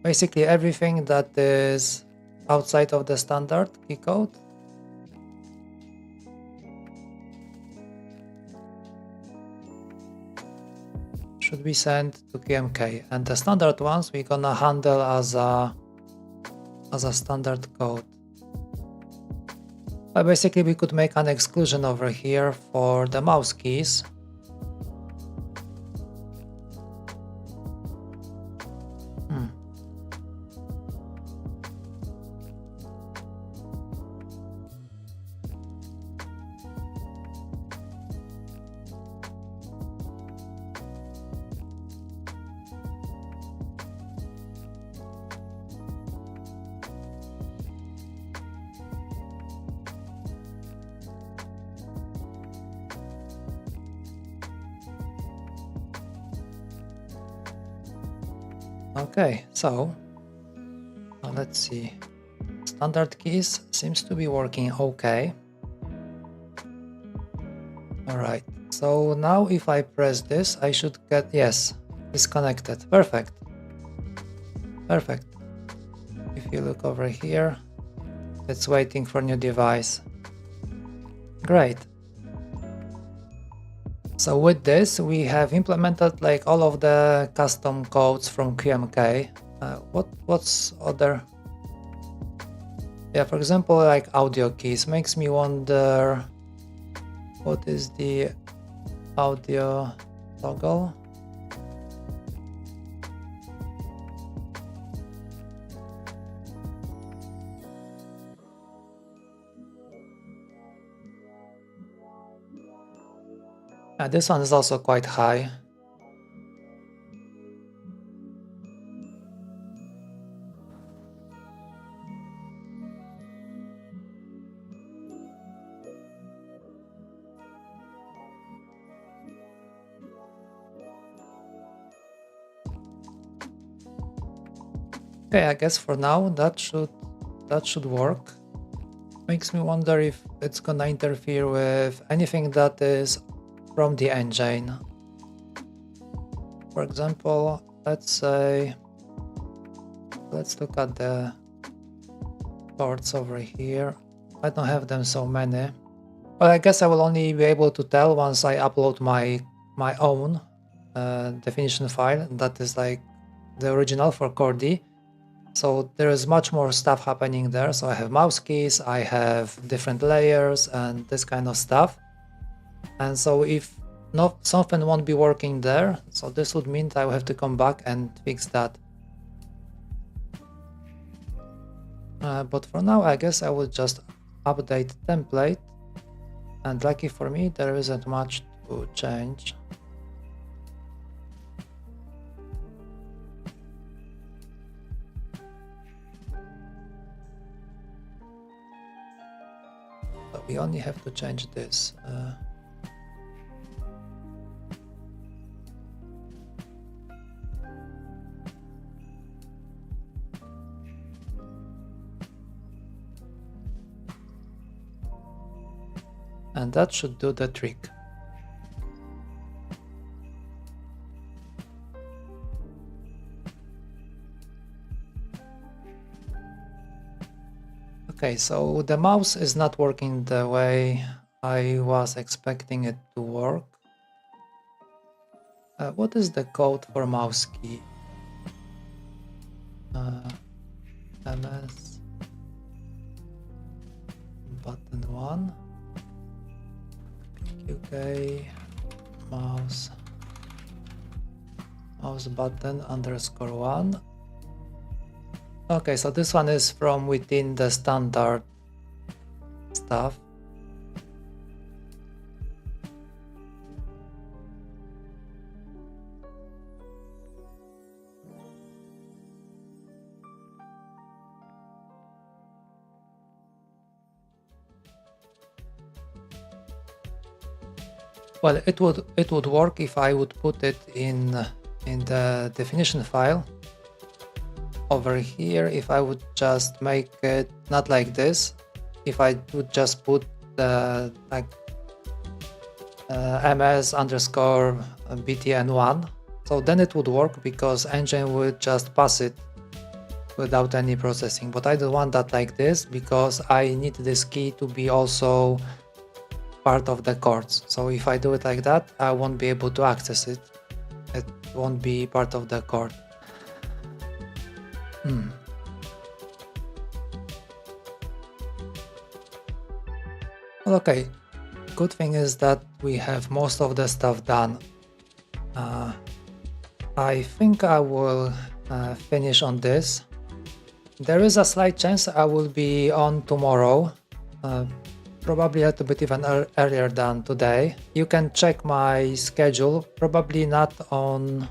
basically everything that is outside of the standard key code should be sent to QMK, and the standard ones we're gonna handle as a standard code. But basically we could make an exclusion over here for the mouse keys. Okay, so let's see. Standard keys seems to be working okay. Alright, so now if I press this, I should get, yes, it's connected. Perfect. Perfect. If you look over here, it's waiting for new device. Great. So with this, we have implemented like all of the custom codes from QMK. What's other? Yeah, for example, like audio keys makes me wonder what is the audio toggle? This one is also quite high. Okay, I guess for now that should work. Makes me wonder if it's gonna interfere with anything that is from the engine. For example, let's look at the ports over here. I don't have them so many. Well, I guess I will only be able to tell once I upload my own definition file. That is like the original for Core D. So there is much more stuff happening there. So I have mouse keys, I have different layers and this kind of stuff. And so if something won't be working there, so this would mean that I will have to come back and fix that. But for now, I guess I will just update template. And lucky for me, there isn't much to change. But we only have to change this. And that should do the trick. Okay, so the mouse is not working the way I was expecting it to work. What is the code for mouse key? MS button 1. QK mouse button _1. Okay, so this one is from within the standard stuff. Well, it would work if I would put it in the definition file. over here, if I would just make it not like this, if I would just put the like ms underscore btn1, so then it would work because engine would just pass it without any processing. But I don't want that like this because I need this key to be also part of the chords. So if I do it like that, I won't be able to access it. It won't be part of the chord. Well, okay, good thing is that we have most of the stuff done. I think I will finish on this. There is a slight chance I will be on tomorrow, probably a little bit even earlier than today. You can check my schedule, probably not on...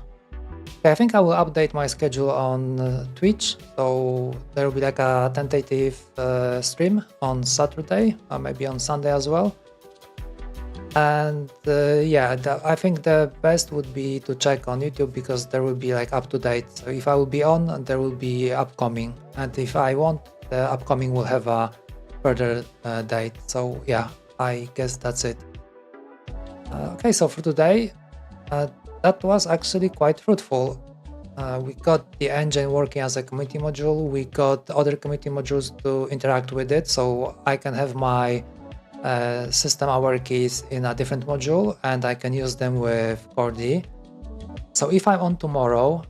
I think I will update my schedule on Twitch, so there will be like a tentative stream on Saturday, or maybe on Sunday as well. And yeah, I think the best would be to check on YouTube because there will be like up to date. So if I will be on, there will be upcoming, and if I want, the upcoming will have a further date. So yeah, I guess that's it. Okay, so for today, that was actually quite fruitful. We got the engine working as a community module. We got other community modules to interact with it, so I can have my system hour keys in a different module and I can use them with Cordy. So if I'm on tomorrow,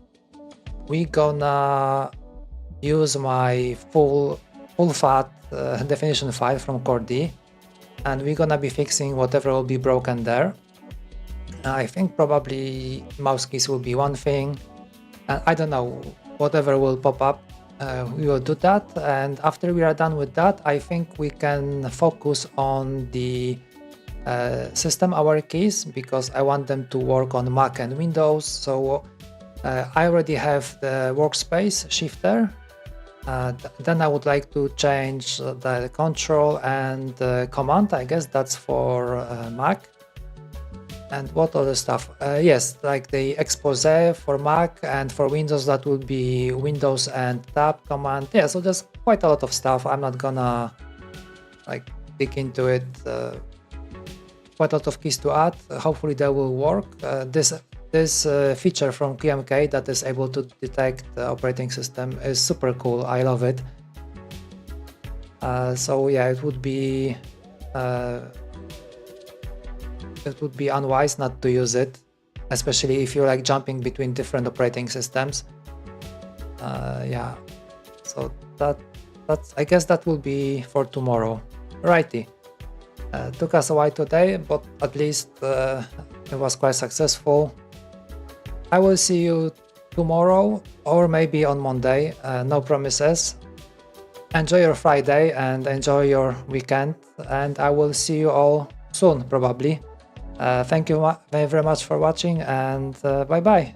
we gonna use my full fat definition file from Cordy, and we're gonna be fixing whatever will be broken there. I think probably mouse keys will be one thing, and I don't know, whatever will pop up, we will do that. And after we are done with that, I think we can focus on the system hour keys because I want them to work on Mac and Windows. So I already have the workspace shifter. Then I would like to change the control and the command. I guess that's for Mac. And what other stuff? Yes, like the expose for Mac, and for Windows that would be Windows and tab command. Yeah, so there's quite a lot of stuff. I'm not gonna like dig into it. Quite a lot of keys to add. Hopefully that will work. This feature from QMK that is able to detect the operating system is super cool. I love it. So yeah, it would be unwise not to use it, especially if you're like jumping between different operating systems. Yeah, so that's I guess that will be for tomorrow. Righty. Took us a while today, but at least it was quite successful. I will see you tomorrow or maybe on Monday. No promises. Enjoy your Friday and enjoy your weekend, and I will see you all soon probably. Thank you very much for watching, and bye bye.